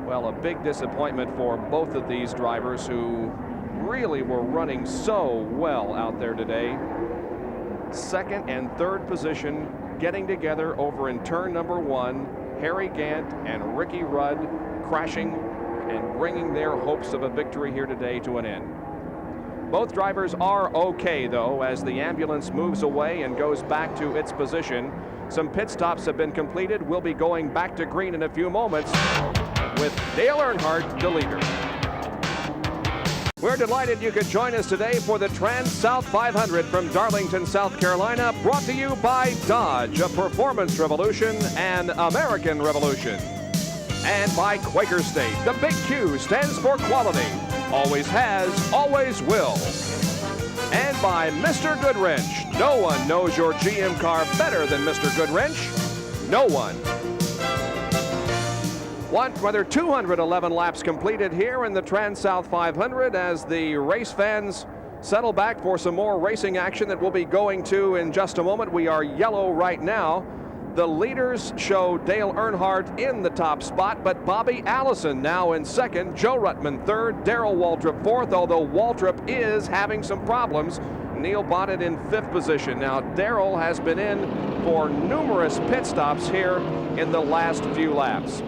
Well, a big disappointment for both of these drivers who really were running so well out there today. 2nd and 3rd position getting together over in turn number 1. Harry Gant and Ricky Rudd crashing and bringing their hopes of a victory here today to an end. Both drivers are okay, though, as the ambulance moves away and goes back to its position. Some pit stops have been completed. We'll be going back to green in a few moments with Dale Earnhardt, the leader. We're delighted you could join us today for the TranSouth 500 from Darlington, South Carolina, brought to you by Dodge, a performance revolution, and American Revolution. And by Quaker State. The big Q stands for quality. Always has, always will. And by Mr. Goodwrench. No one knows your GM car better than Mr. Goodwrench. No one. Rather 211 laps completed here in the TranSouth 500 as the race fans settle back for some more racing action that we'll be going to in just a moment. We are yellow right now. The leaders show Dale Earnhardt in the top spot, but Bobby Allison now in 2nd, Joe Ruttman 3rd, Darrell Waltrip 4th, although Waltrip is having some problems. Neil Bonnet in 5th position. Now, Darrell has been in for numerous pit stops here in the last few laps.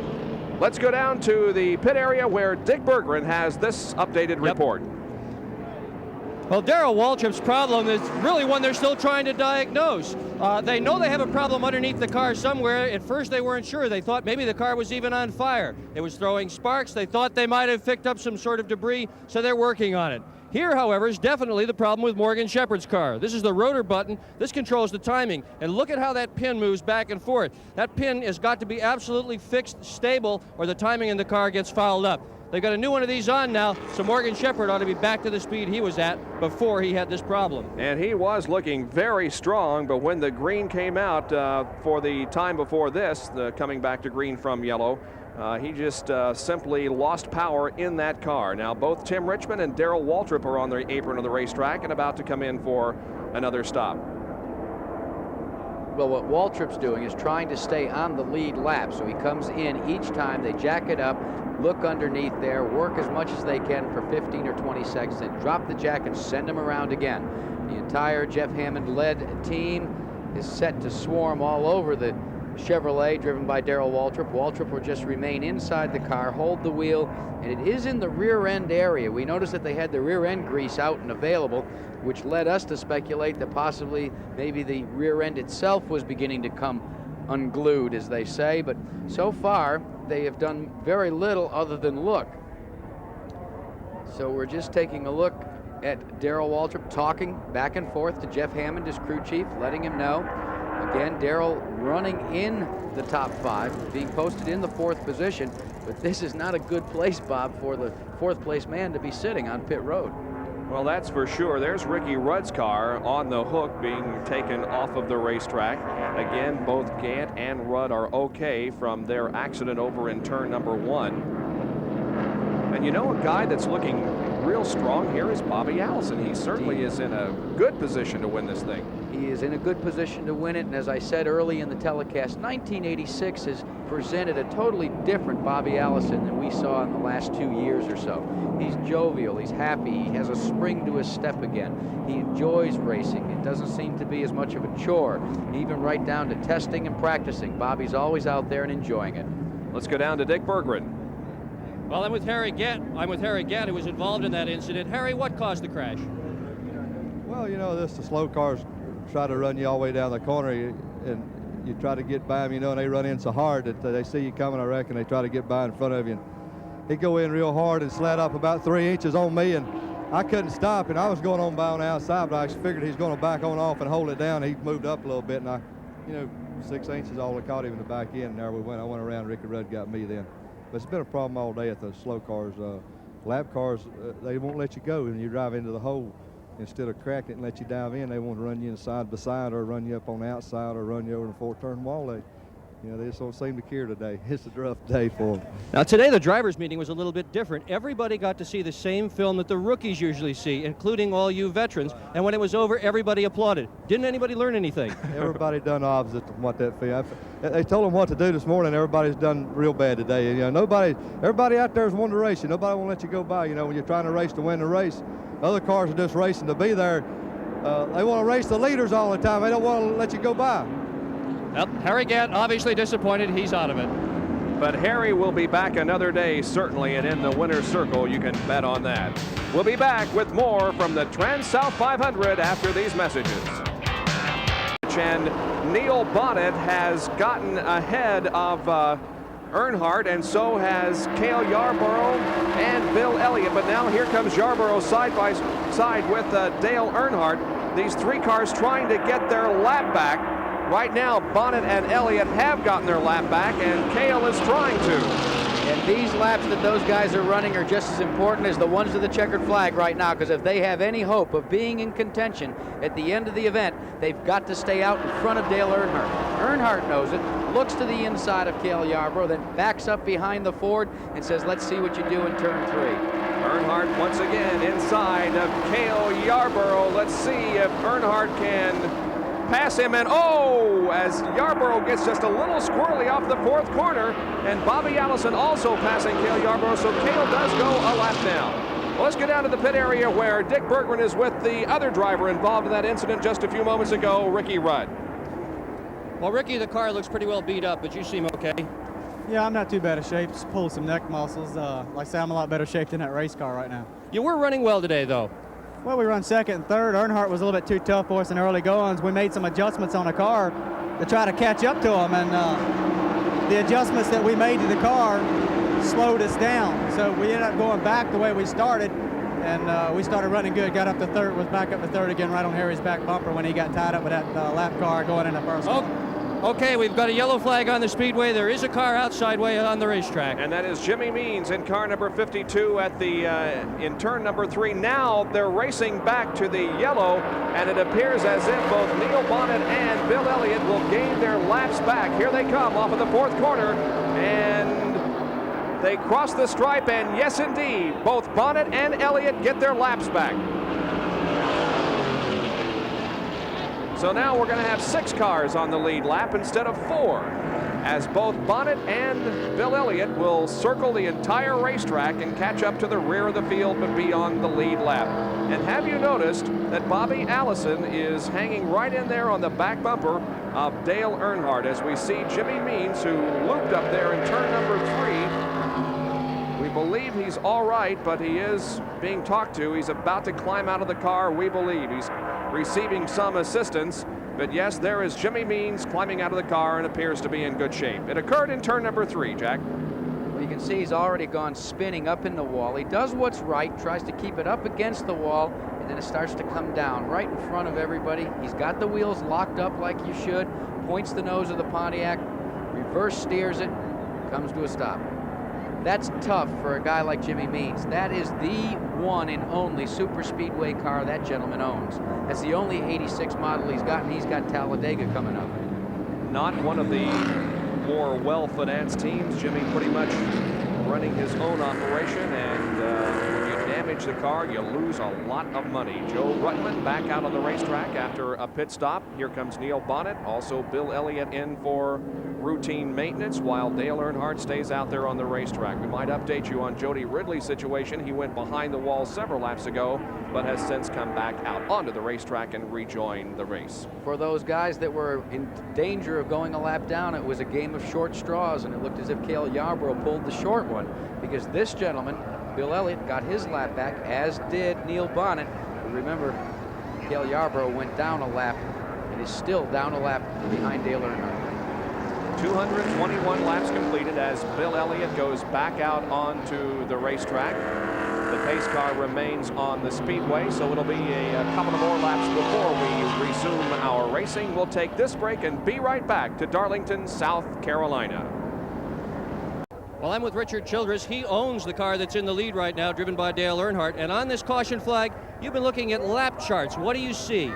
Let's go down to the pit area where Dick Berggren has this updated report. Well, Darrell Waltrip's problem is really one they're still trying to diagnose. They know they have a problem underneath the car somewhere. At first, they weren't sure. They thought maybe the car was even on fire. It was throwing sparks. They thought they might have picked up some sort of debris, so they're working on it. Here, however, is definitely the problem with Morgan Shepherd's car. This is the rotor button. This controls the timing. And look at how that pin moves back and forth. That pin has got to be absolutely fixed, stable, or the timing in the car gets fouled up. They've got a new one of these on now, so Morgan Shepherd ought to be back to the speed he was at before he had this problem. And he was looking very strong, but when the green came out for the time before this, coming back to green from yellow, he just simply lost power in that car. Now both Tim Richmond and Darrell Waltrip are on the apron of the racetrack and about to come in for another stop. Well, what Waltrip's doing is trying to stay on the lead lap, so he comes in each time, they jack it up, look underneath there, work as much as they can for 15 or 20 seconds, then drop the jack and send them around again. The entire Jeff Hammond-led team is set to swarm all over the Chevrolet driven by Darrell Waltrip. Waltrip will just remain inside the car, hold the wheel, and it is in the rear end area. We noticed that they had the rear end grease out and available, which led us to speculate that possibly maybe the rear end itself was beginning to come unglued, as they say, but so far they have done very little other than look. So we're just taking a look at Darrell Waltrip talking back and forth to Jeff Hammond, his crew chief, letting him know. Again, Darrell running in the top 5, being posted in the 4th position, but this is not a good place, Bob, for the 4th place man to be sitting on pit road. Well, that's for sure. There's Ricky Rudd's car on the hook being taken off of the racetrack. Again, both Gant and Rudd are okay from their accident over in turn number 1. And you know, a guy that's looking real strong here is Bobby Allison. He certainly is in a good position to win this thing. He is in a good position to win it, and as I said early in the telecast, 1986 has presented a totally different Bobby Allison than we saw in the last 2 years or so. He's jovial, he's happy, he has a spring to his step again. He enjoys racing. It doesn't seem to be as much of a chore, even right down to testing and practicing. Bobby's always out there and enjoying it. Let's go down to Dick Berggren. Well, I'm with Harry Gant, who was involved in that incident. Harry, what caused the crash? Well, you know, the slow cars try to run you all the way down the corner, and you try to get by them, you know, and they run in so hard that they see you coming, I reckon. They try to get by in front of you. And he go in real hard and slid up about 3 inches on me, and I couldn't stop, and I was going on by on the outside, but I figured he's going to back on off and hold it down. He moved up a little bit, and I, you know, 6 inches all I caught him in the back end, and there we went. I went around. Ricky Rudd got me then. But it's been a problem all day at the slow cars. Lap cars, they won't let you go when you drive into the hole. Instead of cracking it and let you dive in, they want to run you inside beside, or run you up on the outside, or run you over the 4-turn wall. They just don't seem to care today. It's a rough day for them. Now today the drivers' meeting was a little bit different. Everybody got to see the same film that the rookies usually see, including all you veterans. And when it was over, everybody applauded. Didn't anybody learn anything? Everybody done the opposite of what that film. They told them what to do this morning. Everybody's done real bad today. You know, everybody out there is wanting to race you. Nobody won't let you go by. You know, when you're trying to race to win the race. Other cars are just racing to be there. They want to race the leaders all the time. They don't want to let you go by. Well, Harry Gant obviously disappointed. He's out of it. But Harry will be back another day, certainly, and in the winner's circle, you can bet on that. We'll be back with more from the TranSouth 500 after these messages. And Neil Bonnet has gotten ahead of Earnhardt, and so has Cale Yarborough and Bill Elliott. But now here comes Yarborough side by side with Dale Earnhardt. These 3 cars trying to get their lap back. Right now, Bonnet and Elliott have gotten their lap back, and Cale is trying to. And these laps that those guys are running are just as important as the ones to the checkered flag right now, because if they have any hope of being in contention at the end of the event, they've got to stay out in front of Dale Earnhardt. Earnhardt knows it, looks to the inside of Cale Yarborough, then backs up behind the Ford and says, let's see what you do in turn 3. Earnhardt once again inside of Cale Yarborough. Let's see if Earnhardt can pass him, and as Yarborough gets just a little squirrely off the 4th corner, and Bobby Allison also passing Cale Yarborough, so Cale does go a lap down. Well, let's get down to the pit area where Dick Berggren is with the other driver involved in that incident just a few moments ago, Ricky Rudd. Well, Ricky, the car looks pretty well beat up, but you seem okay. Yeah, I'm not too bad of shape. Just pulled some neck muscles. Like I say, I'm a lot better shape than that race car right now. You were running well today, though. Well, we run second and third. Earnhardt was a little bit too tough for us in early goings. We made some adjustments on the car to try to catch up to him, and the adjustments that we made to the car slowed us down. So we ended up going back the way we started, and we started running good. Got up to third, was back up to third again right on Harry's back bumper when he got tied up with that lap car going in the first one. Okay, we've got a yellow flag on the speedway. There is a car outside way on the racetrack. And that is Jimmy Means in car number 52 at the in turn number 3. Now they're racing back to the yellow, and it appears as if both Neil Bonnet and Bill Elliott will gain their laps back. Here they come off of the 4th corner, and they cross the stripe, and yes, indeed, both Bonnet and Elliott get their laps back. So now we're going to have 6 cars on the lead lap instead of 4, as both Bonnet and Bill Elliott will circle the entire racetrack and catch up to the rear of the field but be on the lead lap. And have you noticed that Bobby Allison is hanging right in there on the back bumper of Dale Earnhardt, as we see Jimmy Means, who looped up there in turn number 3. We believe he's all right, but he is being talked to. He's about to climb out of the car, we believe. He's receiving some assistance, but yes, there is Jimmy Means climbing out of the car and appears to be in good shape. It occurred in turn number 3, Jack. Well, you can see he's already gone spinning up in the wall. He does what's right, tries to keep it up against the wall, and then it starts to come down right in front of everybody. He's got the wheels locked up like you should, points the nose of the Pontiac, reverse steers it, comes to a stop. That's tough for a guy like Jimmy Means. That is the one and only super speedway car that gentleman owns. That's the only 86 model he's got, and he's got Talladega coming up. Not one of the more well-financed teams. Jimmy pretty much running his own operation, and when you damage the car, you lose a lot of money. Joe Ruttman back out on the racetrack after a pit stop. Here comes Neil Bonnet, also Bill Elliott in for routine maintenance, while Dale Earnhardt stays out there on the racetrack. We might update you on Jody Ridley's situation. He went behind the wall several laps ago, but has since come back out onto the racetrack and rejoined the race. For those guys that were in danger of going a lap down, it was a game of short straws, and it looked as if Cale Yarborough pulled the short one, because this gentleman, Bill Elliott, got his lap back, as did Neil Bonnet. Remember, Cale Yarborough went down a lap and is still down a lap behind Dale Earnhardt. 221 laps completed as Bill Elliott goes back out onto the racetrack. The pace car remains on the speedway, so it'll be a couple of more laps before we resume our racing. We'll take this break and be right back to Darlington, South Carolina. Well, I'm with Richard Childress. He owns the car that's in the lead right now, driven by Dale Earnhardt. And on this caution flag, you've been looking at lap charts. What do you see?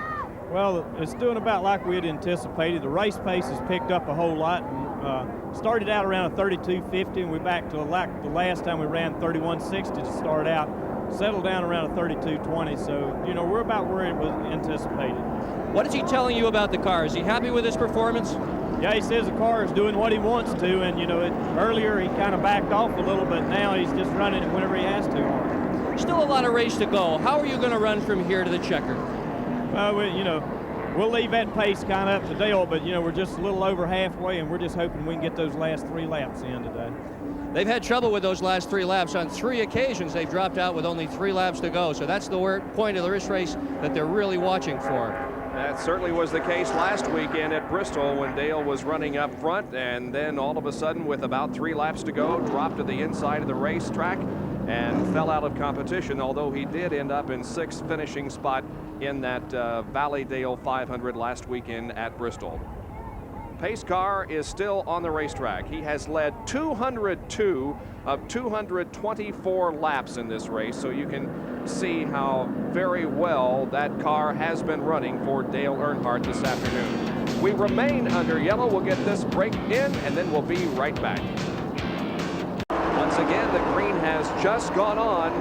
Well, it's doing about like we had anticipated. The race pace has picked up a whole lot. And, started out around a 32.50, and we're back to like the last time we ran 31.60 to start out. Settled down around a 32.20. So, you know, we're about where it was anticipated. What is he telling you about the car? Is he happy with his performance? Yeah, he says the car is doing what he wants to, and you know, earlier he kind of backed off a little, but now he's just running it whenever he has to. Still a lot of race to go. How are you going to run from here to the checker? You know, we'll leave that pace kind of up to Dale, but you know, we're just a little over halfway, and we're just hoping we can get those last 3 laps in today. They've had trouble with those last 3 laps. On 3 occasions, they've dropped out with only 3 laps to go. So that's the point of the race that they're really watching for. That certainly was the case last weekend at Bristol when Dale was running up front, and then all of a sudden, with about 3 laps to go, dropped to the inside of the racetrack and fell out of competition, although he did end up in 6th finishing spot in that Valley Dale 500 last weekend at Bristol. Pace car is still on the racetrack. He has led 202 of 224 laps in this race, so you can see how very well that car has been running for Dale Earnhardt this afternoon. We remain under yellow. We'll get this break in, and then we'll be right back. Once again, the green has just gone on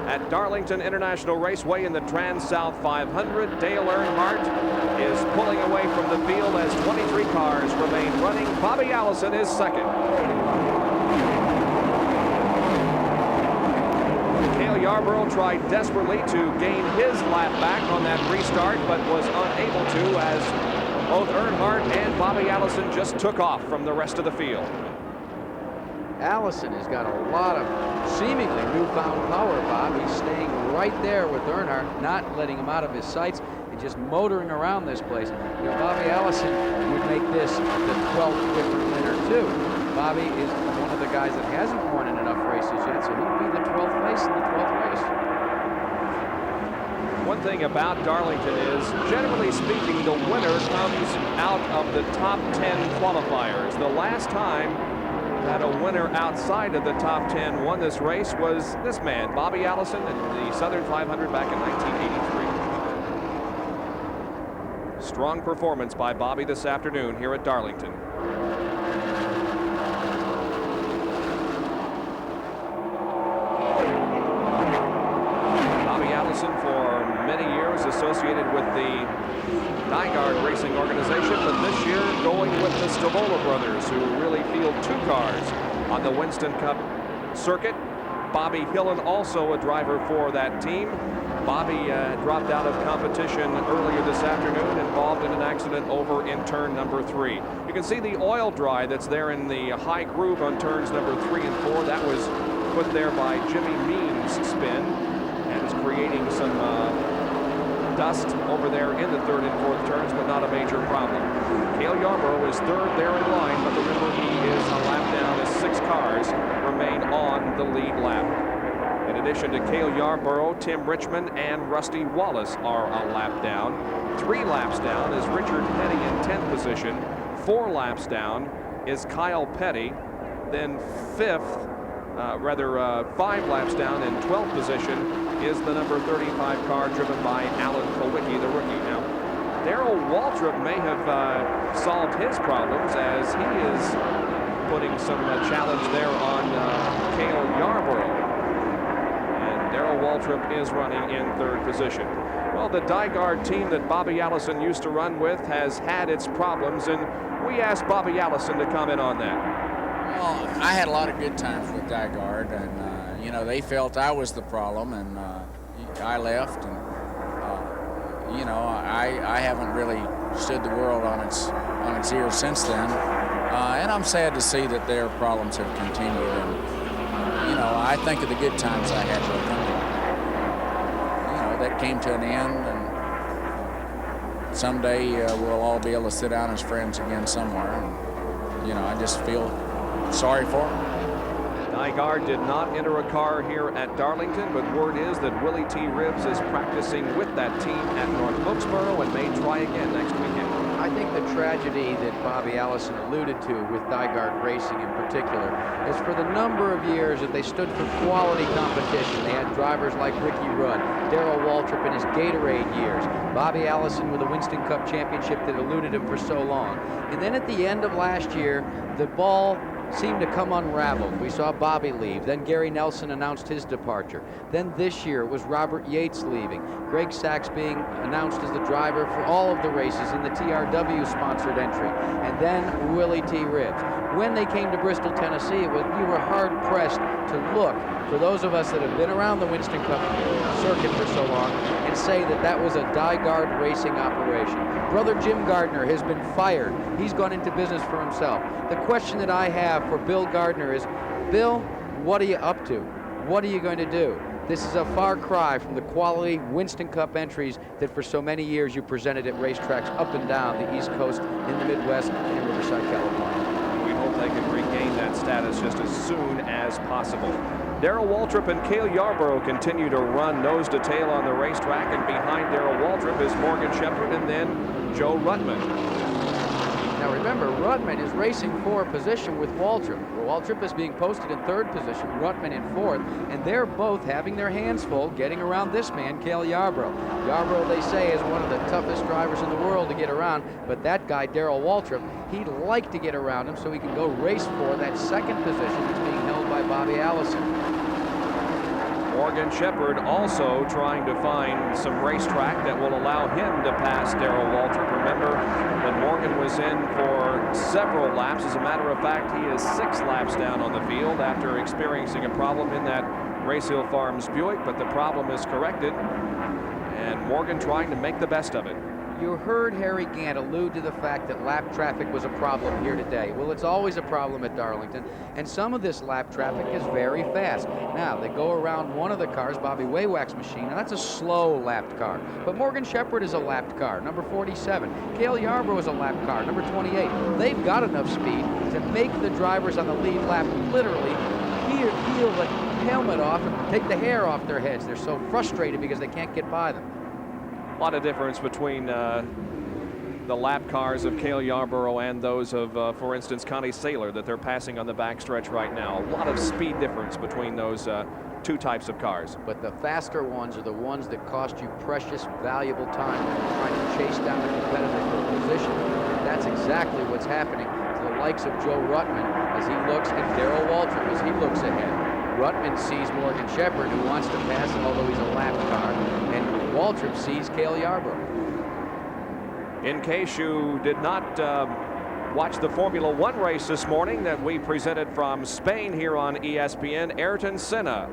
at Darlington International Raceway in the TranSouth 500. Dale Earnhardt is pulling away from the field as 23 cars remain running. Bobby Allison is second. Cale Yarborough tried desperately to gain his lap back on that restart, but was unable to, as both Earnhardt and Bobby Allison just took off from the rest of the field. Allison has got a lot of seemingly newfound power, Bob. He's staying right there with Earnhardt, not letting him out of his sights, and just motoring around this place. You know, Bobby Allison would make this the 12th different winner, too. Bobby is one of the guys that hasn't won in enough races yet, so he'll be the 12th place in the 12th race. One thing about Darlington is, generally speaking, the winner comes out of the top 10 qualifiers. The last time that a winner outside of the top 10 won this race was this man, Bobby Allison, in the Southern 500 back in 1983. Strong performance by Bobby this afternoon here at Darlington. Bobby Allison, for many years associated with the Nygaard Racing organization, but this year going with the Stavola brothers, who really field 2 cars on the Winston Cup circuit. Bobby Hillen, also a driver for that team. Bobby dropped out of competition earlier this afternoon, involved in an accident over in turn number 3. You can see the oil dry that's there in the high groove on turns number 3 and 4. That was put there by Jimmy Means' spin, and is creating some dust over there in the 3rd and 4th turns, but not a major problem. Cale Yarborough is 3rd there in line, but remember, he is a lap down as 6 cars remain on the lead lap. In addition to Cale Yarborough, Tim Richmond and Rusty Wallace are a lap down. 3 laps down is Richard Petty in 10th position. 4 laps down is Kyle Petty. Then 5 laps down in 12th position is the number 35 car driven by Alan Kulwicki, the rookie. Now, Darrell Waltrip may have solved his problems, as he is putting some challenge there on Cale Yarborough. And Darrell Waltrip is running in 3rd position. Well, the Nygaard team that Bobby Allison used to run with has had its problems, and we asked Bobby Allison to comment on that. Well, I had a lot of good times with Nygaard, and you know, they felt I was the problem, and I left, and you know, I haven't really stood the world on its ears since then, and I'm sad to see that their problems have continued. And you know, I think of the good times I had with them. You know, that came to an end, and someday we'll all be able to sit down as friends again somewhere. And you know, I just feel sorry for him. Nygaard did not enter a car here at Darlington, but word is that Willie T. Ribbs is practicing with that team at North Wilkesboro and may try again next weekend. I think the tragedy that Bobby Allison alluded to with Nygaard Racing in particular is for the number of years that they stood for quality competition. They had drivers like Ricky Rudd, Darrell Waltrip in his Gatorade years, Bobby Allison with a Winston Cup championship that eluded him for so long. And then at the end of last year, the ball seemed to come unraveled. We saw Bobby leave. Then Gary Nelson announced his departure. Then this year it was Robert Yates leaving. Greg Sachs being announced as the driver for all of the races in the TRW sponsored entry. And then Willie T. Ribbs. When they came to Bristol, Tennessee, we were hard pressed to look, for those of us that have been around the Winston Cup circuit for so long, and say that that was a Nygaard Racing operation. Brother Jim Gardner has been fired. He's gone into business for himself. The question that I have for Bill Gardner is, Bill, what are you up to? What are you going to do? This is a far cry from the quality Winston Cup entries that for so many years you presented at racetracks up and down the East Coast, in the Midwest, and in Riverside, California. We hope they can regain that status just as soon as possible. Darrell Waltrip and Cale Yarborough continue to run nose to tail on the racetrack, and behind Darrell Waltrip is Morgan Shepherd and then Joe Ruttman. Now remember, Ruttman is racing for position with Waltrip. Waltrip is being posted in 3rd position, Ruttman in 4th, and they're both having their hands full getting around this man, Cale Yarborough. Yarborough, they say, is one of the toughest drivers in the world to get around, but that guy, Darrell Waltrip, he'd like to get around him so he can go race for that 2nd position that's being held by Bobby Allison. Morgan Shepherd also trying to find some racetrack that will allow him to pass Darrell Waltrip. Remember that Morgan was in for several laps. As a matter of fact, he is 6 laps down on the field after experiencing a problem in that Race Hill Farms Buick, but the problem is corrected, and Morgan trying to make the best of it. You heard Harry Gant allude to the fact that lap traffic was a problem here today. Well, it's always a problem at Darlington, and some of this lap traffic is very fast. Now, they go around one of the cars, Bobby Waywack's machine, and that's a slow lapped car. But Morgan Shepherd is a lapped car, number 47. Cale Yarborough is a lapped car, number 28. They've got enough speed to make the drivers on the lead lap literally peel the helmet off and take the hair off their heads. They're so frustrated because they can't get by them. A lot of difference between the lap cars of Cale Yarborough and those of, for instance, Connie Saylor that they're passing on the backstretch right now. A lot of speed difference between those two types of cars. But the faster ones are the ones that cost you precious, valuable time when you're trying to chase down a competitor for a position. And that's exactly what's happening to the likes of Joe Ruttman as he looks, and Darrell Waltrip as he looks ahead. Ruttman sees Morgan Shepherd, who wants to pass him, although he's a lap car, and Waltrip sees Cale Yarborough. In case you did not watch the Formula One race this morning that we presented from Spain here on ESPN, Ayrton Senna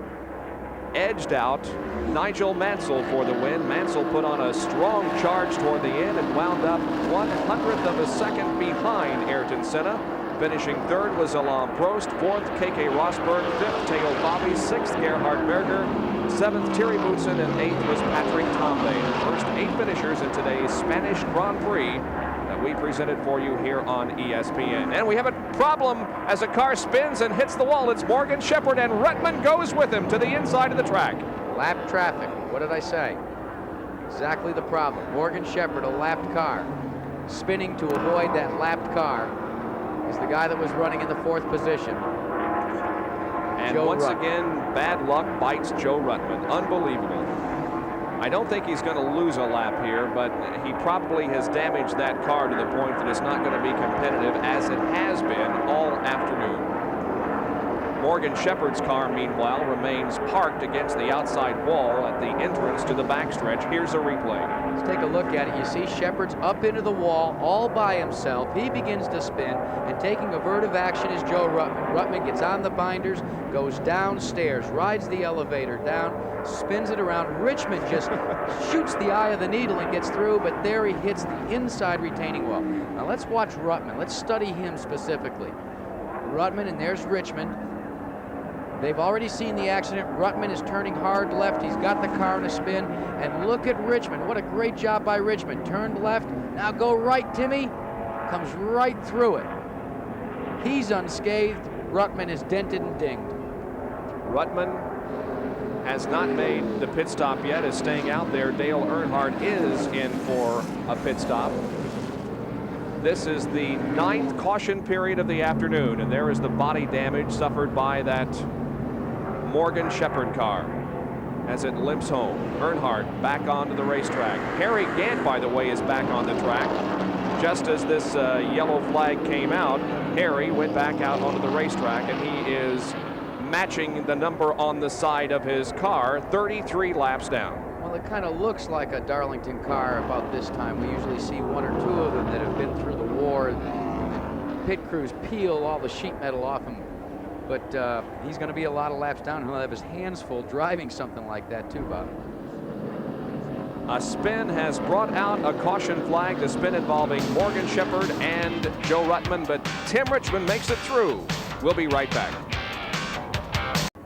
edged out Nigel Mansell for the win. Mansell put on a strong charge toward the end and wound up 1/100th of a second behind Ayrton Senna. Finishing third was Alain Prost, fourth Keke Rosberg, fifth Theo Bobby, sixth Gerhard Berger, seventh Thierry Boutsen, and eighth was Patrick Tambay. The first 8 finishers in today's Spanish Grand Prix that we presented for you here on ESPN. And we have a problem as a car spins and hits the wall. It's Morgan Shepherd, and Ruttman goes with him to the inside of the track. Lap traffic. What did I say? Exactly the problem. Morgan Shepherd, a lapped car, spinning to avoid that lapped car, is the guy that was running in the 4th position. And Joe once Ruttman. again, bad luck bites Joe Ruttman. Unbelievable. I don't think he's going to lose a lap here, but he probably has damaged that car to the point that it's not going to be competitive as it has been all afternoon. Morgan Shepherd's car, meanwhile, remains parked against the outside wall at the entrance to the backstretch. Here's a replay. Let's take a look at it. You see Shepherd's up into the wall all by himself. He begins to spin, and taking avertive action is Joe Ruttman. Ruttman gets on the binders, goes downstairs, rides the elevator down, spins it around. Richmond just shoots the eye of the needle and gets through, but there he hits the inside retaining wall. Now let's watch Ruttman. Let's study him specifically. Ruttman, and there's Richmond. They've already seen the accident. Ruttman is turning hard left. He's got the car in a spin. And look at Richmond. What a great job by Richmond. Turned left. Now go right, Timmy. Comes right through it. He's unscathed. Ruttman is dented and dinged. Ruttman has not made the pit stop yet, is staying out there. Dale Earnhardt is in for a pit stop. This is the 9th caution period of the afternoon, and there is the body damage suffered by that Morgan Shepherd car as it limps home. Earnhardt back onto the racetrack. Harry Gant, by the way, is back on the track. Just as this yellow flag came out, Harry went back out onto the racetrack, and he is matching the number on the side of his car, 33 laps down. Well, it kind of looks like a Darlington car about this time. We usually see 1 or 2 of them that have been through the war. Pit crews peel all the sheet metal off him. But he's going to be a lot of laps down. He'll have his hands full driving something like that too, Bob. A spin has brought out a caution flag, the spin involving Morgan Shepherd and Joe Ruttman, but Tim Richmond makes it through. We'll be right back.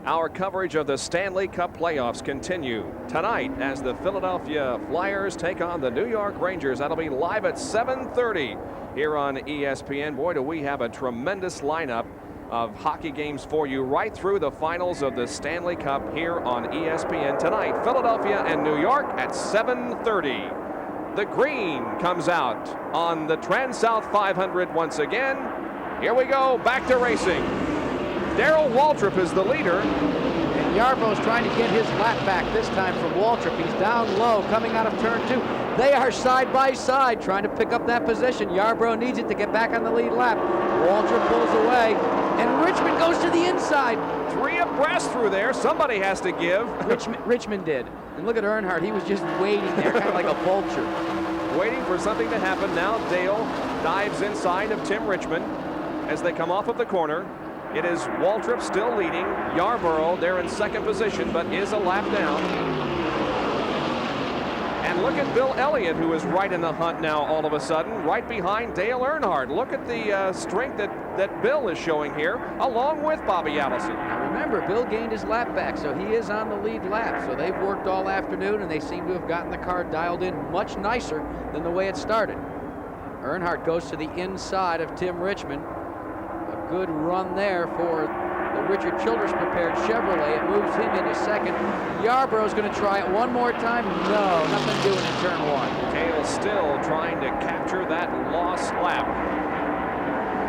Our coverage of the Stanley Cup playoffs continue tonight as the Philadelphia Flyers take on the New York Rangers. That'll be live at 7:30 here on ESPN. Boy, do we have a tremendous lineup of hockey games for you right through the finals of the Stanley Cup here on ESPN tonight. Philadelphia and New York at 7:30. The green comes out on the TranSouth 500 once again. Here we go, back to racing. Darrell Waltrip is the leader. And Yarborough's trying to get his lap back this time from Waltrip. He's down low, coming out of turn 2. They are side by side, trying to pick up that position. Yarborough needs it to get back on the lead lap. Waltrip pulls away, and Richmond goes to the inside. 3 abreast through there. Somebody has to give. Richmond did. And look at Earnhardt. He was just waiting there, kind of like a vulture. Waiting for something to happen. Now Dale dives inside of Tim Richmond as they come off of the corner. It is Waltrip still leading. Yarborough there in second position, but is a lap down. And look at Bill Elliott, who is right in the hunt now all of a sudden, right behind Dale Earnhardt. Look at the strength that Bill is showing here, along with Bobby Allison. Now remember, Bill gained his lap back, so he is on the lead lap. So they've worked all afternoon, and they seem to have gotten the car dialed in much nicer than the way it started. Earnhardt goes to the inside of Tim Richmond. A good run there for the Richard Childress prepared Chevrolet. It moves him into second. Yarbrough's going to try it one more time. No, nothing doing in turn one. Cale still trying to capture that lost lap.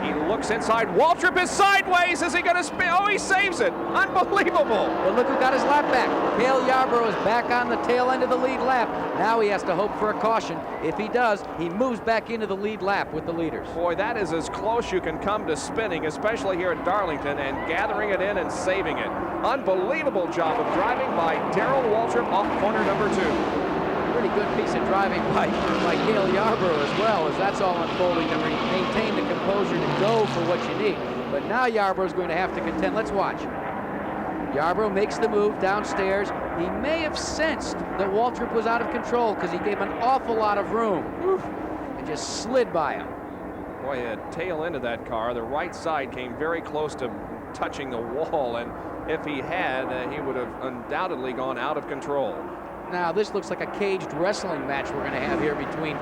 He looks inside. Waltrip is sideways. Is he going to spin? Oh, he saves it. Unbelievable. But look who got his lap back. Cale Yarbrough is back on the tail end of the lead lap. Now he has to hope for a caution. If he does, he moves back into the lead lap with the leaders. Boy, that is as close you can come to spinning, especially here at Darlington, and gathering it in and saving it. Unbelievable job of driving by Darrell Waltrip off corner number 2. Pretty good piece of driving by Cale Yarbrough as well, as that's all unfolding to maintain the composure to go for what you need. But now Yarbrough's going to have to contend. Let's watch. Yarbrough makes the move downstairs. He may have sensed that Waltrip was out of control because he gave an awful lot of room. Oof, and just slid by him. Boy, a tail end of that car. The right side came very close to touching the wall, and if he had, he would have undoubtedly gone out of control. Now, this looks like a caged wrestling match we're going to have here between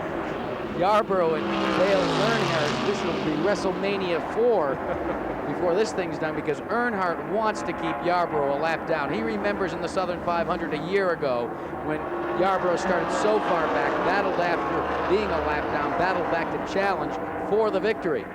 Yarbrough and Dale Earnhardt. This will be WrestleMania 4 before this thing's done, because Earnhardt wants to keep Yarbrough a lap down. He remembers in the Southern 500 a year ago when Yarbrough started so far back, battled after being a lap down, battled back to challenge for the victory.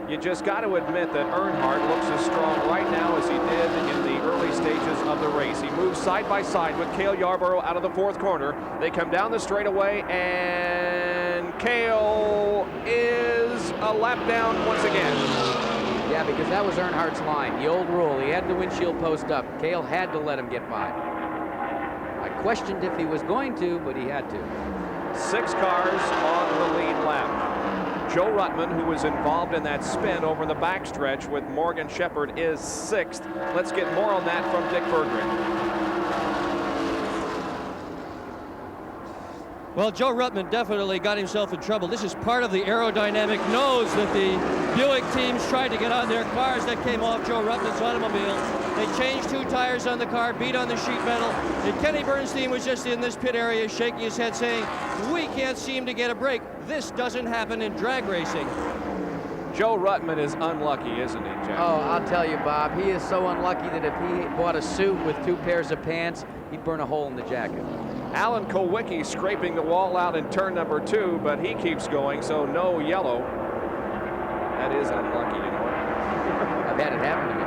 You just got to admit that Earnhardt looks as strong right now as he did in the early stages of the race. He moves side by side with Cale Yarbrough out of the 4th corner. They come down the straightaway, and Cale is a lap down once again. Yeah, because that was Earnhardt's line, the old rule. He had the windshield post up. Cale had to let him get by. I questioned if he was going to, but he had to. 6 cars on the lead lap. Joe Ruttman, who was involved in that spin over the backstretch with Morgan Shepherd, is 6th. Let's get more on that from Dick Berggren. Well, Joe Ruttman definitely got himself in trouble. This is part of the aerodynamic nose that the Buick teams tried to get on their cars. That came off Joe Ruttman's automobile. They changed 2 tires on the car, beat on the sheet metal. And Kenny Bernstein was just in this pit area shaking his head saying, we can't seem to get a break. This doesn't happen in drag racing. Joe Ruttman is unlucky, isn't he, Jack? Oh, I'll tell you, Bob, he is so unlucky that if he bought a suit with 2 pairs of pants, he'd burn a hole in the jacket. Alan Kulwicki scraping the wall out in turn number 2, but he keeps going, so no yellow. That is unlucky, you know. I've had it happen to me.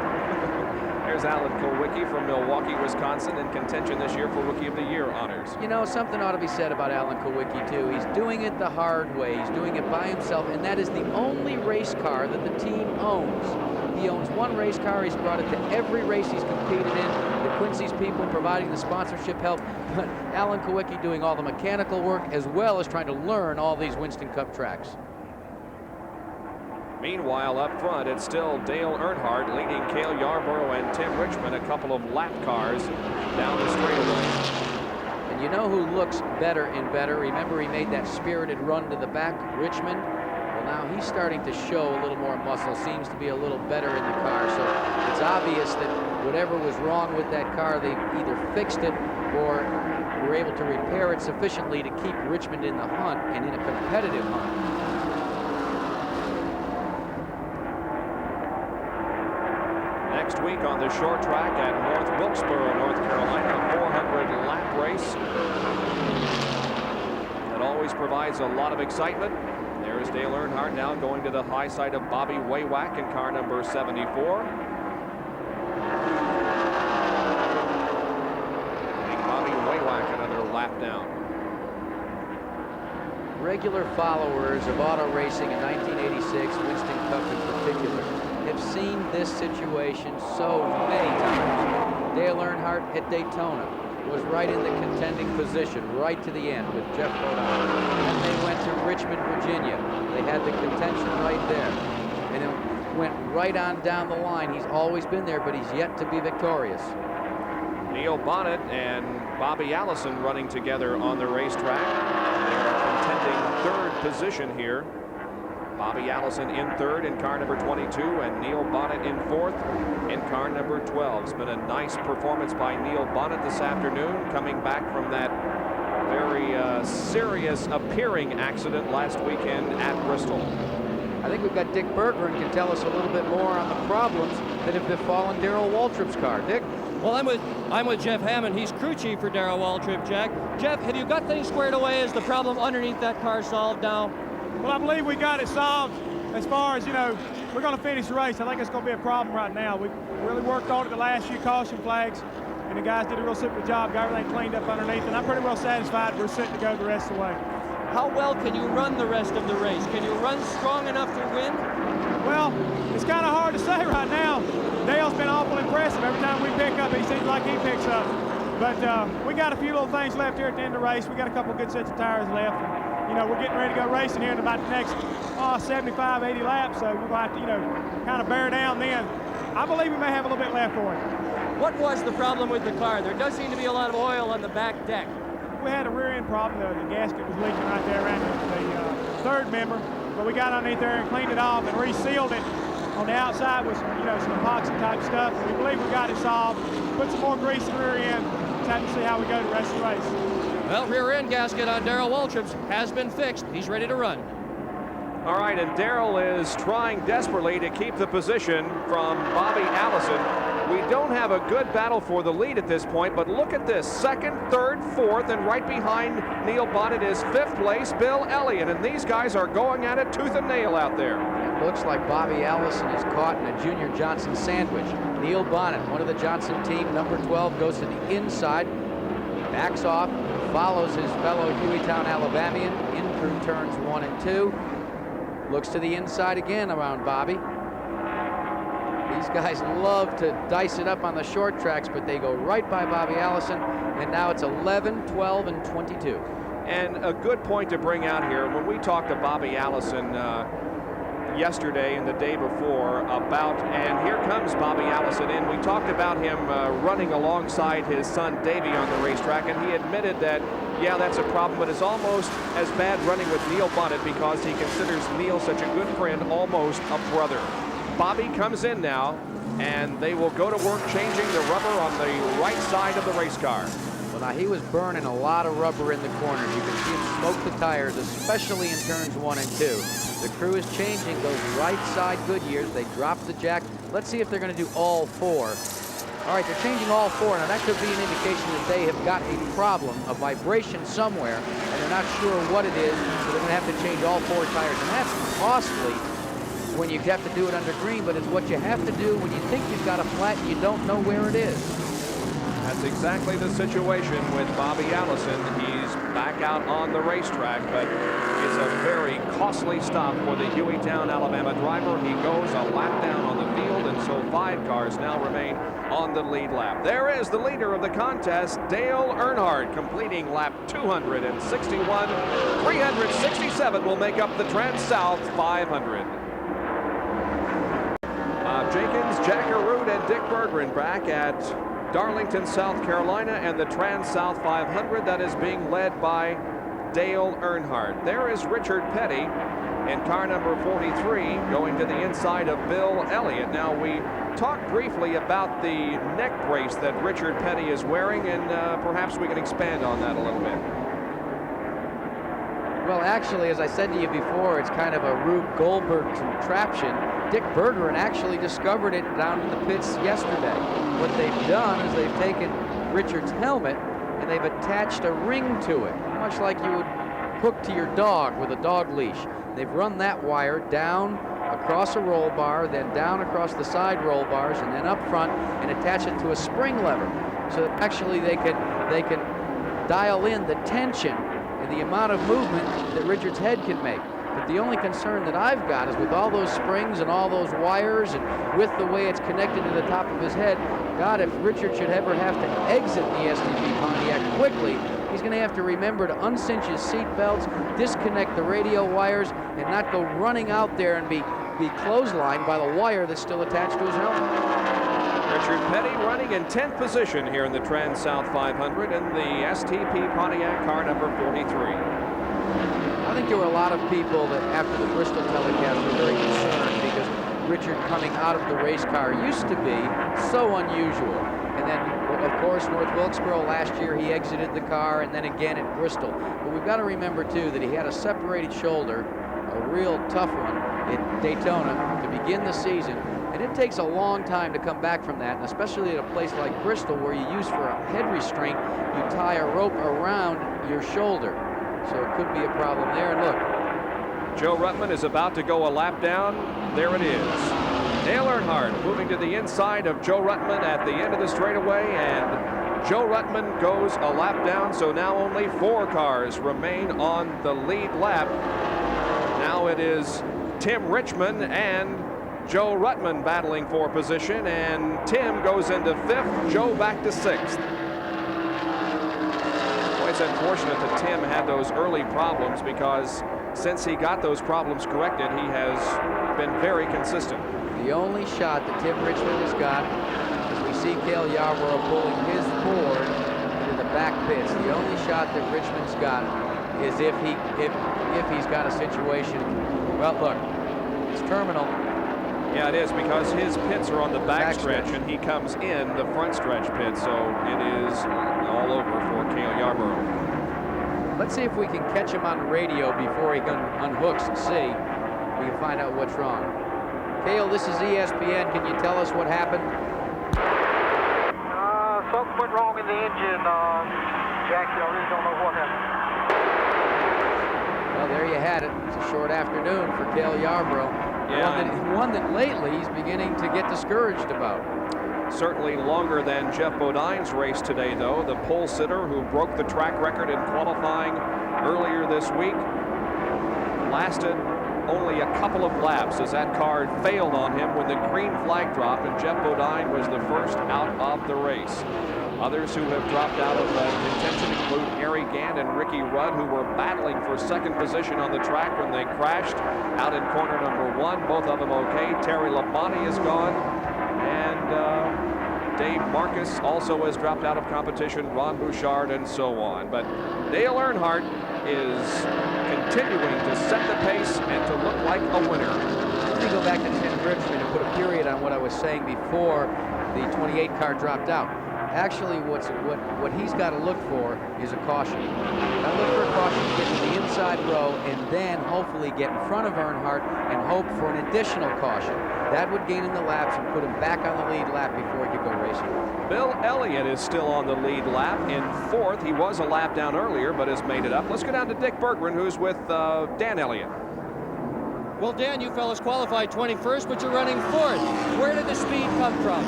There's Alan Kulwicki from Milwaukee, Wisconsin, in contention this year for Rookie of the Year honors. You know, something ought to be said about Alan Kulwicki, too. He's doing it the hard way. He's doing it by himself, and that is the only race car that the team owns. He owns 1 race car. He's brought it to every race he's competed in. The Quincy's people providing the sponsorship help, but Alan Kulwicki doing all the mechanical work as well as trying to learn all these Winston Cup tracks. Meanwhile, up front, it's still Dale Earnhardt leading Cale Yarbrough and Tim Richmond, a couple of lap cars down the straightaway. And you know who looks better and better? Remember, he made that spirited run to the back, Richmond? Well, now he's starting to show a little more muscle, seems to be a little better in the car. So it's obvious that whatever was wrong with that car, they either fixed it or were able to repair it sufficiently to keep Richmond in the hunt and in a competitive hunt. Next week on the short track at North Wilkesboro, North Carolina, a 400 lap race that always provides a lot of excitement. There's Dale Earnhardt now going to the high side of Bobby Waywack in car number 74. Bobby Waywack another lap down. Regular followers of auto racing in 1986, Winston Cup in particular, have seen this situation so many times. Dale Earnhardt at Daytona was right in the contending position right to the end with Jeff Bodine. And they went to Richmond, Virginia. They had the contention right there. And it went right on down the line. He's always been there, but he's yet to be victorious. Neil Bonnet and Bobby Allison running together on the racetrack. They are contending third position here. Bobby Allison in third in car number 22 and Neil Bonnet in fourth in car number 12. It's been a nice performance by Neil Bonnet this afternoon, coming back from that very serious appearing accident last weekend at Bristol. I think we've got Dick Berger and can tell us a little bit more on the problems that have befallen Darrell Waltrip's car. Dick? Well, I'm with Jeff Hammond. He's crew chief for Darrell Waltrip, Jack. Jeff, have you got things squared away? Is the problem underneath that car solved now? Well, I believe we got it solved as far as, we're going to finish the race. I think it's going to be a problem right now. We really worked on it the last few caution flags, and the guys did a real super job, got everything cleaned up underneath, and I'm pretty well satisfied we're set to go the rest of the way. How well can you run the rest of the race? Can you run strong enough to win? Well, it's kind of hard to say right now. Dale's been awful impressive. Every time we pick up, he seems like he picks up. But we got a few little things left here at the end of the race. We got a couple good sets of tires left. We're getting ready to go racing here in about the next 75, 80 laps, so we're going to have to, kind of bear down then. I believe we may have a little bit left for it. What was the problem with the car? There does seem to be a lot of oil on the back deck. We had a rear end problem. The gasket was leaking right there around the third member, but we got underneath there and cleaned it off and resealed it on the outside with some epoxy type stuff. We believe we got it solved. Put some more grease in the rear end. Just have to see how we go the rest of the race. Well, rear end gasket on Darrell Waltrip's has been fixed. He's ready to run. All right, and Darrell is trying desperately to keep the position from Bobby Allison. We don't have a good battle for the lead at this point, but look at this. Second, third, fourth, and right behind Neil Bonnet is fifth place, Bill Elliott. And these guys are going at it tooth and nail out there. It looks like Bobby Allison is caught in a Junior Johnson sandwich. Neil Bonnet, one of the Johnson team, number 12, goes to the inside, backs off, follows his fellow Hueytown Alabamian in through turns 1 and 2. Looks to the inside again around Bobby. These guys love to dice it up on the short tracks, but they go right by Bobby Allison, and now it's 11, 12, and 22. And a good point to bring out here, when we talked to Bobby Allison yesterday and the day before about, and here comes Bobby Allison in, we talked about him running alongside his son Davey on the racetrack, and he admitted that, yeah, that's a problem, but it's almost as bad running with Neil Bonnet because he considers Neil such a good friend, almost a brother. Bobby comes in now, and they will go to work changing the rubber on the right side of the race car. Well, now he was burning a lot of rubber in the corners. You can see him smoke the tires, especially in turns 1 and 2. The crew is changing those right side Goodyears. They dropped the jack. Let's see if they're going to do all 4. All right, they're changing all 4. Now that could be an indication that they have got a problem, a vibration somewhere, and they're not sure what it is, so they're going to have to change all 4 tires. And that's costly when you have to do it under green, but it's what you have to do when you think you've got a flat and you don't know where it is. That's exactly the situation with Bobby Allison. He's back out on the racetrack, but it's a very costly stop for the Hueytown, Alabama driver. He goes a lap down on the field, and so 5 cars now remain on the lead lap. There is the leader of the contest, Dale Earnhardt, completing lap 261. 367 will make up the TranSouth 500. Jenkins, Jack Arute, and Dick Berggren back at Darlington, South Carolina, and the TranSouth 500 that is being led by Dale Earnhardt. There is Richard Petty in car number 43 going to the inside of Bill Elliott. Now, we talked briefly about the neck brace that Richard Petty is wearing, and perhaps we can expand on that a little bit. Well, actually, as I said to you before, it's kind of a Rube Goldberg contraption. Dick Berggren actually discovered it down in the pits yesterday. What they've done is they've taken Richard's helmet and they've attached a ring to it, much like you would hook to your dog with a dog leash. They've run that wire down across a roll bar, then down across the side roll bars, and then up front, and attach it to a spring lever. So that actually they can dial in the tension and the amount of movement that Richard's head can make. But the only concern that I've got is with all those springs and all those wires and with the way it's connected to the top of his head, God, if Richard should ever have to exit the STV Pontiac quickly, he's going to have to remember to uncinch his seat belts, disconnect the radio wires, and not go running out there and be clotheslined by the wire that's still attached to his helmet. Richard Petty running in 10th position here in the TranSouth 500 in the STP Pontiac car number 43. I think there were a lot of people that after the Bristol telecast were very concerned because Richard coming out of the race car used to be so unusual. And then, of course, North Wilkesboro last year, he exited the car, and then again at Bristol. But we've got to remember, too, that he had a separated shoulder, a real tough one at Daytona to begin the season. And it takes a long time to come back from that, and especially at a place like Bristol where you use for a head restraint, you tie a rope around your shoulder. So it could be a problem there. And look, Joe Ruttman is about to go a lap down. There it is. Dale Earnhardt moving to the inside of Joe Ruttman at the end of the straightaway, and Joe Ruttman goes a lap down, so now only 4 cars remain on the lead lap. Now it is Tim Richmond and Joe Ruttman battling for position, and Tim goes into 5th, Joe back to 6th. Boy, it's unfortunate that Tim had those early problems because since he got those problems corrected, he has been very consistent. the only shot that Tim Richmond has got is we see Cale Yarborough pulling his Ford into the back pits. The only shot that Richmond's got is if he's got a situation. Well, look, it's terminal. Yeah, it is, because his pits are on the back stretch and he comes in the front stretch pit, so it is all over for Cale Yarborough. Let's see if we can catch him on the radio before he unhooks and see. We can find out what's wrong. Cale, this is ESPN. Can you tell us what happened? Something went wrong in the engine, Jackie. I really don't know what happened. Well, there you had it. It's a short afternoon for Cale Yarborough. Yeah, one that lately he's beginning to get discouraged about. Certainly longer than Jeff Bodine's race today, though. The pole sitter who broke the track record in qualifying earlier this week lasted only a couple of laps as that car failed on him when the green flag dropped, and Jeff Bodine was the first out of the race. Others who have dropped out of contention include Harry Gant and Ricky Rudd, who were battling for second position on the track when they crashed out in corner number 1. Both of them okay. Terry Labonte is gone, and Dave Marcus also has dropped out of competition, Ron Bouchard, and so on. But Dale Earnhardt is continuing to set the pace and to look like a winner. Let me go back to Tim Richmond and put a period on what I was saying before the 28 car dropped out. Actually, what he's got to look for is a caution. Got to look for a caution to get to the inside row and then hopefully get in front of Earnhardt and hope for an additional caution. That would gain him the laps and put him back on the lead lap before he could go racing. Bill Elliott is still on the lead lap in 4th. He was a lap down earlier, but has made it up. Let's go down to Dick Berggren, who's with Dan Elliott. Well, Dan, you fellas qualified 21st, but you're running 4th. Where did the speed come from?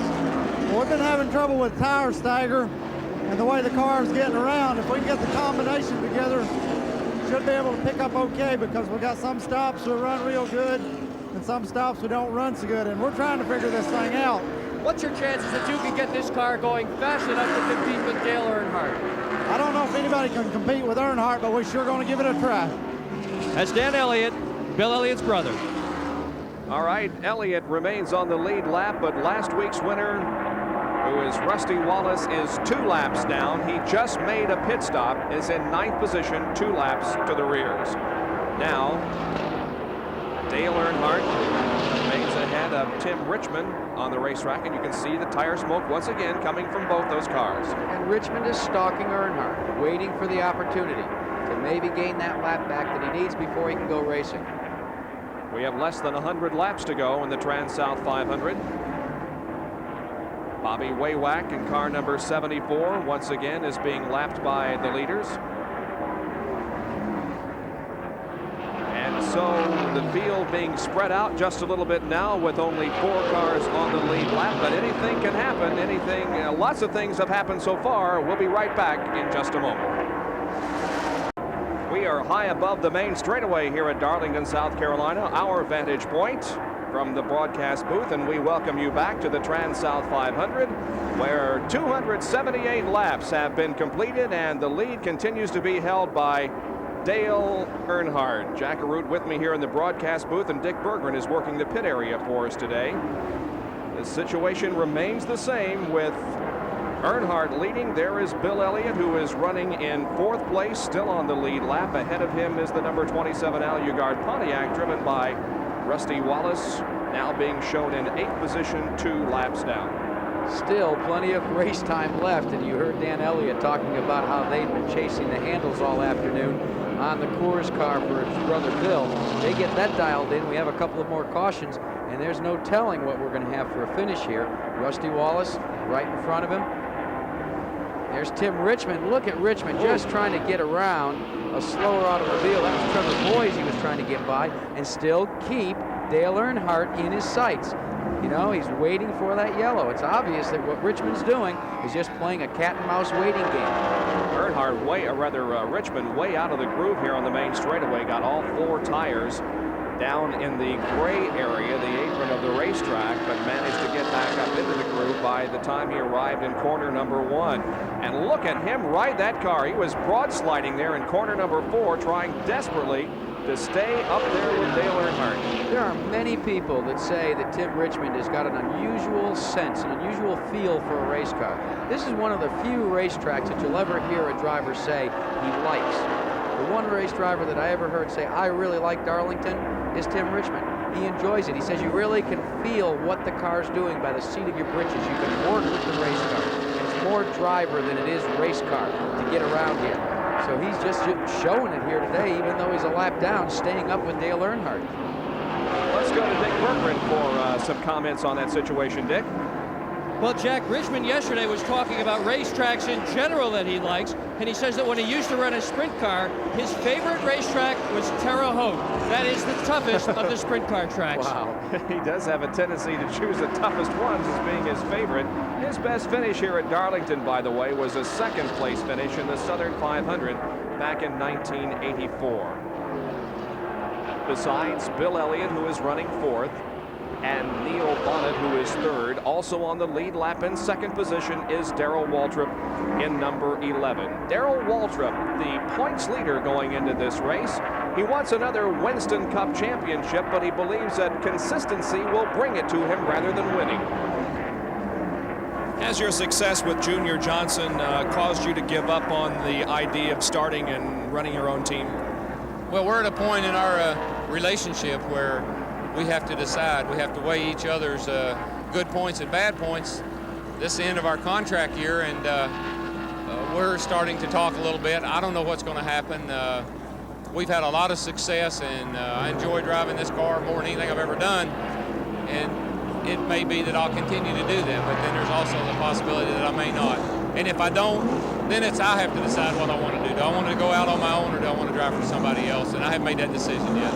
Well, we've been having trouble with tire stagger and the way the car is getting around. If we can get the combination together, should be able to pick up okay, because we got some stops we run real good and some stops we don't run so good, and we're trying to figure this thing out. What's your chances that you can get this car going fast enough to compete with Dale Earnhardt? I don't know if anybody can compete with Earnhardt, but we're sure going to give it a try. That's Dan Elliott, Bill Elliott's brother. All right, Elliott remains on the lead lap, but last week's winner, who is Rusty Wallace, is 2 laps down. He just made a pit stop, is in 9th position, 2 laps to the rears. Now, Dale Earnhardt remains ahead of Tim Richmond on the racetrack, and you can see the tire smoke once again coming from both those cars. And Richmond is stalking Earnhardt, waiting for the opportunity to maybe gain that lap back that he needs before he can go racing. We have less than 100 laps to go in the TranSouth 500. Bobby Waywack in car number 74 once again is being lapped by the leaders. And so the field being spread out just a little bit now with only 4 cars on the lead lap, but anything can happen. Lots of things have happened so far. We'll be right back in just a moment. We are high above the main straightaway here at Darlington, South Carolina, our vantage point from the broadcast booth, and we welcome you back to the TranSouth 500, where 278 laps have been completed, and the lead continues to be held by Dale Earnhardt. Jack Arute with me here in the broadcast booth, and Dick Berggren is working the pit area for us today. The situation remains the same with Earnhardt leading. There is Bill Elliott, who is running in 4th place, still on the lead lap. Ahead of him is the number 27 Alucard Pontiac, driven by Rusty Wallace, now being shown in 8th position, 2 laps down. Still plenty of race time left, and you heard Dan Elliott talking about how they've been chasing the handles all afternoon on the Coors car for his brother Bill. They get that dialed in. We have a couple of more cautions, and there's no telling what we're going to have for a finish here. Rusty Wallace right in front of him. There's Tim Richmond. Look at Richmond just trying to get around a slower automobile. That was Trevor Boys he was trying to get by, and still keep Dale Earnhardt in his sights. You know, he's waiting for that yellow. It's obvious that what Richmond's doing is just playing a cat and mouse waiting game. Earnhardt Richmond way out of the groove here on the main straightaway. Got all 4 tires down in the gray area, the apron of the racetrack, but managed to get back up into the groove by the time he arrived in corner number 1. And look at him ride that car. He was broad sliding there in corner number 4, trying desperately to stay up there with Dale Earnhardt. There are many people that say that Tim Richmond has got an unusual sense, an unusual feel for a race car. This is one of the few racetracks that you'll ever hear a driver say he likes. The one race driver that I ever heard say, I really like Darlington, is Tim Richmond. He enjoys it. He says you really can feel what the car's doing by the seat of your britches. You can work with the race car. And it's more driver than it is race car to get around here. So he's just showing it here today, even though he's a lap down, staying up with Dale Earnhardt. Let's go to Dick Berggren for some comments on that situation, Dick. Well, Jack, Richmond yesterday was talking about racetracks in general that he likes, and he says that when he used to run a sprint car, his favorite racetrack was Terre Haute. That is the toughest of the sprint car tracks. Wow. He does have a tendency to choose the toughest ones as being his favorite. His best finish here at Darlington, by the way, was a 2nd place finish in the Southern 500 back in 1984. Besides Bill Elliott, who is running 4th, and Neil Bonnet, who is 3rd. Also on the lead lap in 2nd position is Darrell Waltrip in number 11. Darrell Waltrip, the points leader going into this race. He wants another Winston Cup championship, but he believes that consistency will bring it to him rather than winning. Has your success with Junior Johnson caused you to give up on the idea of starting and running your own team? Well, we're at a point in our relationship where we have to decide. We have to weigh each other's good points and bad points. This is the end of our contract year, and we're starting to talk a little bit. I don't know what's going to happen. We've had a lot of success, and I enjoy driving this car more than anything I've ever done. And it may be that I'll continue to do that, but then there's also the possibility that I may not. And if I don't, then I have to decide what I want to do. Do I want to go out on my own, or do I want to drive for somebody else? And I haven't made that decision yet.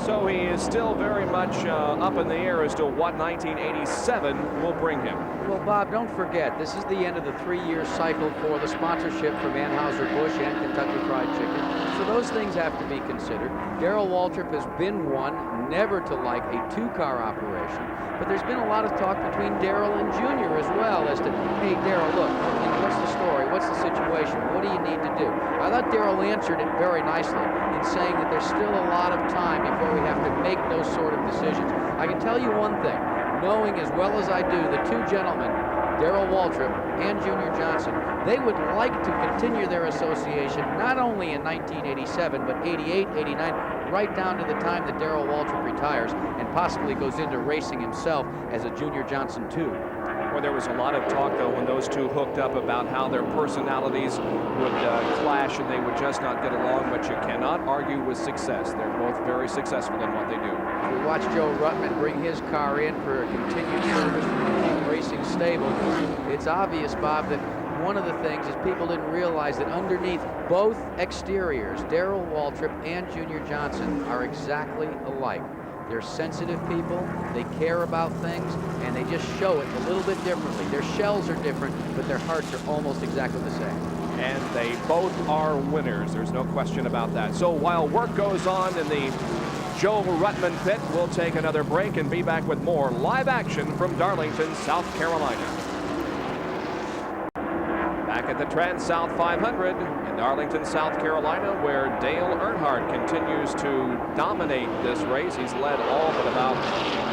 So he is still very much up in the air as to what 1987 will bring him. Well, Bob, don't forget, this is the end of the 3-year cycle for the sponsorship from Anheuser-Busch and Kentucky Fried Chicken. So those things have to be considered. Darrell Waltrip has been one never to like a 2-car operation. But there's been a lot of talk between Darrell and Junior as well as to, hey, Darrell, look, what's the story? What's the situation? What do you need to do? I thought Darrell answered it very nicely in saying that there's still a lot of time before we have to make those sort of decisions. I can tell you one thing, knowing as well as I do the 2 gentlemen, Darrell Waltrip and Junior Johnson, they would like to continue their association not only in 1987, but 88, 89, right down to the time that Darrell Waltrip retires and possibly goes into racing himself as a Junior Johnson too. Well, there was a lot of talk, though, when those 2 hooked up about how their personalities would clash and they would just not get along, but you cannot argue with success. They're both very successful in what they do. We watched Joe Ruttman bring his car in for a continued service from the King Racing stable. It's obvious, Bob, that one of the things is people didn't realize that underneath both exteriors, Darrell Waltrip and Junior Johnson are exactly alike. They're sensitive people, they care about things, and they just show it a little bit differently. Their shells are different, but their hearts are almost exactly the same. And they both are winners. There's no question about that. So while work goes on in the Joe Ruttman pit, we'll take another break and be back with more live action from Darlington, South Carolina. Back at the TranSouth 500 in Darlington, South Carolina, where Dale Earnhardt continues to dominate this race. He's led all but about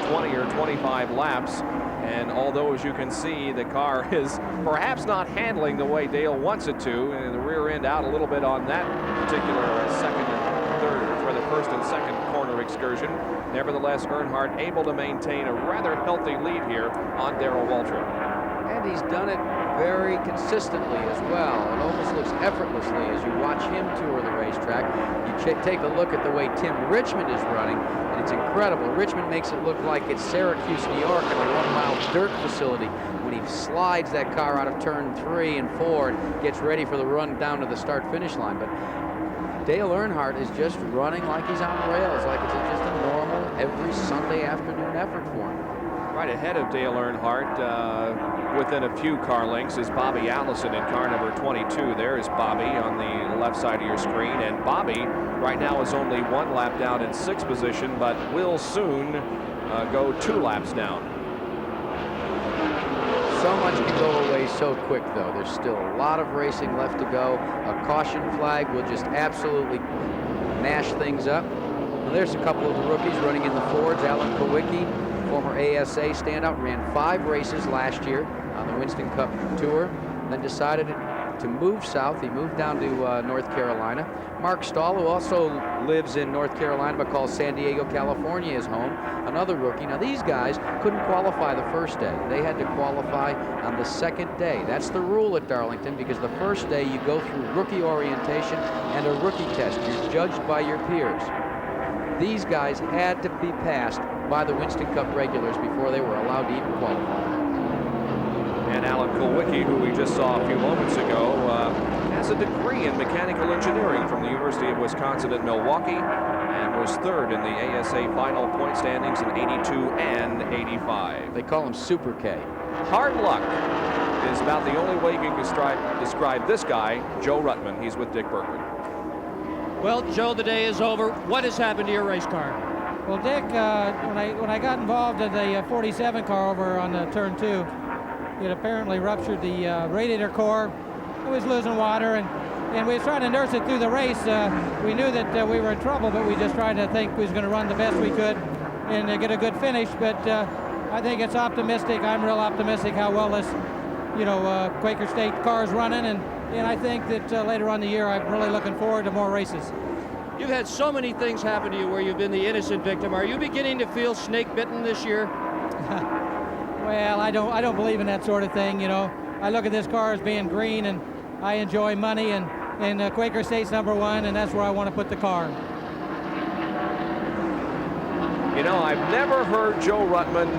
20 or 25 laps. And although, as you can see, the car is perhaps not handling the way Dale wants it to, and the rear end out a little bit on that particular second and third, for the first and second corner excursion. Nevertheless, Earnhardt able to maintain a rather healthy lead here on Darrell Waltrip. And he's done it very consistently as well. It almost looks effortlessly as you watch him tour the racetrack. You take a look at the way Tim Richmond is running, and it's incredible. Richmond makes it look like it's Syracuse, New York, in a 1-mile dirt facility when he slides that car out of turn 3 and 4 and gets ready for the run down to the start-finish line. But Dale Earnhardt is just running like he's on rails, like it's just a normal every Sunday afternoon effort for him. Right ahead of Dale Earnhardt, within a few car lengths, is Bobby Allison in car number 22. There is Bobby on the left side of your screen, and Bobby right now is only 1 lap down in 6th position, but will soon go 2 laps down. So much can go away so quick, though. There's still a lot of racing left to go. A caution flag will just absolutely mash things up. Now, there's a couple of the rookies running in the Fords. Alan Kowicki, former ASA standout, ran 5 races last year on the Winston Cup Tour, then decided to move south. He moved down to North Carolina. Mark Stahl, who also lives in North Carolina but calls San Diego, California his home, another rookie. Now, these guys couldn't qualify the first day. They had to qualify on the second day. That's the rule at Darlington, because the first day you go through rookie orientation and a rookie test. You're judged by your peers. These guys had to be passed by the Winston Cup regulars before they were allowed to even qualify. And Alan Kulwicki, who we just saw a few moments ago, has a degree in mechanical engineering from the University of Wisconsin at Milwaukee, and was 3rd in the ASA final point standings in 82 and 85. They call him Super K. Hard luck is about the only way you can describe this guy, Joe Ruttman. He's with Dick Berkman. Well, Joe, the day is over. What has happened to your race car? Well, Dick, when I got involved in the 47 car over on turn 2, it apparently ruptured the radiator core. It was losing water, and we was trying to nurse it through the race. We knew that we were in trouble, but we just tried to think we was going to run the best we could and get a good finish. But I think it's optimistic. I'm real optimistic how well this, Quaker State car is running, and I think that later on in the year, I'm really looking forward to more races. You've had so many things happen to you where you've been the innocent victim. Are you beginning to feel snake bitten this year? Well, I don't believe in that sort of thing. I look at this car as being green, and I enjoy money, and Quaker State's #1, and that's where I want to put the car. I've never heard Joe Ruttman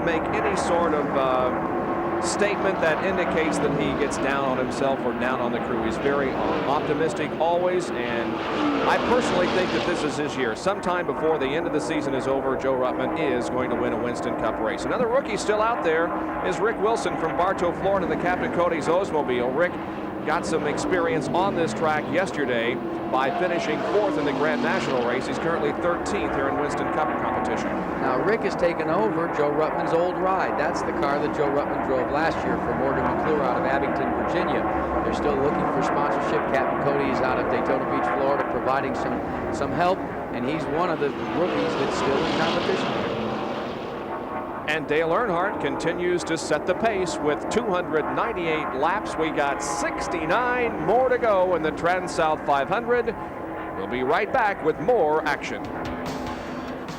make any sort of statement that indicates that he gets down on himself or down on the crew. He's very optimistic always, and I personally think that this is his year. Sometime before the end of the season is over, Joe Ruttman is going to win a Winston Cup race. Another rookie still out there is Rick Wilson from Bartow, Florida, the Captain Cody's Oldsmobile. Rick got some experience on this track yesterday by finishing 4th in the Grand National race. He's currently 13th here in Winston Cup competition. Now, Rick has taken over Joe Ruttman's old ride. That's the car that Joe Ruttman drove last year for Morgan McClure out of Abington, Virginia. They're still looking for sponsorship. Captain Cody is out of Daytona Beach, Florida, providing some help, and he's one of the rookies that's still in competition. And Dale Earnhardt continues to set the pace with 298 laps. We got 69 more to go in the TranSouth 500. We'll be right back with more action.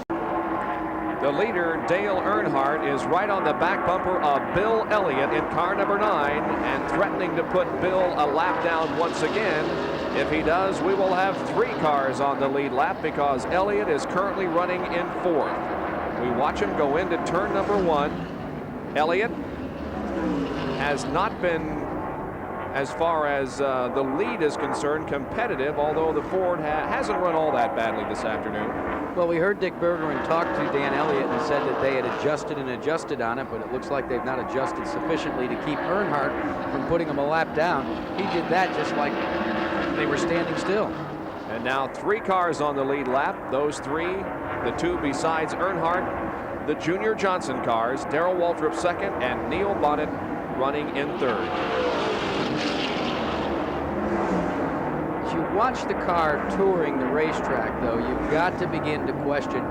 The leader, Dale Earnhardt, is right on the back bumper of Bill Elliott in car number 9 and threatening to put Bill a lap down once again. If he does, we will have 3 cars on the lead lap because Elliott is currently running in 4th. We watch him go into turn number 1. Elliott has not been, as far as the lead is concerned, competitive, although the Ford hasn't run all that badly this afternoon. Well, we heard Dick Bergerman talk to Dan Elliott and said that they had adjusted on it, but it looks like they've not adjusted sufficiently to keep Earnhardt from putting him a lap down. He did that just like they were standing still. And now 3 cars on the lead lap. Those 3, the 2 besides Earnhardt, the Junior Johnson cars, Darrell Waltrip 2nd and Neil Bonnet running in 3rd. As you watch the car touring the racetrack, though, you've got to begin to question,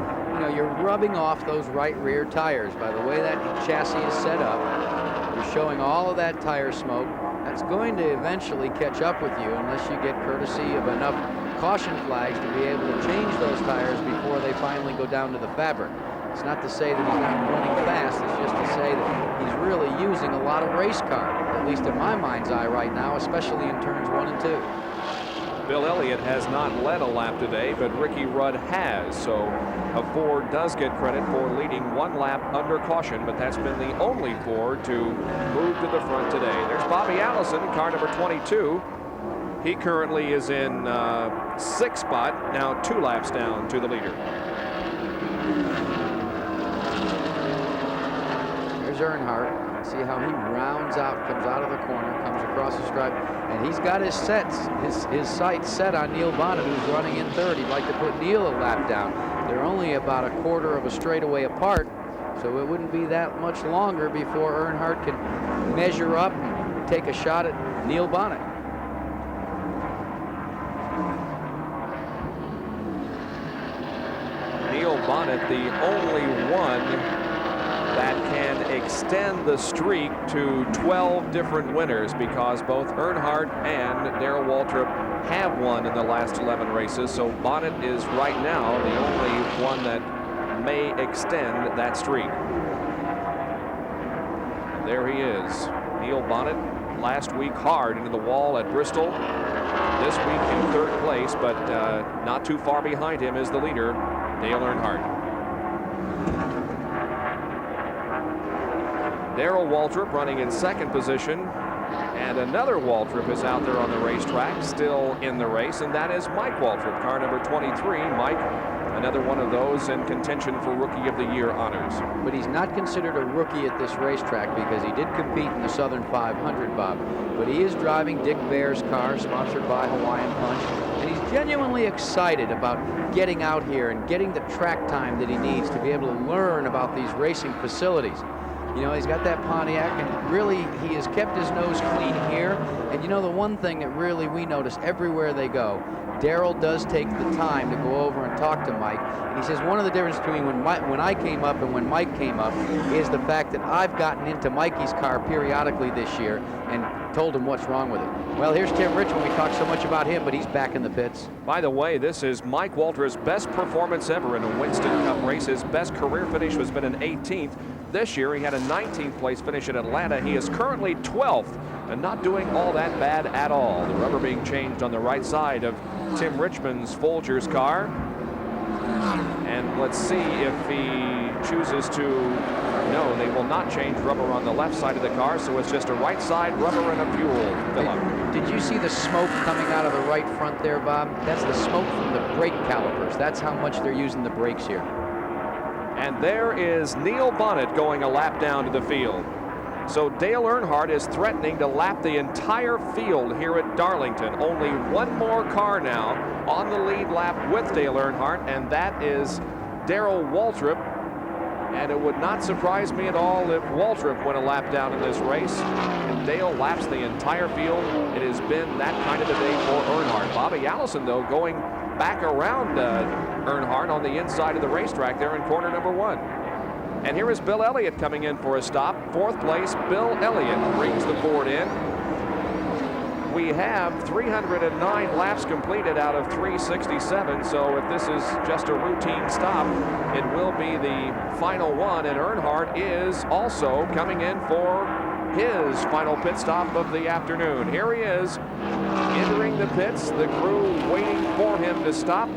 know, you're rubbing off those right rear tires. By the way that chassis is set up, you're showing all of that tire smoke. That's going to eventually catch up with you unless you get courtesy of enough caution flags to be able to change those tires before they finally go down to the fabric. It's not to say that he's not running fast, it's just to say that he's really using a lot of race car, at least in my mind's eye right now, especially in turns 1 and 2. Bill Elliott has not led a lap today, but Ricky Rudd has. So a Ford does get credit for leading 1 lap under caution, but that's been the only Ford to move to the front today. There's Bobby Allison, car number 22. He currently is in 6th spot, now 2 laps down to the leader. There's Earnhardt. See how he rounds out, comes out of the corner, comes across the stripe, and he's got his sights set on Neil Bonnet, who's running in 3rd. He'd like to put Neil a lap down. They're only about a quarter of a straightaway apart, so it wouldn't be that much longer before Earnhardt can measure up and take a shot at Neil Bonnet. Neil Bonnet, the only one that can extend the streak to 12 different winners, because both Earnhardt and Darrell Waltrip have won in the last 11 races. So Bonnet is right now the only one that may extend that streak. There he is, Neil Bonnet, last week hard into the wall at Bristol. This week in 3rd place, but not too far behind him is the leader, Dale Earnhardt. Darrell Waltrip running in 2nd position, and another Waltrip is out there on the racetrack, still in the race, and that is Mike Waltrip, car number 23. Mike, another one of those in contention for Rookie of the Year honors. But he's not considered a rookie at this racetrack because he did compete in the Southern 500, Bob. But he is driving Dick Bear's car, sponsored by Hawaiian Punch, and he's genuinely excited about getting out here and getting the track time that he needs to be able to learn about these racing facilities. You know, he's got that Pontiac, and really he has kept his nose clean here. And you know, the one thing that really we notice everywhere they go, Darrell does take the time to go over and talk to Mike. And he says one of the differences between when I came up and when Mike came up is the fact that I've gotten into Mikey's car periodically this year and told him what's wrong with it. Well, here's Tim Richmond. We talked so much about him, but he's back in the pits. By the way, this is Mike Waltrip's best performance ever in a Winston Cup race. His best career finish has been an 18th. This year, he had a 19th place finish at Atlanta. He is currently 12th and not doing all that bad at all. The rubber being changed on the right side of Tim Richmond's Folgers car. And let's see if he chooses to. No, they will not change rubber on the left side of the car, so it's just a right side rubber and a fuel fill-up. Did you see the smoke coming out of the right front there, Bob? That's the smoke from the brake calipers. That's how much they're using the brakes here. And there is Neil Bonnet going a lap down to the field. So Dale Earnhardt is threatening to lap the entire field here at Darlington. Only one more car now on the lead lap with Dale Earnhardt, and that is Darrell Waltrip. And it would not surprise me at all if Waltrip went a lap down in this race and Dale laps the entire field. It has been that kind of a day for Earnhardt. Bobby Allison, though, going back around Earnhardt on the inside of the racetrack there in corner number 1. And here is Bill Elliott coming in for a stop. 4th place, Bill Elliott brings the Ford in. We have 309 laps completed out of 367, so if this is just a routine stop, it will be the final one, and Earnhardt is also coming in for his final pit stop of the afternoon. Here he is, entering the pits, the crew waiting for him to stop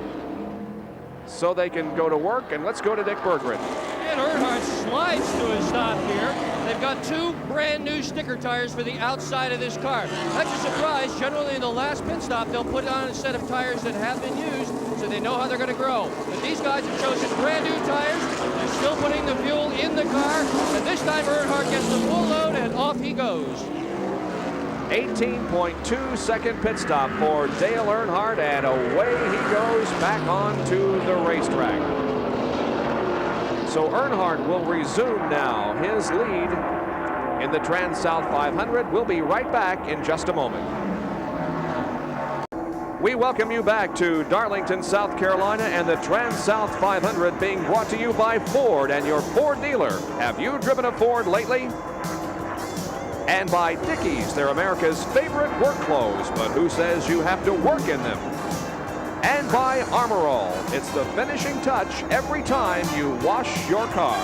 so they can go to work, and let's go to Dick Berggren. And Earnhardt slides to a stop here. They've got 2 brand new sticker tires for the outside of this car. That's a surprise. Generally in the last pit stop, they'll put on a set of tires that have been used so they know how they're going to grow. But these guys have chosen brand new tires. They're still putting the fuel in the car. And this time Earnhardt gets the full load and off he goes. 18.2 second pit stop for Dale Earnhardt, and away he goes back onto the racetrack. So Earnhardt will resume now his lead in the TranSouth 500. We'll be right back in just a moment. We welcome you back to Darlington, South Carolina, and the TranSouth 500 being brought to you by Ford and your Ford dealer. Have you driven a Ford lately? And by Dickies, they're America's favorite work clothes, but who says you have to work in them? And by Aapril, it's the finishing touch every time you wash your car.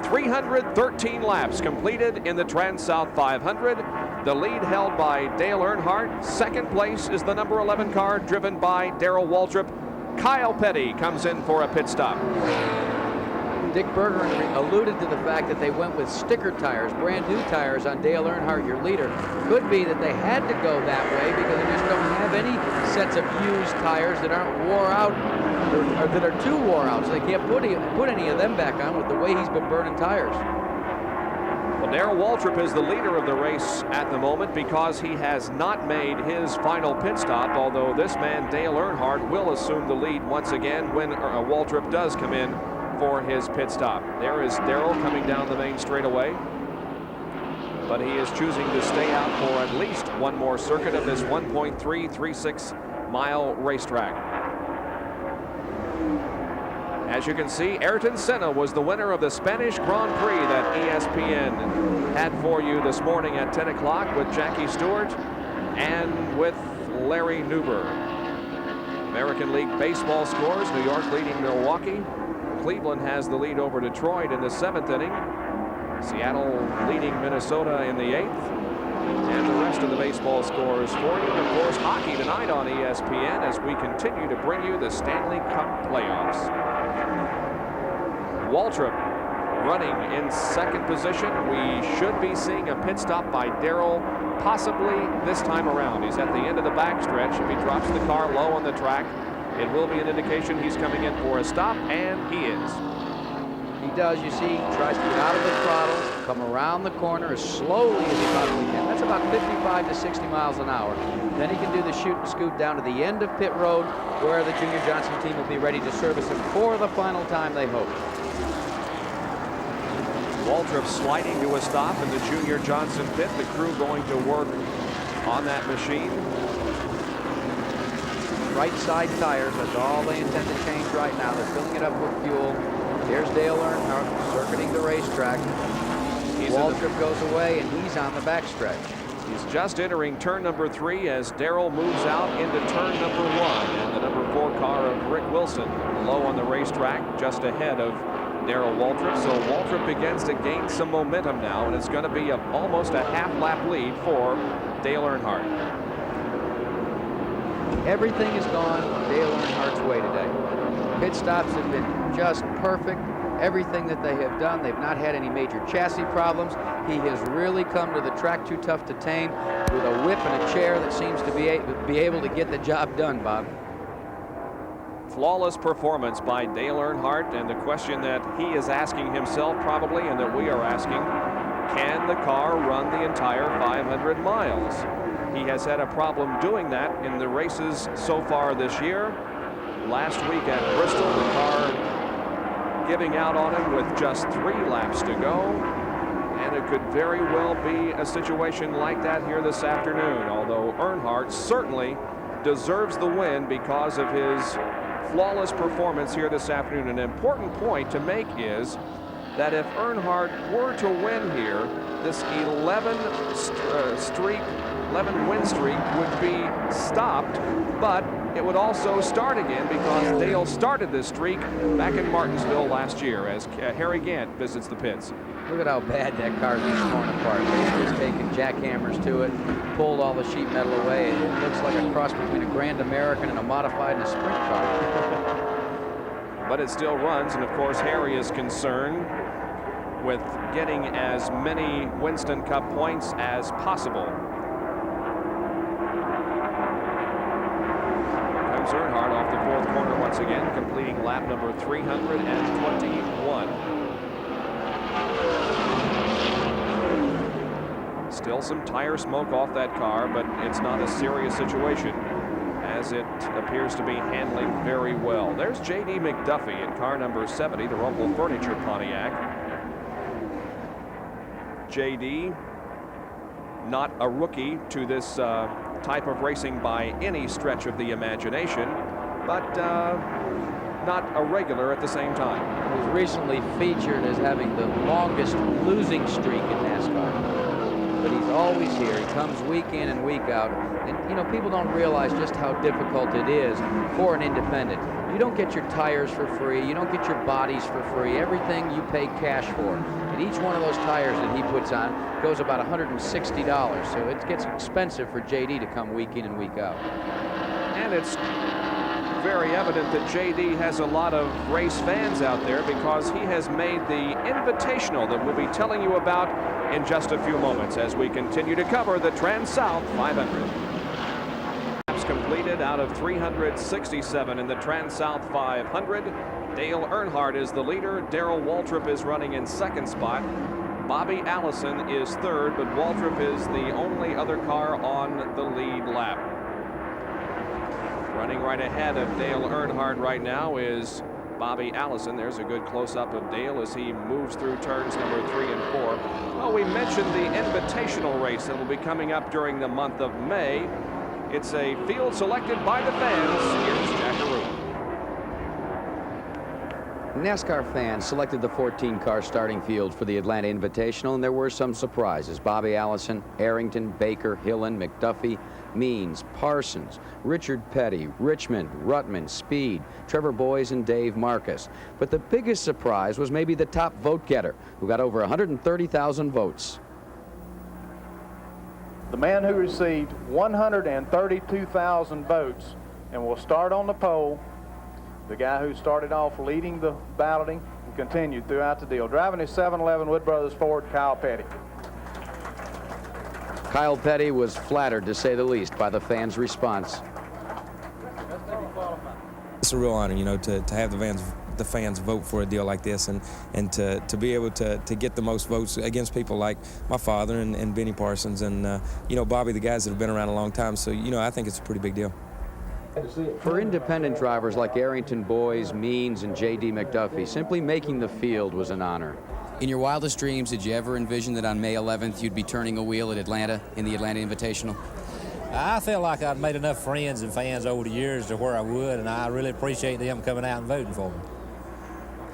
313 laps completed in the TranSouth 500. The lead held by Dale Earnhardt. Second place is the number 11 car driven by Darrell Waltrip. Kyle Petty comes in for a pit stop. Dick Berger alluded to the fact that they went with sticker tires, brand new tires on Dale Earnhardt, your leader. Could be that they had to go that way because they just don't have any sets of used tires that aren't wore out or that are too wore out, so they can't put any of them back on with the way he's been burning tires. Well, Darrell Waltrip is the leader of the race at the moment because he has not made his final pit stop, although this man, Dale Earnhardt, will assume the lead once again when Waltrip does come in for his pit stop. There is Darrell coming down the main straightaway, but he is choosing to stay out for at least one more circuit of this 1.336 mile racetrack. As you can see, Ayrton Senna was the winner of the Spanish Grand Prix that ESPN had for you this morning at 10 o'clock with Jackie Stewart and with Larry Newber. American League Baseball scores, New York leading Milwaukee. Cleveland has the lead over Detroit in the 7th inning. Seattle leading Minnesota in the 8th. And the rest of the baseball scores for you. And of course, hockey tonight on ESPN as we continue to bring you the Stanley Cup playoffs. Waltrip running in second position. We should be seeing a pit stop by Darrell possibly this time around. He's at the end of the backstretch. If he drops the car low on the track, it will be an indication he's coming in for a stop, and he is. He does, you see, tries to get out of the throttle, come around the corner as slowly as he possibly can. That's about 55 to 60 miles an hour. Then he can do the shoot and scoot down to the end of pit road where the Junior Johnson team will be ready to service him for the final time, they hope. Waltrip sliding to a stop in the Junior Johnson pit. The crew going to work on that machine. Right side tires, that's all they intend to change right now. They're filling it up with fuel. Here's Dale Earnhardt circuiting the racetrack. Waltrip goes away, and he's on the backstretch. He's just entering turn number 3 as Darrell moves out into turn number 1. And the number 4 car of Rick Wilson low on the racetrack, just ahead of Darrell Waltrip. So Waltrip begins to gain some momentum now, and it's going to be almost a half-lap lead for Dale Earnhardt. Everything has gone Dale Earnhardt's way today. Pit stops have been just perfect. Everything that they have done, they've not had any major chassis problems. He has really come to the track too tough to tame with a whip and a chair that seems to be able to get the job done, Bob. Flawless performance by Dale Earnhardt, and the question that he is asking himself probably, and that we are asking, can the car run the entire 500 miles? He has had a problem doing that in the races so far this year. Last week at Bristol, the car giving out on him with just 3 laps to go. And it could very well be a situation like that here this afternoon, although Earnhardt certainly deserves the win because of his flawless performance here this afternoon. An important point to make is that if Earnhardt were to win here, this 11 win streak would be stopped, but it would also start again because Dale started this streak back in Martinsville last year as Harry Gant visits the pits. Look at how bad that car's been torn apart. They've just taken jackhammers to it, pulled all the sheet metal away. It looks like a cross between a Grand American and a modified and a sprint car. But it still runs, and of course Harry is concerned with getting as many Winston Cup points as possible. Earnhardt off the 4th corner once again, completing lap number 321. Still some tire smoke off that car, but it's not a serious situation as it appears to be handling very well. There's J.D. McDuffie in car number 70, the Rumpel Furniture Pontiac. J.D. not a rookie to this type of racing by any stretch of the imagination, but not a regular at the same time. He was recently featured as having the longest losing streak in NASCAR. But he's always here. He comes week in and week out. And, you know, people don't realize just how difficult it is for an independent. You don't get your tires for free. You don't get your bodies for free. Everything you pay cash for. And each one of those tires that he puts on goes about $160. So it gets expensive for JD to come week in and week out. And it's very evident that JD has a lot of race fans out there, because he has made the Invitational that we'll be telling you about in just a few moments as we continue to cover the TranSouth 500. Laps completed out of 367 in the TranSouth 500. Dale Earnhardt is the leader. Darrell Waltrip is running in second spot. Bobby Allison is third, but Waltrip is the only other car on the lead lap. Running right ahead of Dale Earnhardt right now is Bobby Allison. There's a good close-up of Dale as he moves through turns number 3 and 4. Well, we mentioned the Invitational race that will be coming up during the month of May. It's a field selected by the fans. Here's Jackaroo. NASCAR fans selected the 14-car starting field for the Atlanta Invitational, and there were some surprises. Bobby Allison, Arrington, Baker, Hillen, McDuffie, Means, Parsons, Richard Petty, Richmond, Ruttman, Speed, Trevor Boyes, and Dave Marcus. But the biggest surprise was maybe the top vote getter, who got over 130,000 votes. The man who received 132,000 votes and will start on the pole, the guy who started off leading the balloting and continued throughout the deal, driving his 711 Wood Brothers Ford, Kyle Petty. Kyle Petty was flattered, to say the least, by the fans' response. It's a real honor, you know, to have the fans vote for a deal like this, and to be able to get the most votes against people like my father and Benny Parsons and you know, Bobby, the guys that have been around a long time. So, you know, I think it's a pretty big deal. For independent drivers like Arrington Boyes, Means, and J.D. McDuffie, simply making the field was an honor. In your wildest dreams, did you ever envision that on May 11th you'd be turning a wheel at Atlanta in the Atlanta Invitational? I felt like I'd made enough friends and fans over the years to where I would, and I really appreciate them coming out and voting for me.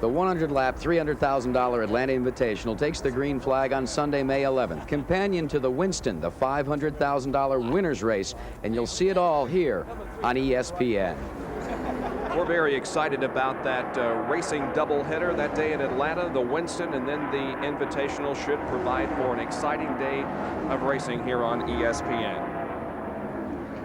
The 100-lap, $300,000 Atlanta Invitational takes the green flag on Sunday, May 11th. Companion to the Winston, the $500,000 winner's race, and you'll see it all here on ESPN. We're very excited about that racing doubleheader that day in Atlanta, the Winston, and then the Invitational should provide for an exciting day of racing here on ESPN.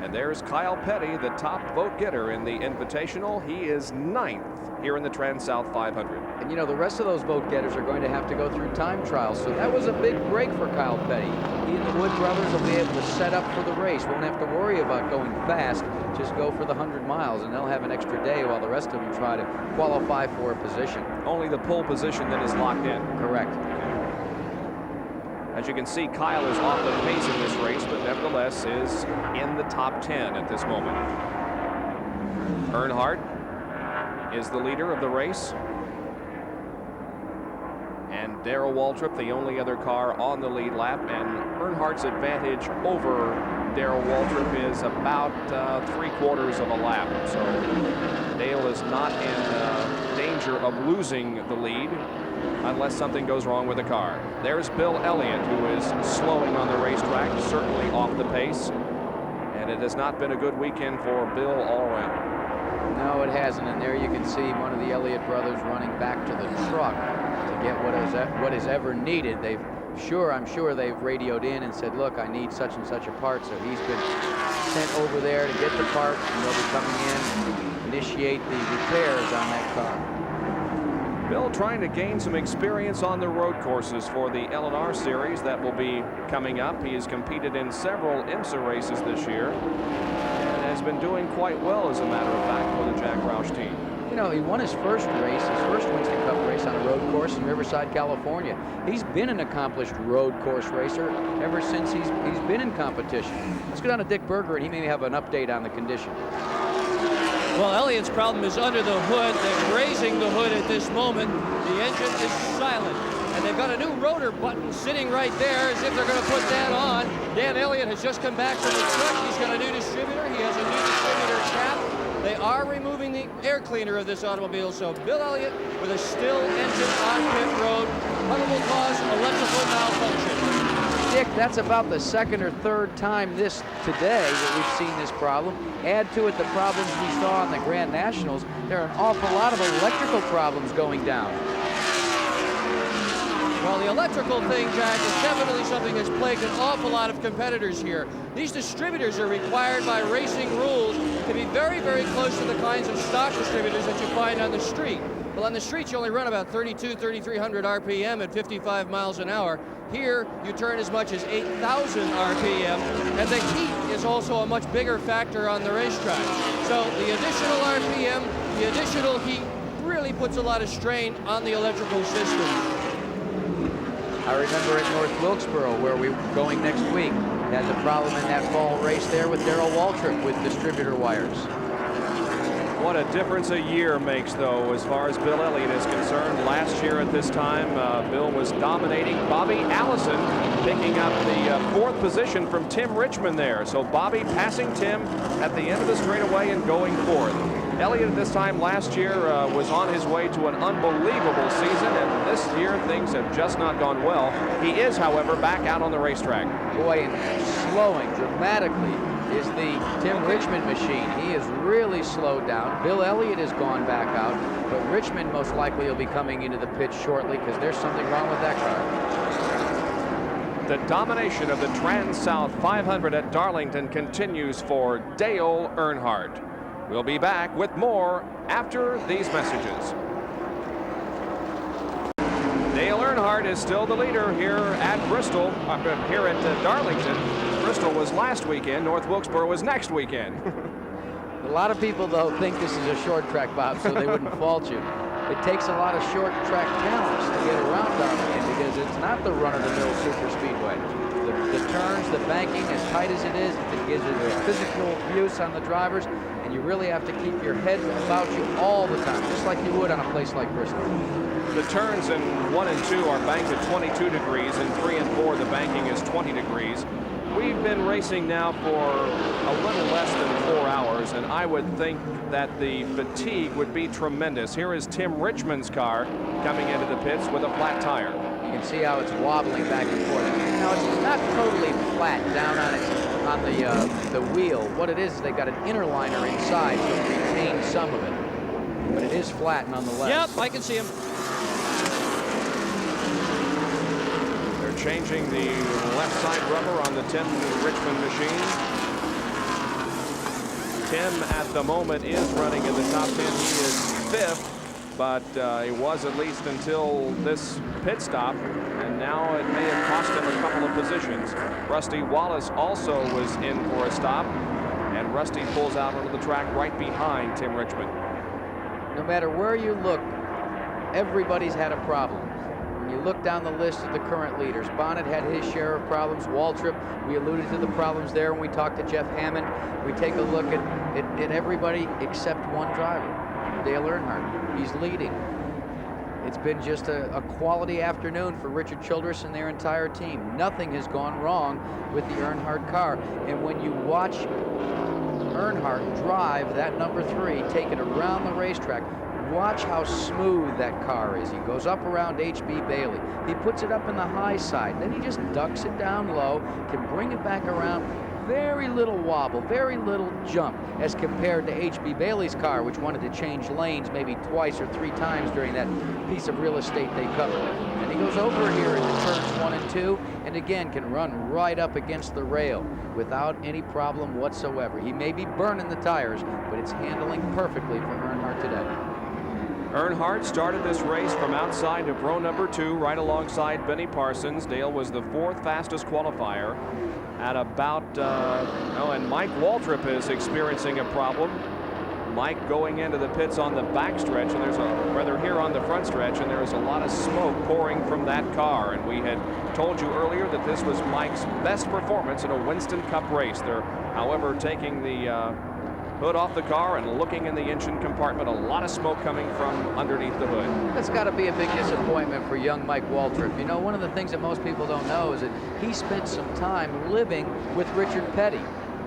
And there's Kyle Petty, the top vote getter in the Invitational. He is 9th here in the TranSouth 500. And you know, the rest of those vote getters are going to have to go through time trials, so that was a big break for Kyle Petty. He and the Wood brothers will be able to set up for the race. Won't have to worry about going fast, just go for the 100 miles, and they'll have an extra day while the rest of them try to qualify for a position. Only the pole position that is locked in. Correct. As you can see, Kyle is off the pace in this race, but nevertheless is in the top 10 at this moment. Earnhardt is the leader of the race. And Darrell Waltrip, the only other car on the lead lap. And Earnhardt's advantage over Darrell Waltrip is about 3/4 of a lap. So Dale is not in danger of losing the lead unless something goes wrong with the car. There's Bill Elliott, who is slowing on the racetrack, certainly off the pace. And it has not been a good weekend for Bill all around. No, it hasn't. And there you can see one of the Elliott brothers running back to the truck to get what is ever needed. I'm sure they've radioed in and said, look, I need such and such a part. So he's been sent over there to get the part, and they'll be coming in to initiate the repairs on that car. Bill trying to gain some experience on the road courses for the L&R Series that will be coming up. He has competed in several IMSA races this year and has been doing quite well, as a matter of fact, for the Jack Roush team. You know, he won his first Winston Cup race on a road course in Riverside, California. He's been an accomplished road course racer ever since he's been in competition. Let's go down to Dick Berger, and he may have an update on the condition. Well, Elliott's problem is under the hood. They're raising the hood at this moment. The engine is silent. And they've got a new rotor button sitting right there as if they're going to put that on. Dan Elliott Elliott has just come back from the truck. He's got a new distributor. He has a new distributor cap. They are removing the air cleaner of this automobile, so Bill Elliott with a still engine on pit road. Probable cause electrical malfunction. Dick, that's about the second or third time today that we've seen this problem. Add to it the problems we saw on the Grand Nationals. There are an awful lot of electrical problems going down. Well, the electrical thing, Jack, is definitely something that's plagued an awful lot of competitors here. These distributors are required by racing rules to be very, very close to the kinds of stock distributors that you find on the street. Well, on the street, you only run about 3,300 RPM at 55 miles an hour. Here, you turn as much as 8,000 RPM, and the heat is also a much bigger factor on the racetrack. So the additional RPM, the additional heat, really puts a lot of strain on the electrical system. I remember at North Wilkesboro, where we were going next week, had the problem in that fall race there with Darrell Waltrip with distributor wires. What a difference a year makes, though, as far as Bill Elliott is concerned. Last year at this time, Bill was dominating. Bobby Allison picking up the fourth position from Tim Richmond there. So Bobby passing Tim at the end of the straightaway and going fourth. Elliott at this time last year was on his way to an unbelievable season, and this year things have just not gone well. He is, however, back out on the racetrack. Boy, and slowing dramatically is the Tim Richmond machine. He has really slowed down. Bill Elliott has gone back out, but Richmond most likely will be coming into the pit shortly because there's something wrong with that car. The domination of the TranSouth 500 at Darlington continues for Dale Earnhardt. We'll be back with more after these messages. Dale Earnhardt is still the leader here at Bristol, here at Darlington. Bristol was last weekend. North Wilkesboro was next weekend. A lot of people, though, think this is a short track, Bob, so they wouldn't fault you. It takes a lot of short track talents to get around Darlington because it's not the run-of-the-mill super speedway. The turns, the banking, as tight as it is, it gives it a physical abuse on the drivers, and you really have to keep your head about you all the time, just like you would on a place like Bristol. The turns in 1 and 2 are banked at 22 degrees, and 3 and 4 the banking is 20 degrees. We've been racing now for a little less than 4 hours, and I would think that the fatigue would be tremendous. Here is Tim Richmond's car coming into the pits with a flat tire. You can see how it's wobbling back and forth. Now, it's not totally flat down on the wheel. What it is they've got an inner liner inside to retain some of it. But it is flat nonetheless. Yep, I can see him. They're changing the left side rubber on the Tim Richmond machine. Tim at the moment is running in the top 10. He is 5th, but he was at least until this pit stop, and now it may have cost him a couple of positions. Rusty Wallace also was in for a stop, and Rusty pulls out onto the track right behind Tim Richmond. No matter where you look, everybody's had a problem. When you look down the list of the current leaders, Bonnet had his share of problems. Waltrip, we alluded to the problems there when we talked to Jeff Hammond. We take a look at everybody except one driver, Dale Earnhardt. He's leading. It's been just a quality afternoon for Richard Childress and their entire team. Nothing has gone wrong with the Earnhardt car. And when you watch Earnhardt drive that number 3, take it around the racetrack, watch how smooth that car is. He goes up around H.B. Bailey. He puts it up in the high side. Then he just ducks it down low, can bring it back around. Very little wobble, very little jump as compared to H.B. Bailey's car, which wanted to change lanes maybe twice or 3 times during that piece of real estate they covered. And he goes over here into turns 1 and 2, and again can run right up against the rail without any problem whatsoever. He may be burning the tires, but it's handling perfectly for Earnhardt today. Earnhardt started this race from outside of row number 2, right alongside Benny Parsons. Dale was the 4th fastest qualifier at about, and Mike Waltrip is experiencing a problem. Mike going into the pits on the back stretch, and rather here on the front stretch, and there is a lot of smoke pouring from that car. And we had told you earlier that this was Mike's best performance in a Winston Cup race. They're, however, taking the hood off the car and looking in the engine compartment. A lot of smoke coming from underneath the hood. That's got to be a big disappointment for young Mike Waltrip. You know, one of the things that most people don't know is that he spent some time living with Richard Petty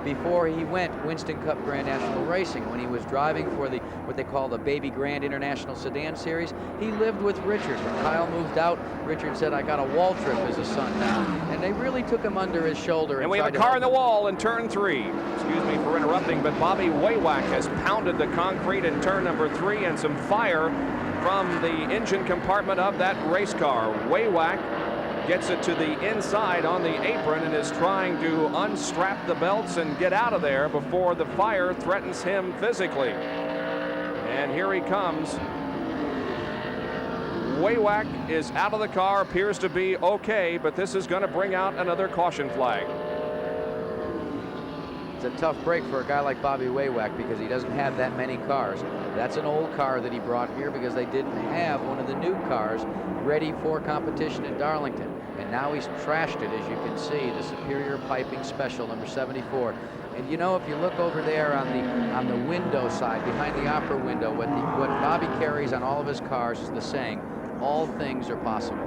before he went Winston Cup Grand National Racing. When he was driving for the what they call the Baby Grand International Sedan Series, he lived with Richard. When Kyle moved out, Richard said, I got a Waltrip as a son now. And they really took him under his shoulder. And we have a car in the wall in turn 3. Excuse me for interrupting, but Bobby Waywack has pounded the concrete in turn number 3, and some fire from the engine compartment of that race car. Waywack gets it to the inside on the apron and is trying to unstrap the belts and get out of there before the fire threatens him physically. And here he comes. Waywack is out of the car, appears to be okay, but this is going to bring out another caution flag. It's a tough break for a guy like Bobby Waywack because he doesn't have that many cars. That's an old car that he brought here because they didn't have one of the new cars ready for competition in Darlington. And now he's trashed it, as you can see, the Superior Piping Special number 74. And you know, if you look over there on the window side, behind the Aapril window, what Bobby carries on all of his cars is the saying, all things are possible.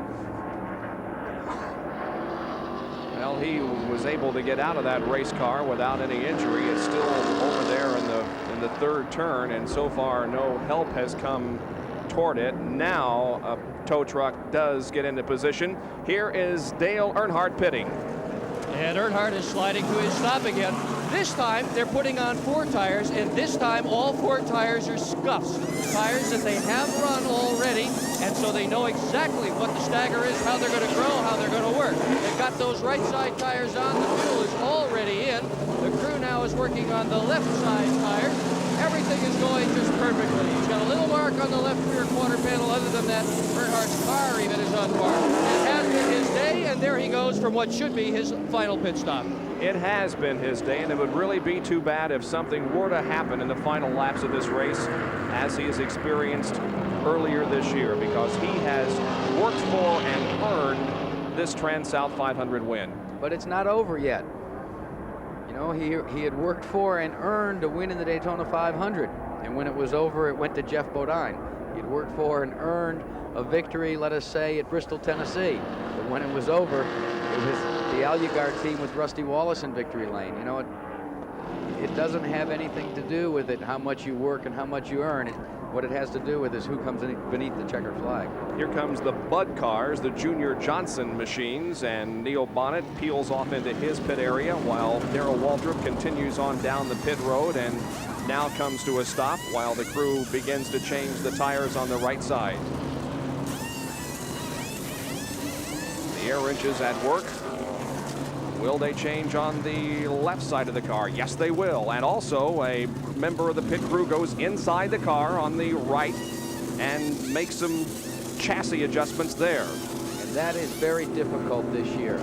Well, he was able to get out of that race car without any injury. It's still over there in the third turn, and so far no help has come toward it. Now a tow truck does get into position. Here is Dale Earnhardt pitting. And Earnhardt is sliding to his stop again. This time they're putting on 4 tires, and this time all 4 tires are scuffs. Tires that they have run already, and so they know exactly what the stagger is, how they're going to grow, how they're going to work. They've got those right side tires on. The fuel is already in. The crew now is working on the left side tire. Everything is going just perfectly. He's got a little mark on the left rear quarter panel. Other than that, Earnhardt's car even is unmarked. It has been his day, and there he goes from what should be his final pit stop. It has been his day, and it would really be too bad if something were to happen in the final laps of this race, as he has experienced earlier this year, because he has worked for and earned this TranSouth 500 win. But it's not over yet. You know, he had worked for and earned a win in the Daytona 500, and when it was over, it went to Jeff Bodine. He'd worked for and earned a victory, let us say, at Bristol, Tennessee. But when it was over, it was the Alugard team with Rusty Wallace in victory lane. You know, it doesn't have anything to do with it, how much you work and how much you earn. What it has to do with is who comes beneath the checkered flag. Here comes the Bud cars, the Junior Johnson machines, and Neil Bonnet peels off into his pit area while Darrell Waltrip continues on down the pit road and now comes to a stop while the crew begins to change the tires on the right side. The air wrenches at work. Will they change on the left side of the car? Yes, they will. And also a member of the pit crew goes inside the car on the right and makes some chassis adjustments there. And that is very difficult this year.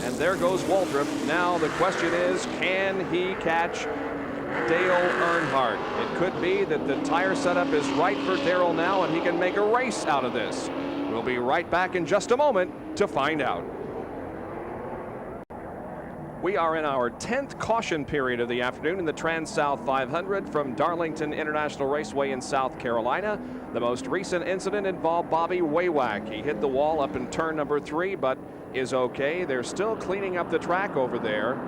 And there goes Waltrip. Now the question is, can he catch Dale Earnhardt? It could be that the tire setup is right for Darrell now and he can make a race out of this. We'll be right back in just a moment to find out. We are in our 10th caution period of the afternoon in the TranSouth 500 from Darlington International Raceway in South Carolina. The most recent incident involved Bobby Waywack. He hit the wall up in turn number 3, but is okay. They're still cleaning up the track over there.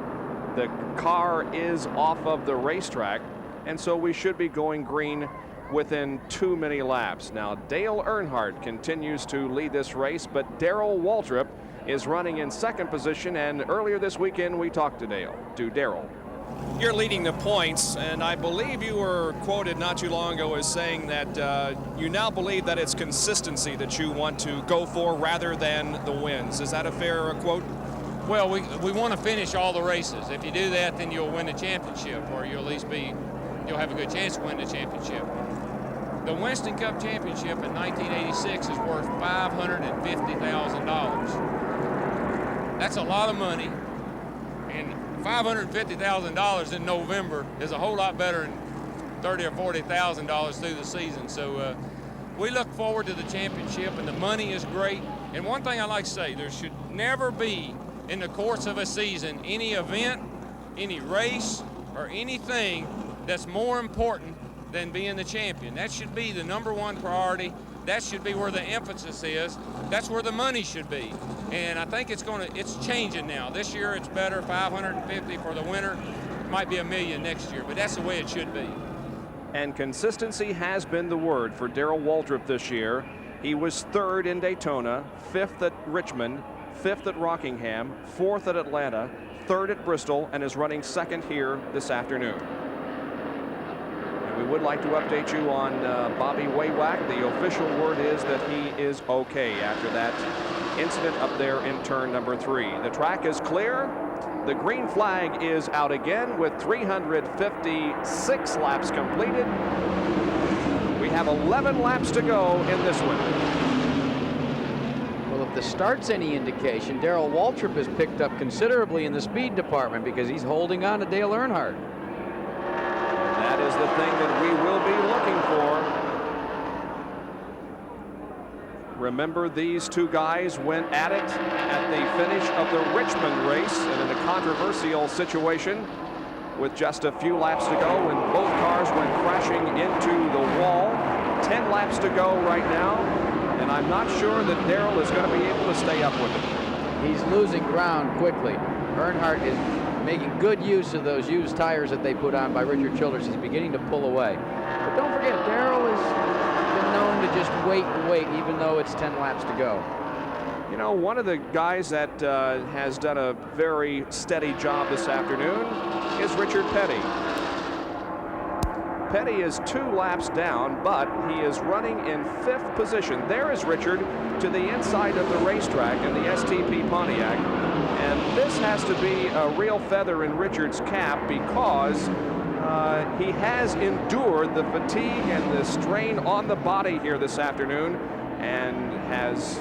The car is off of the racetrack, and so we should be going green within too many laps. Now, Dale Earnhardt continues to lead this race, but Darrell Waltrip is running in second position, and earlier this weekend we talked to Darrell. You're leading the points, and I believe you were quoted not too long ago as saying that you now believe that it's consistency that you want to go for rather than the wins. Is that a fair quote? Well, we want to finish all the races. If you do that, then you'll win the championship, or you'll at least you'll have a good chance to win the championship. The Winston Cup Championship in 1986 is worth $550,000. That's a lot of money, and $550,000 in November is a whole lot better than $30,000 or $40,000 through the season. So we look forward to the championship, and the money is great. And one thing I like to say, there should never be in the course of a season any event, any race, or anything that's more important than being the champion. That should be the #1 priority. That should be where the emphasis is. That's where the money should be. And I think it's changing now. This year it's better, 550 for the winner. It might be $1 million next year, but that's the way it should be. And consistency has been the word for Darrell Waltrip this year. He was 3rd in Daytona, 5th at Richmond, 5th at Rockingham, 4th at Atlanta, 3rd at Bristol, and is running 2nd here this afternoon. And we would like to update you on Bobby Waywack. The official word is that he is okay after that incident up there in turn number 3. The track is clear. The green flag is out again with 356 laps completed. We have 11 laps to go in this one. Well, if the start's any indication, Darrell Waltrip has picked up considerably in the speed department because he's holding on to Dale Earnhardt. That is the thing that we will be looking for. Remember, these two guys went at it at the finish of the Richmond race and in a controversial situation with just a few laps to go when both cars went crashing into the wall. 10 laps to go right now, and I'm not sure that Darrell is going to be able to stay up with him. He's losing ground quickly. Earnhardt is making good use of those used tires that they put on by Richard Childress. He's beginning to pull away. But don't forget, Darrell has been known to just wait and wait, even though it's 10 laps to go. You know, one of the guys that has done a very steady job this afternoon is Richard Petty. Petty is 2 laps down, but he is running in 5th position. There is Richard to the inside of the racetrack in the STP Pontiac. And this has to be a real feather in Richard's cap because he has endured the fatigue and the strain on the body here this afternoon and has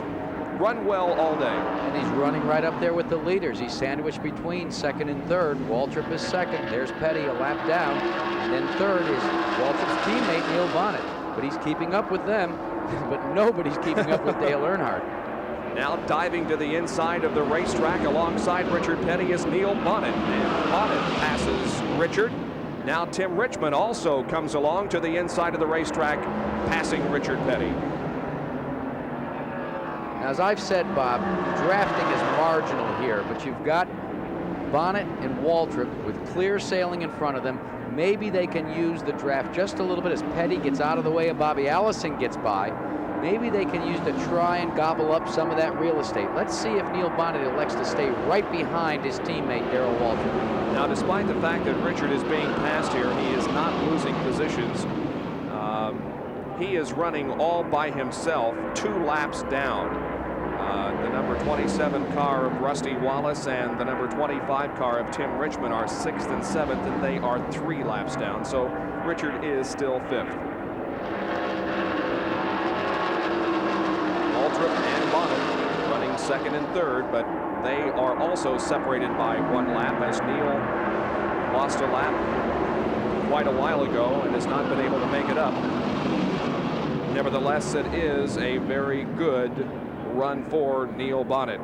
run well all day. And he's running right up there with the leaders. He's sandwiched between 2nd and 3rd. Waltrip is 2nd. There's Petty a lap down. And then 3rd is Waltrip's teammate, Neil Bonnet. But he's keeping up with them. But nobody's keeping up with Dale Earnhardt. Now diving to the inside of the racetrack alongside Richard Petty is Neil Bonnet. And Bonnet passes Richard. Now Tim Richmond also comes along to the inside of the racetrack, passing Richard Petty. Now, as I've said, Bob, drafting is marginal here, but you've got Bonnet and Waltrip with clear sailing in front of them. Maybe they can use the draft just a little bit as Petty gets out of the way and Bobby Allison gets by. Maybe they can use to try and gobble up some of that real estate. Let's see if Neil Bonnet elects to stay right behind his teammate, Darrell Waltrip. Now, despite the fact that Richard is being passed here, he is not losing positions. He is running all by himself, 2 laps down. The number 27 car of Rusty Wallace and the number 25 car of Tim Richmond are 6th and 7th, and they are 3 laps down. So Richard is still 5th. Waltrip and Bonnet running 2nd and 3rd, but they are also separated by 1 lap as Neil lost a lap quite a while ago and has not been able to make it up. Nevertheless, it is a very good run for Neil Bonnet.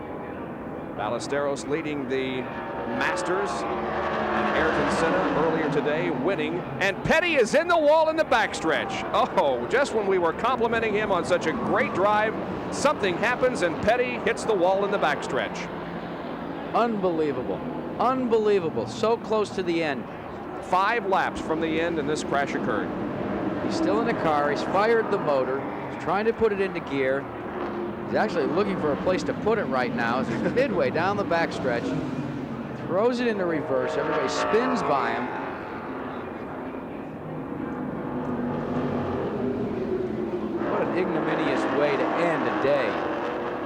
Ballesteros leading the Masters, and Ayrton Senna earlier today winning, and Petty is in the wall in the backstretch. Oh, just when we were complimenting him on such a great drive, something happens and Petty hits the wall in the backstretch. Unbelievable. Unbelievable. So close to the end. 5 laps from the end and this crash occurred. He's still in the car. He's fired the motor. He's trying to put it into gear. He's actually looking for a place to put it right now. As he's midway down the backstretch, throws it into reverse. Everybody spins by him. What an ignominious way to end a day.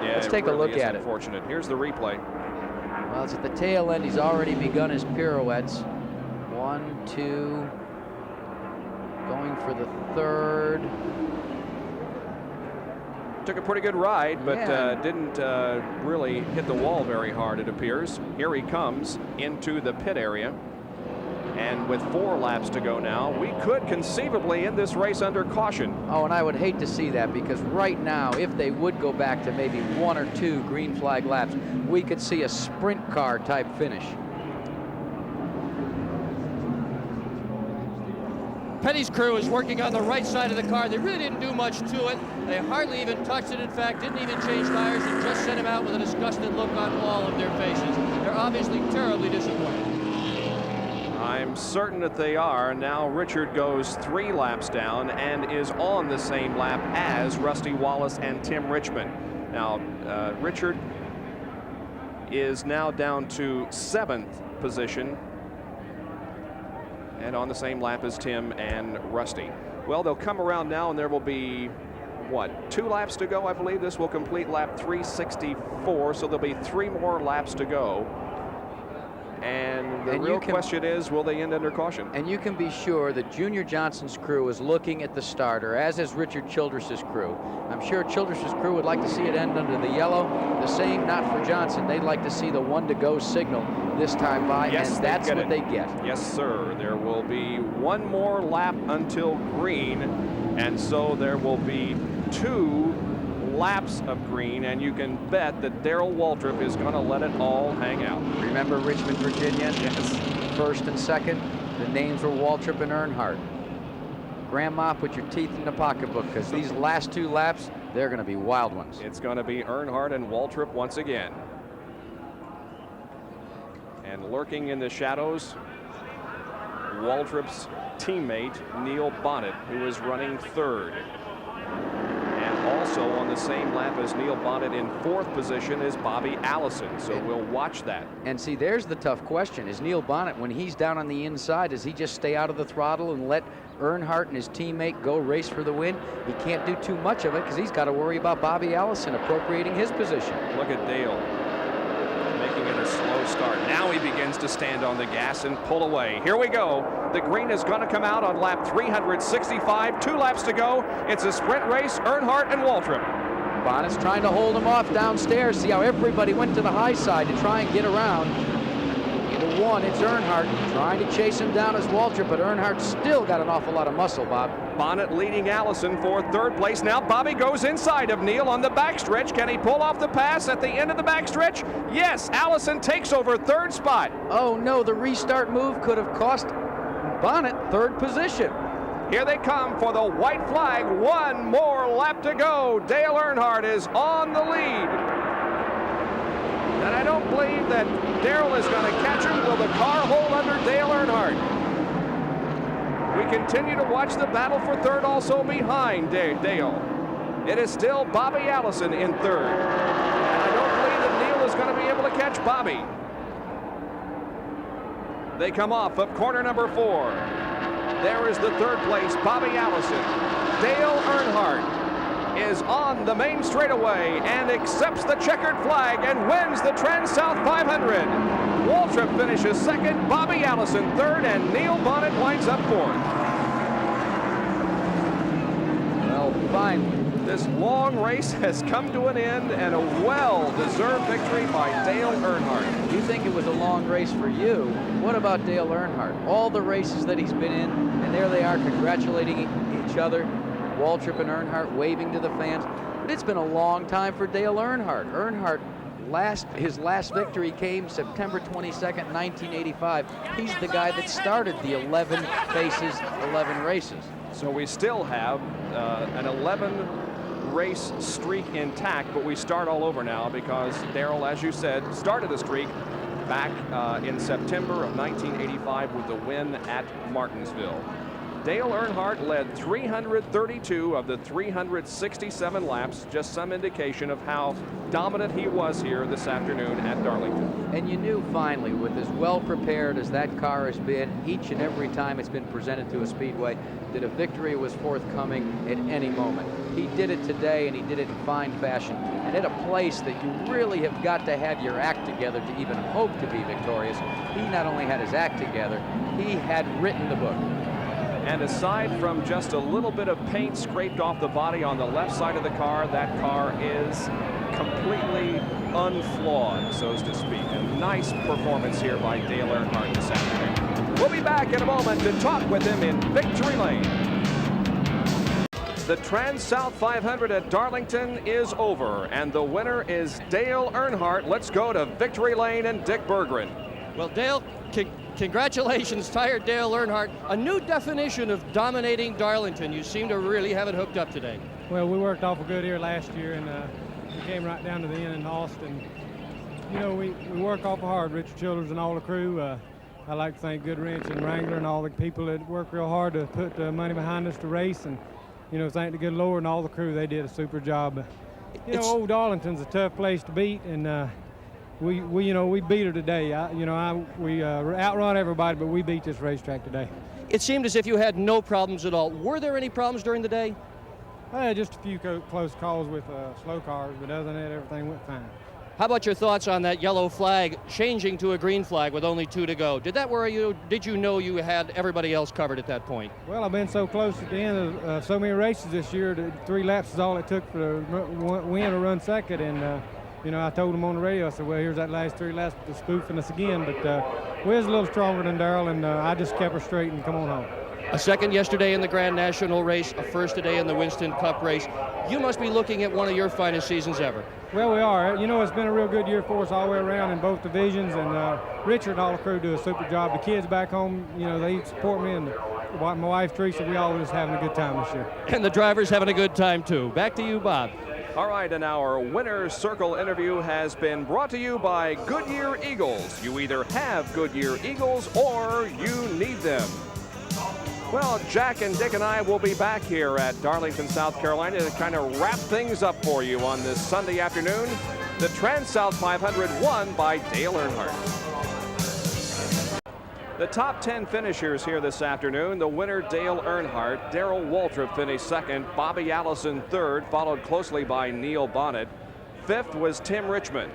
Yeah, let's take a look at it. Unfortunate. Here's the replay. Well, it's at the tail end. He's already begun his pirouettes. 1, 2, going for the 3rd. Took a pretty good ride, but yeah. Didn't really hit the wall very hard, it appears. Here he comes into the pit area. And with 4 laps to go now, we could conceivably end this race under caution. Oh, and I would hate to see that, because right now, if they would go back to maybe 1 or 2 green flag laps, we could see a sprint car type finish. Petty's crew is working on the right side of the car. They really didn't do much to it. They hardly even touched it. In fact, didn't even change tires and just sent him out with a disgusted look on all of their faces. They're obviously terribly disappointed. I'm certain that they are. Now Richard goes 3 laps down and is on the same lap as Rusty Wallace and Tim Richmond. Now, Richard is now down to 7th position and on the same lap as Tim and Rusty. Well, they'll come around now and there will be, what, 2 laps to go, I believe. This will complete lap 364, so there'll be 3 more laps to go. And the real question is, will they end under caution? And you can be sure that Junior Johnson's crew is looking at the starter, as is Richard Childress's crew. I'm sure Childress's crew would like to see it end under the yellow. The same not for Johnson. They'd like to see the 1-to-go signal this time by, yes, and that's what they get. Yes, sir. There will be 1 more lap until green, and so there will be 2 laps of green, and you can bet that Darrell Waltrip is going to let it all hang out. Remember Richmond, Virginia? Yes. 1st and 2nd, the names were Waltrip and Earnhardt. Grandma, put your teeth in the pocketbook, because these last 2 laps, they're going to be wild ones. It's going to be Earnhardt and Waltrip once again. And lurking in the shadows, Waltrip's teammate, Neil Bonnet, who is running 3rd. Also on the same lap as Neil Bonnet in 4th position is Bobby Allison, so we'll watch that. And see, there's the tough question. Is Neil Bonnet, when he's down on the inside, does he just stay out of the throttle and let Earnhardt and his teammate go race for the win? He can't do too much of it because he's got to worry about Bobby Allison appropriating his position. Look at Dale making it a slow start. Now he begins to stand on the gas and pull away. Here we go. The green is going to come out on lap 365. 2 laps to go. It's a sprint race, Earnhardt and Waltrip. Bonnet's trying to hold him off downstairs. See how everybody went to the high side to try and get around. The 1, it's Earnhardt trying to chase him down as Waltrip, but Earnhardt still got an awful lot of muscle, Bob. Bonnet leading Allison for 3rd place. Now Bobby goes inside of Neil on the backstretch. Can he pull off the pass at the end of the backstretch? Yes, Allison takes over 3rd spot. Oh no, the restart move could have cost Bonnet 3rd position. Here they come for the white flag. 1 more lap to go. Dale Earnhardt is on the lead. And I don't believe that Darrell is going to catch him. Will the car hold under Dale Earnhardt? We continue to watch the battle for 3rd also behind Dale. It is still Bobby Allison in 3rd. And I don't believe that Neil is going to be able to catch Bobby. They come off of corner number 4. There is the 3rd place, Bobby Allison. Dale Earnhardt is on the main straightaway and accepts the checkered flag and wins the TranSouth 500. Waltrip finishes 2nd, Bobby Allison 3rd, and Neil Bonnet winds up 4th. Well, finally, this long race has come to an end, and a well-deserved victory by Dale Earnhardt. You think it was a long race for you. What about Dale Earnhardt? All the races that he's been in, and there they are congratulating each other. Waltrip and Earnhardt waving to the fans. But it's been a long time for Dale Earnhardt. Earnhardt, his last victory came September 22nd, 1985. He's the guy that started the 11 faces, 11 races. So we still have an 11 race streak intact, but we start all over now because Darrell, as you said, started the streak back in September of 1985 with the win at Martinsville. Dale Earnhardt led 332 of the 367 laps, just some indication of how dominant he was here this afternoon at Darlington. And you knew finally, with as well prepared as that car has been each and every time it's been presented to a speedway, that a victory was forthcoming at any moment. He did it today, and he did it in fine fashion, and at a place that you really have got to have your act together to even hope to be victorious. He not only had his act together, he had written the book. And aside from just a little bit of paint scraped off the body on the left side of the car, that car is completely unflawed, so to speak. A nice performance here by Dale Earnhardt this afternoon. We'll be back in a moment to talk with him in Victory Lane. The TranSouth 500 at Darlington is over, and the winner is Dale Earnhardt. Let's go to Victory Lane and Dick Berggren. Well, Dale, congratulations, tired Dale Earnhardt. A new definition of dominating Darlington. You seem to really have it hooked up today. Well, we worked awful good here last year, and we came right down to the end in Austin. You know, we work awful hard, Richard Childers and all the crew. I'd like to thank Goodwrench and Wrangler and all the people that worked real hard to put the money behind us to race, and, you know, thank the good Lord and all the crew. They did a super job. You know, old Darlington's a tough place to beat, and we beat her today. We outrun everybody, but we beat this racetrack today. It seemed as if you had no problems at all. Were there any problems during the day? Just a few close calls with slow cars, but other than that, everything went fine. How about your thoughts on that yellow flag changing to a green flag with only 2 to go? Did that worry you? Did you know you had everybody else covered at that point? Well, I've been so close at the end of so many races this year that 3 laps is all it took for the win or run second. And, you know, I told them on the radio, I said, well, here's that last 3 laps, they're spoofing us again. But we was a little stronger than Darrell, and I just kept her straight and come on home. A second yesterday in the Grand National race, a first today in the Winston Cup race. You must be looking at one of your finest seasons ever. Well, we are. You know, it's been a real good year for us all the way around in both divisions, and Richard and all the crew do a super job. The kids back home, you know, they support me, and my wife, Teresa, we all just having a good time this year. And the driver's having a good time, too. Back to you, Bob. All right, and our Winner's Circle interview has been brought to you by Goodyear Eagles. You either have Goodyear Eagles or you need them. Well, Jack and Dick and I will be back here at Darlington, South Carolina to kind of wrap things up for you on this Sunday afternoon. The TranSouth 500 won by Dale Earnhardt. The top 10 finishers here this afternoon. The winner, Dale Earnhardt. Darrell Waltrip finished second. Bobby Allison third, followed closely by Neil Bonnet. Fifth was Tim Richmond.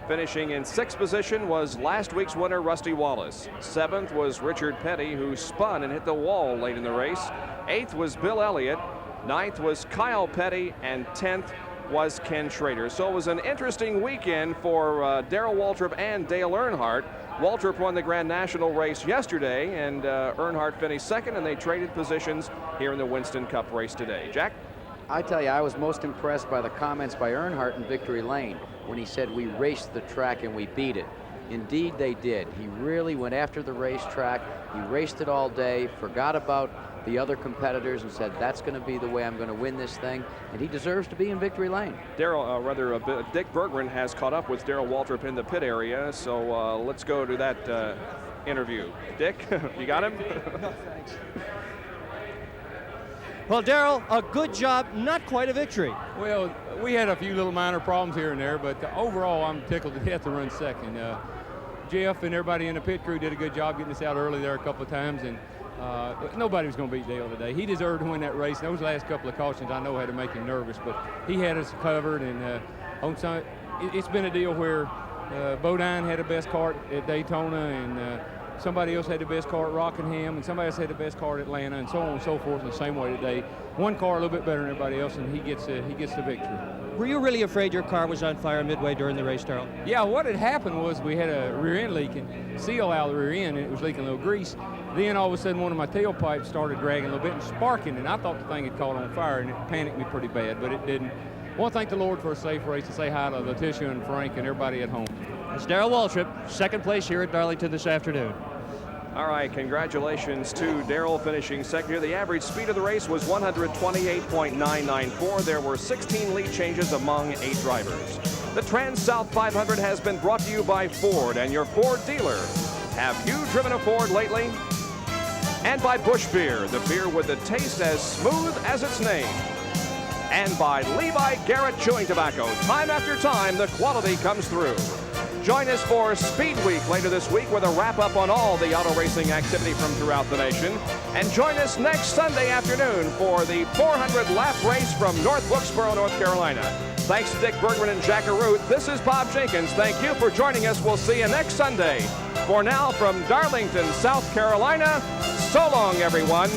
Finishing in 6th position was last week's winner, Rusty Wallace. 7th was Richard Petty, who spun and hit the wall late in the race. 8th was Bill Elliott. 9th was Kyle Petty, and 10th was Ken Schrader. So it was an interesting weekend for Darrell Waltrip and Dale Earnhardt. Waltrip won the Grand National race yesterday, and Earnhardt finished second, and they traded positions here in the Winston Cup race today. Jack? I tell you, I was most impressed by the comments by Earnhardt in Victory Lane when he said, we raced the track and we beat it. Indeed, they did. He really went after the racetrack. He raced it all day, forgot about the other competitors, and said, that's going to be the way I'm going to win this thing, and he deserves to be in Victory Lane. Dick Berggren has caught up with Darrell Waltrip in the pit area, so let's go to that interview. Dick, you got him? No, thanks. Well, Darrell, a good job, not quite a victory. Well, we had a few little minor problems here and there, but overall, I'm tickled to death to run second. Jeff and everybody in the pit crew did a good job getting us out early there a couple of times, and nobody was going to beat Dale today. He deserved to win that race. Those last couple of cautions I know had to make him nervous, but he had us covered, and it's been a deal where Bodine had the best kart at Daytona, and somebody else had the best car at Rockingham, and somebody else had the best car at Atlanta, and so on and so forth in the same way today. One car a little bit better than everybody else, and he gets the victory. Were you really afraid your car was on fire midway during the race, Darrell? Yeah, what had happened was we had a rear end leak, and seal out of the rear end, and it was leaking a little grease. Then all of a sudden one of my tailpipes started dragging a little bit and sparking, and I thought the thing had caught on fire, and it panicked me pretty bad, but it didn't. I want to thank the Lord for a safe race, and say hi to Letitia and Frank and everybody at home. It's Darrell Waltrip, second place here at Darlington this afternoon. All right, congratulations to Darrell finishing second here. The average speed of the race was 128.994. There were 16 lead changes among 8 drivers. The TranSouth 500 has been brought to you by Ford and your Ford dealer. Have you driven a Ford lately? And by Busch Beer, the beer with the taste as smooth as its name. And by Levi Garrett Chewing Tobacco. Time after time, the quality comes through. Join us for Speed Week later this week with a wrap-up on all the auto racing activity from throughout the nation. And join us next Sunday afternoon for the 400-lap race from North Wilkesboro, North Carolina. Thanks to Dick Berggren and Jack Arute. This is Bob Jenkins. Thank you for joining us. We'll see you next Sunday. For now, from Darlington, South Carolina, so long, everyone.